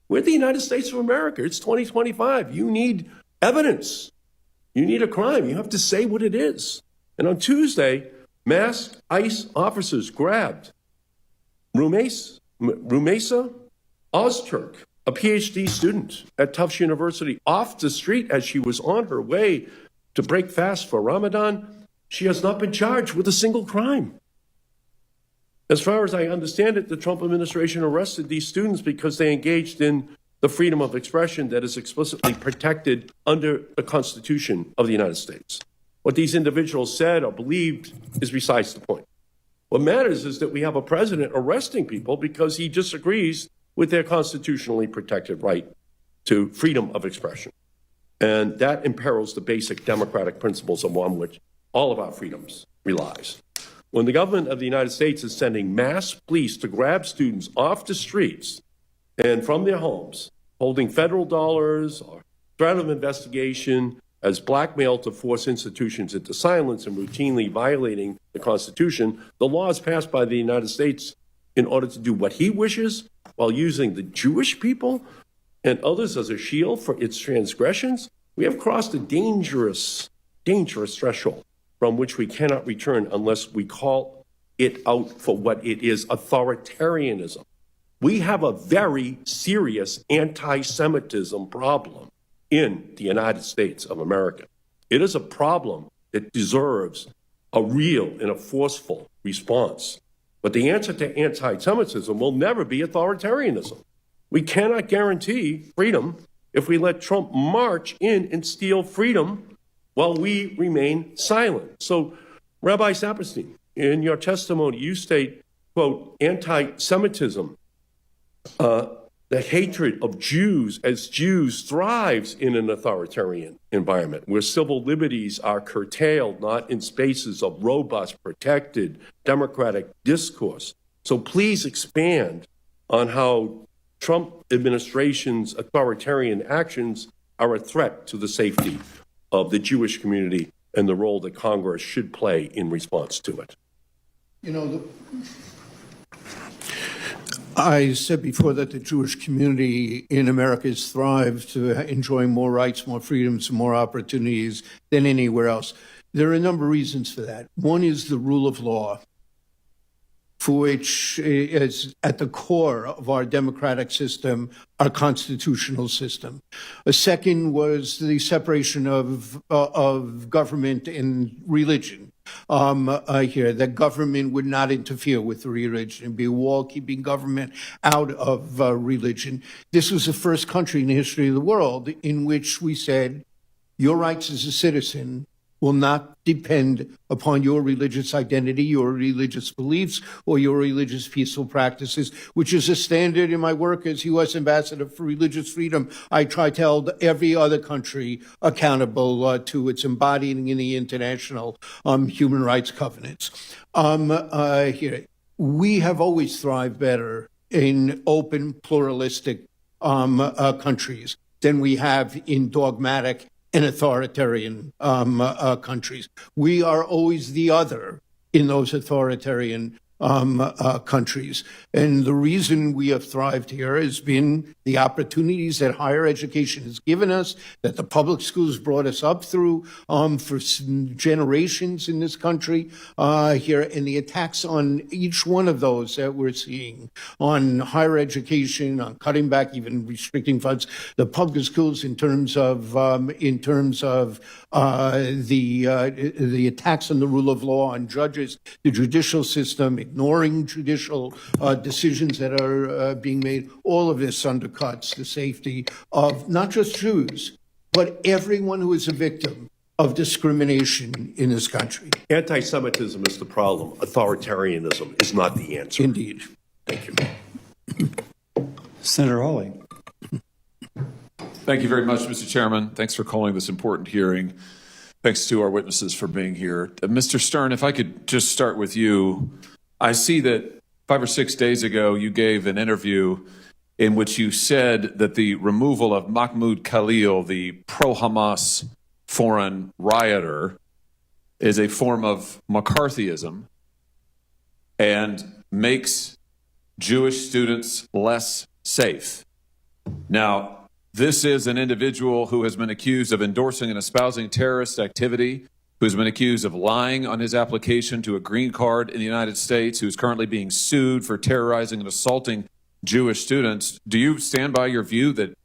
We're the United States of America. It's 2025. You need evidence. You need a crime. You have to say what it is. And on Tuesday, masked ICE officers grabbed Rumesa Ozturk, a PhD student at Tufts University, off the street as she was on her way to break fast for Ramadan. She has not been charged with a single crime. As far as I understand it, the Trump administration arrested these students because they engaged in the freedom of expression that is explicitly protected under the Constitution of the United States. What these individuals said or believed is besides the point. What matters is that we have a president arresting people because he disagrees with their constitutionally protected right to freedom of expression. And that imperils the basic democratic principles upon which all of our freedoms relies. When the government of the United States is sending mass police to grab students off the streets and from their homes, holding federal dollars or threat of investigation as blackmail to force institutions into silence and routinely violating the Constitution, the laws passed by the United States in order to do what he wishes while using the Jewish people and others as a shield for its transgressions, we have crossed a dangerous threshold from which we cannot return unless we call it out for what it is, authoritarianism. We have a very serious anti-Semitism problem in the United States of America. It is a problem that deserves a real and a forceful response. But the answer to anti-Semitism will never be authoritarianism. We cannot guarantee freedom if we let Trump march in and steal freedom while we remain silent. So, Rabbi Saperstein, in your testimony, you state, quote, anti-Semitism, the hatred of Jews as Jews thrives in an authoritarian environment where civil liberties are curtailed, not in spaces of robust, protected, democratic discourse. So please expand on how Trump administration's authoritarian actions are a threat to the safety of the Jewish community and the role that Congress should play in response to it. You know, I said before that the Jewish community in America has thrived to enjoy more rights, more freedoms, and more opportunities than anywhere else. There are a number of reasons for that. One is the rule of law, for which is at the core of our democratic system, our constitutional system. A second was the separation of government and religion. Here, that government would not interfere with religion, be a wall keeping government out of religion. This was the first country in the history of the world in which we said, your rights as a citizen will not depend upon your religious identity, your religious beliefs, or your religious peaceful practices, which is a standard in my work as U.S. Ambassador for Religious Freedom. I try to hold every other country accountable to its embodying in the international human rights covenants. Here, we have always thrived better in open, pluralistic countries than we have in dogmatic and authoritarian countries. We are always the other in those authoritarian countries. And the reason we have thrived here has been the opportunities that higher education has given us, that the public schools brought us up through for generations in this country here, and the attacks on each one of those that we're seeing on higher education, on cutting back, even restricting funds, the public schools in terms of the attacks on the rule of law, on judges, the judicial system, ignoring judicial decisions that are being made. All of this undercuts the safety of not just Jews, but everyone who is a victim of discrimination in this country. Anti-Semitism is the problem. Authoritarianism is not the answer. Indeed. Thank you. Senator Hawley. Thank you very much, Mr. Chairman. Thanks for calling this important hearing. Thanks to our witnesses for being here. Mr. Stern, if I could just start with you. I see that 5 or 6 days ago you gave an interview in which you said that the removal of Mahmoud Khalil, the pro-Hamas foreign rioter, is a form of McCarthyism and makes Jewish students less safe. Now, this is an individual who has been accused of endorsing and espousing terrorist activity, who has been accused of lying on his application to a green card in the United States, who is currently being sued for terrorizing and assaulting Jewish students. Do you stand by your view that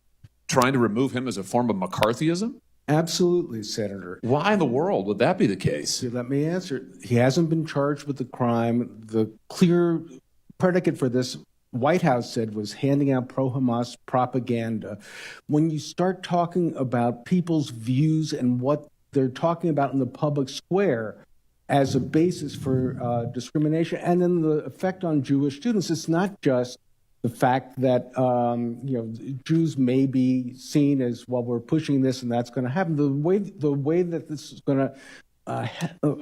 trying to remove him is a form of McCarthyism? Absolutely, Senator. Why in the world would that be the case? Let me answer. He hasn't been charged with the crime. The clear predicate for this, White House said, was handing out pro-Hamas propaganda. When you start talking about people's views and what they're talking about in the public square as a basis for discrimination, and then the effect on Jewish students, it's not just the fact that Jews may be seen as, well, we're pushing this and that's going to happen. The way that this is going to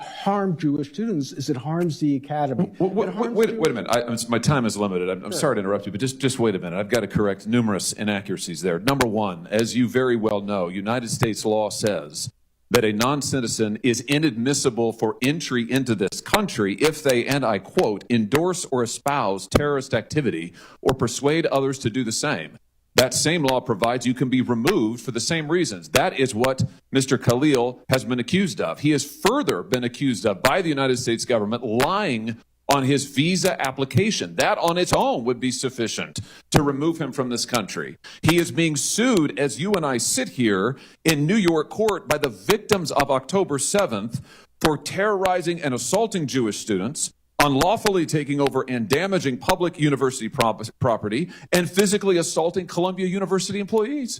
harm Jewish students is it harms the academy. Wait a minute. My time is limited. I'm sorry to interrupt you, but just wait a minute. I've got to correct numerous inaccuracies there. Number one, as you very well know, United States law says that a non-citizen is inadmissible for entry into this country if they, and I quote, endorse or espouse terrorist activity or persuade others to do the same. That same law provides you can be removed for the same reasons. That is what Mr. Khalil has been accused of. He has further been accused of by the United States government lying on his visa application. That on its own would be sufficient to remove him from this country. He is being sued, as you and I sit here in New York court, by the victims of October 7th for terrorizing and assaulting Jewish students, unlawfully taking over and damaging public university property, and physically assaulting Columbia University employees.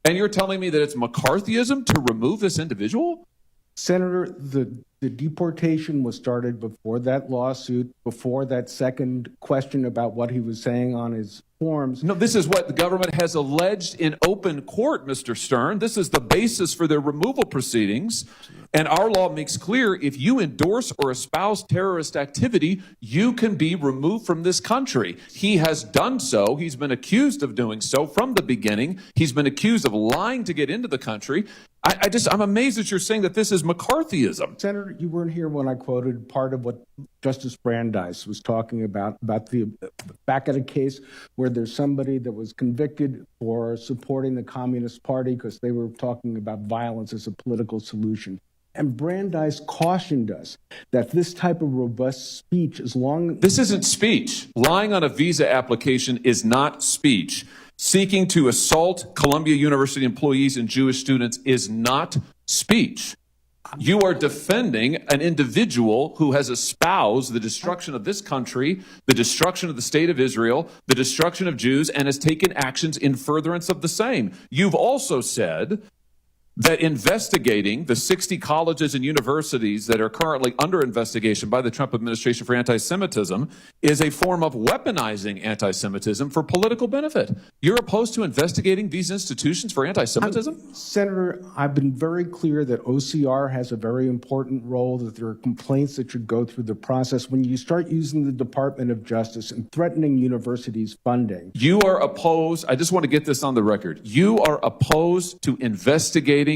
And you're telling me that it's McCarthyism to remove this individual? Senator, the deportation was started before that lawsuit, before that second question about what he was saying on his forms. No, this is what the government has alleged in open court, Mr. Stern. This is the basis for their removal proceedings. And our law makes clear if you endorse or espouse terrorist activity, you can be removed from this country. He has done so. He's been accused of doing so from the beginning. He's been accused of lying to get into the country. I'm amazed that you're saying that this is McCarthyism. Senator, you weren't here when I quoted part of what Justice Brandeis was talking about the back at a case where there's somebody that was convicted for supporting the Communist Party because they were talking about violence as a political solution. And Brandeis cautioned us that this type of robust speech, as long... This isn't speech. Lying on a visa application is not speech. Seeking to assault Columbia University employees and Jewish students is not speech. You are defending an individual who has espoused the destruction of this country, the destruction of the state of Israel, the destruction of Jews, and has taken actions in furtherance of the same. You've also said that investigating the 60 colleges and universities that are currently under investigation by the Trump administration for anti-Semitism is a form of weaponizing anti-Semitism for political benefit. You're opposed to investigating these institutions for anti-Semitism? Senator, I've been very clear that OCR has a very important role, that there are complaints that should go through the process. When you start using the Department of Justice and threatening universities' funding. You are opposed, I just want to get this on the record, you are opposed to investigating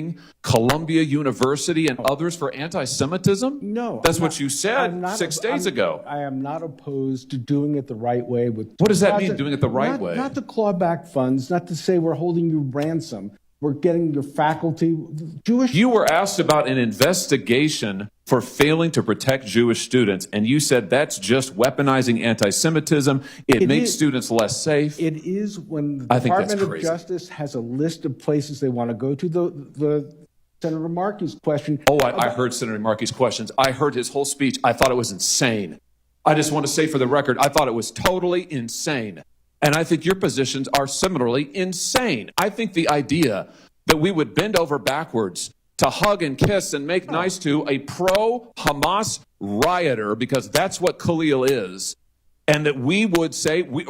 Columbia University and others for anti-Semitism? No. That's what you said 6 days ago. I am not opposed to doing it the right way. What does that mean, doing it the right way? Not to claw back funds, not to say we're holding you ransom. We're getting your faculty, Jewish... You were asked about an investigation for failing to protect Jewish students, and you said that's just weaponizing anti-Semitism. It makes students less safe. It is when the Department of Justice has a list of places they want to go to. The Senator Markey's question... Oh, I heard Senator Markey's questions. I heard his whole speech. I thought it was insane. I just want to say for the record, I thought it was totally insane. And I think your positions are similarly insane. I think the idea that we would bend over backwards to hug and kiss and make nice to a pro-Hamas rioter, because that's what Khalil is, and that we would say, we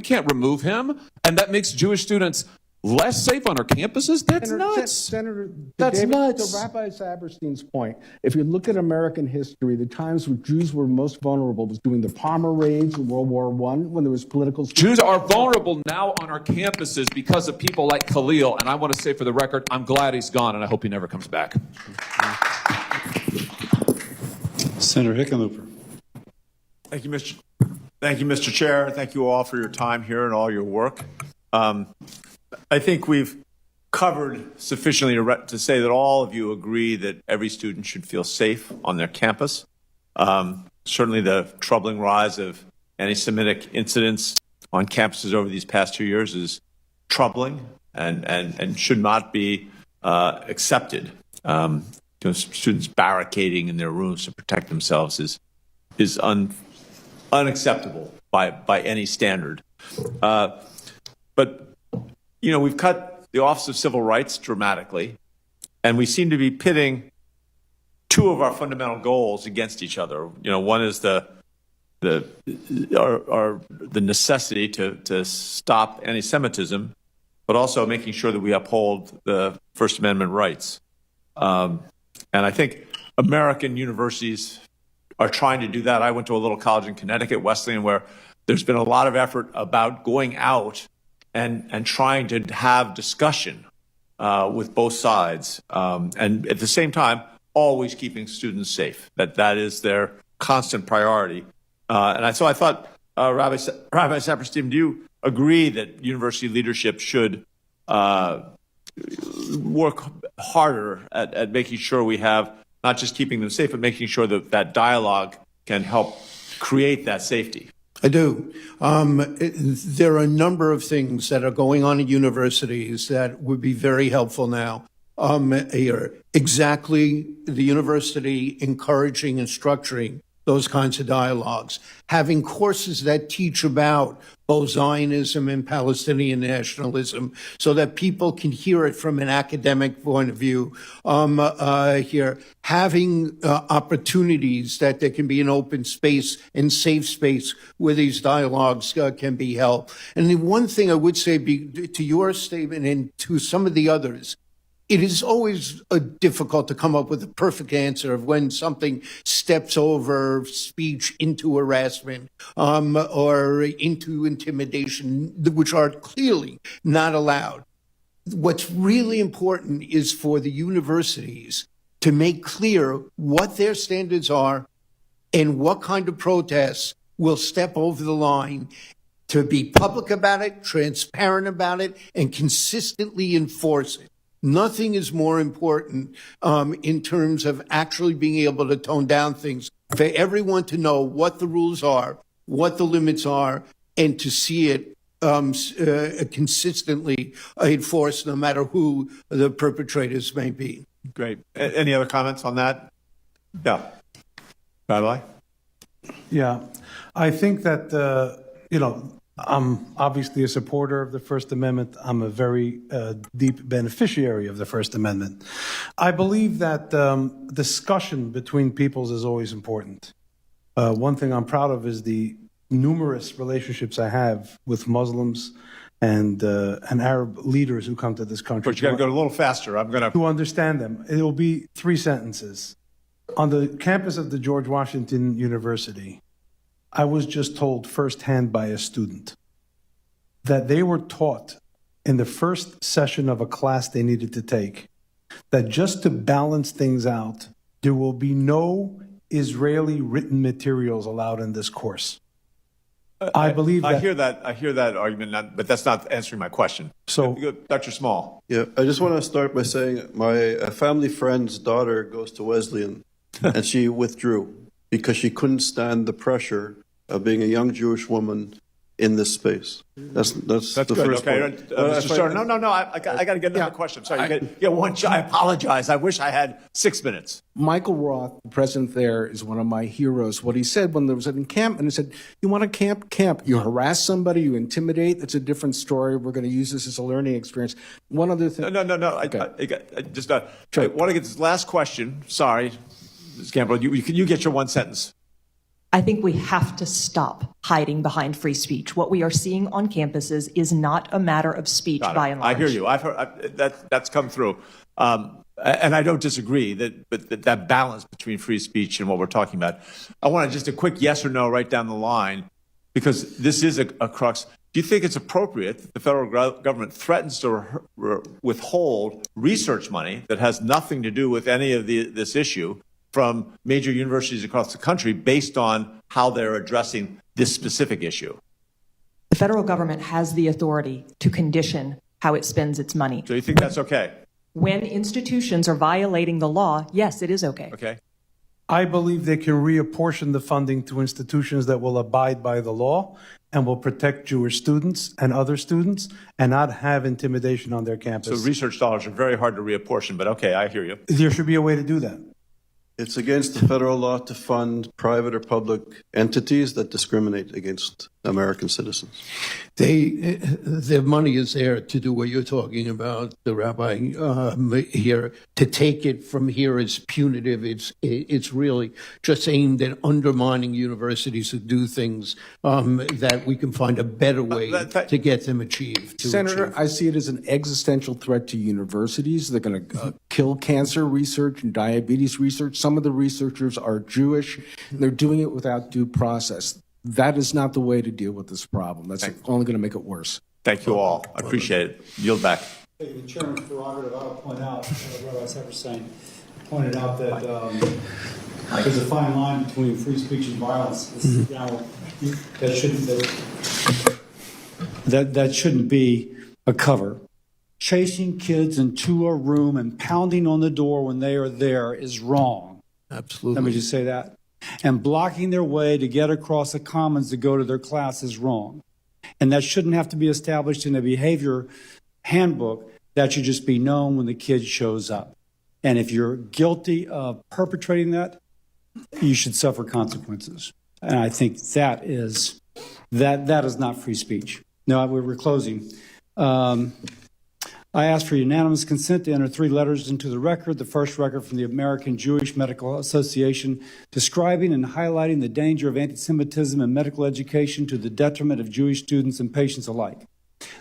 can't remove him, and that makes Jewish students less safe on our campuses? That's nuts. Senator, that's nuts. To Rabbi Saberstein's point, if you look at American history, the times when Jews were most vulnerable was during the Palmer raids in World War I, when there was political... Jews are vulnerable now on our campuses because of people like Khalil, and I want to say for the record, I'm glad he's gone, and I hope he never comes back. Senator Hickenlooper. Thank you, Mr. Chair. Thank you all for your time here and all your work. I think we've covered sufficiently to say that all of you agree that every student should feel safe on their campus. Certainly the troubling rise of anti-Semitic incidents on campuses over these past 2 years is troubling and should not be accepted. Students barricading in their rooms to protect themselves is unacceptable by any standard. But we've cut the Office of Civil Rights dramatically, and we seem to be pitting two of our fundamental goals against each other. One is the necessity to stop anti-Semitism, but also making sure that we uphold the First Amendment rights. And I think American universities are trying to do that. I went to a little college in Connecticut, Wesleyan, where there's been a lot of effort about going out and trying to have discussion with both sides, and at the same time, always keeping students safe. That is their constant priority. So I thought, Rabbi Saperstein, do you agree that university leadership should work harder at making sure we have not just keeping them safe, but making sure that dialogue can help create that safety? I do. There are a number of things that are going on at universities that would be very helpful now. Exactly the university encouraging and structuring those kinds of dialogues. Having courses that teach about both Zionism and Palestinian nationalism so that people can hear it from an academic point of view here. Having opportunities that there can be an open space and safe space where these dialogues can be held. And the one thing I would say to your statement and to some of the others, it is always difficult to come up with a perfect answer of when something steps over speech into harassment or into intimidation, which are clearly not allowed. What's really important is for the universities to make clear what their standards are and what kind of protests will step over the line, to be public about it, transparent about it, and consistently enforce it. Nothing is more important in terms of actually being able to tone down things, for everyone to know what the rules are, what the limits are, and to see it consistently enforced no matter who the perpetrators may be. Great. Any other comments on that? Yeah. Rabbi? Yeah, I think that, I'm obviously a supporter of the First Amendment. I'm a very deep beneficiary of the First Amendment. I believe that discussion between peoples is always important. One thing I'm proud of is the numerous relationships I have with Muslims and Arab leaders who come to this country. But you got to go a little faster. To understand them. It will be 3 sentences. On the campus of the George Washington University, I was just told firsthand by a student that they were taught in the first session of a class they needed to take that just to balance things out, there will be no Israeli written materials allowed in this course. I believe that. I hear that argument, but that's not answering my question. So, Dr. Small. Yeah, I just want to start by saying my family friend's daughter goes to Wesleyan, and she withdrew because she couldn't stand the pressure of being a young Jewish woman in this space. That's the good. first Okay, point. Mr. Stern. No. I got to get another question. Sorry, you get one. I apologize. I wish I had 6 minutes. Michael Roth, the president there, is one of my heroes. What he said when there was an encampment, he said, you want to camp. You harass somebody, you intimidate, that's a different story. We're going to use this as a learning experience. One other thing. No. Okay. I want to get this last question. Sorry, Ms. Campbell. You get your one sentence. I think we have to stop hiding behind free speech. What we are seeing on campuses is not a matter of speech by and large. I hear you. I've heard that's come through. And I don't disagree that balance between free speech and what we're talking about. I want just a quick yes or no right down the line, because this is a crux. Do you think it's appropriate that the federal government threatens to withhold research money that has nothing to do with any of this issue from major universities across the country based on how they're addressing this specific issue? The federal government has the authority to condition how it spends its money. So you think that's okay? When institutions are violating the law, yes, it is okay. Okay. I believe they can reapportion the funding to institutions that will abide by the law and will protect Jewish students and other students and not have intimidation on their campus. So research dollars are very hard to reapportion, but okay, I hear you. There should be a way to do that. It's against the federal law to fund private or public entities that discriminate against American citizens. Their money is there to do what you're talking about, the rabbi here. To take it from here is punitive. It's really just aimed at undermining universities to do things that we can find a better way to get them achieved. Senator, I see it as an existential threat to universities. They're going to kill cancer research and diabetes research. Some of the researchers are Jewish, and they're doing it without due process. That is not the way to deal with this problem. That's only going to make it worse. Thank you all. I appreciate it. Yield back. The Chairman's prerogative, I'll point out, Rabbi Severstein pointed out that there's a fine line between free speech and violence. That shouldn't be a cover. Chasing kids into a room and pounding on the door when they are there is wrong. Absolutely. Let me just say that. And blocking their way to get across the commons to go to their class is wrong. And that shouldn't have to be established in a behavior handbook. That should just be known when the kid shows up. And if you're guilty of perpetrating that, you should suffer consequences. And I think that is not free speech. No, we're closing. I ask for unanimous consent to enter 3 letters into the record. The first record from the American Jewish Medical Association describing and highlighting the danger of anti-Semitism in medical education to the detriment of Jewish students and patients alike.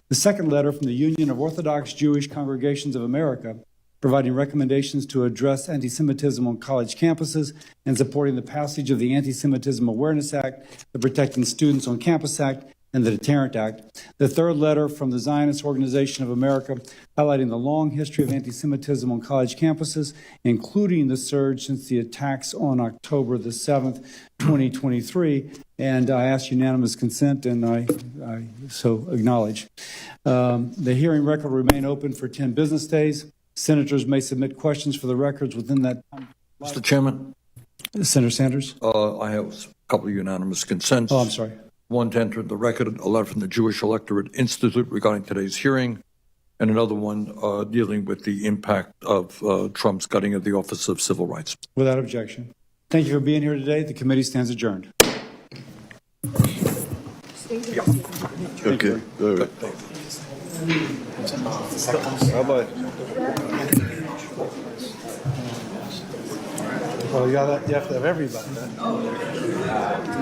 The second letter from the Union of Orthodox Jewish Congregations of America providing recommendations to address anti-Semitism on college campuses and supporting the passage of the Anti-Semitism Awareness Act, the Protecting Students on Campus Act, and the Deterrent Act. The third letter from the Zionist Organization of America highlighting the long history of anti-Semitism on college campuses, including the surge since the attacks on October the 7th, 2023. And I ask unanimous consent, and I so acknowledge. The hearing record will remain open for 10 business days. Senators may submit questions for the records within that time. Mr. Chairman? Senator Sanders? I have a couple of unanimous consents. Oh, I'm sorry. One to enter the record, a letter from the Jewish Electorate Institute regarding today's hearing, and another one dealing with the impact of Trump's gutting of the Office of Civil Rights. Without objection. Thank you for being here today. The committee stands adjourned. Okay. All right. Bye-bye. Well, you have to have everybody.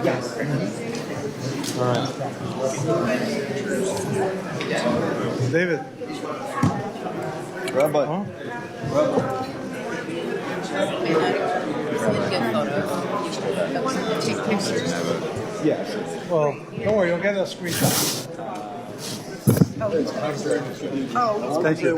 Yes. All right. David. Rabbi. Huh? Yes. Well, don't worry, you'll get a screenshot. Oh. Thank you.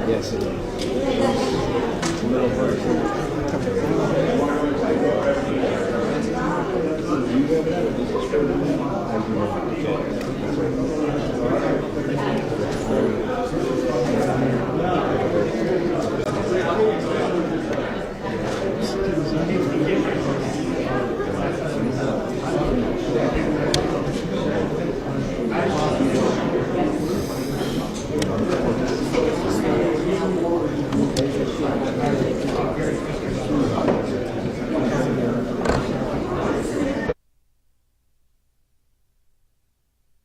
Yes.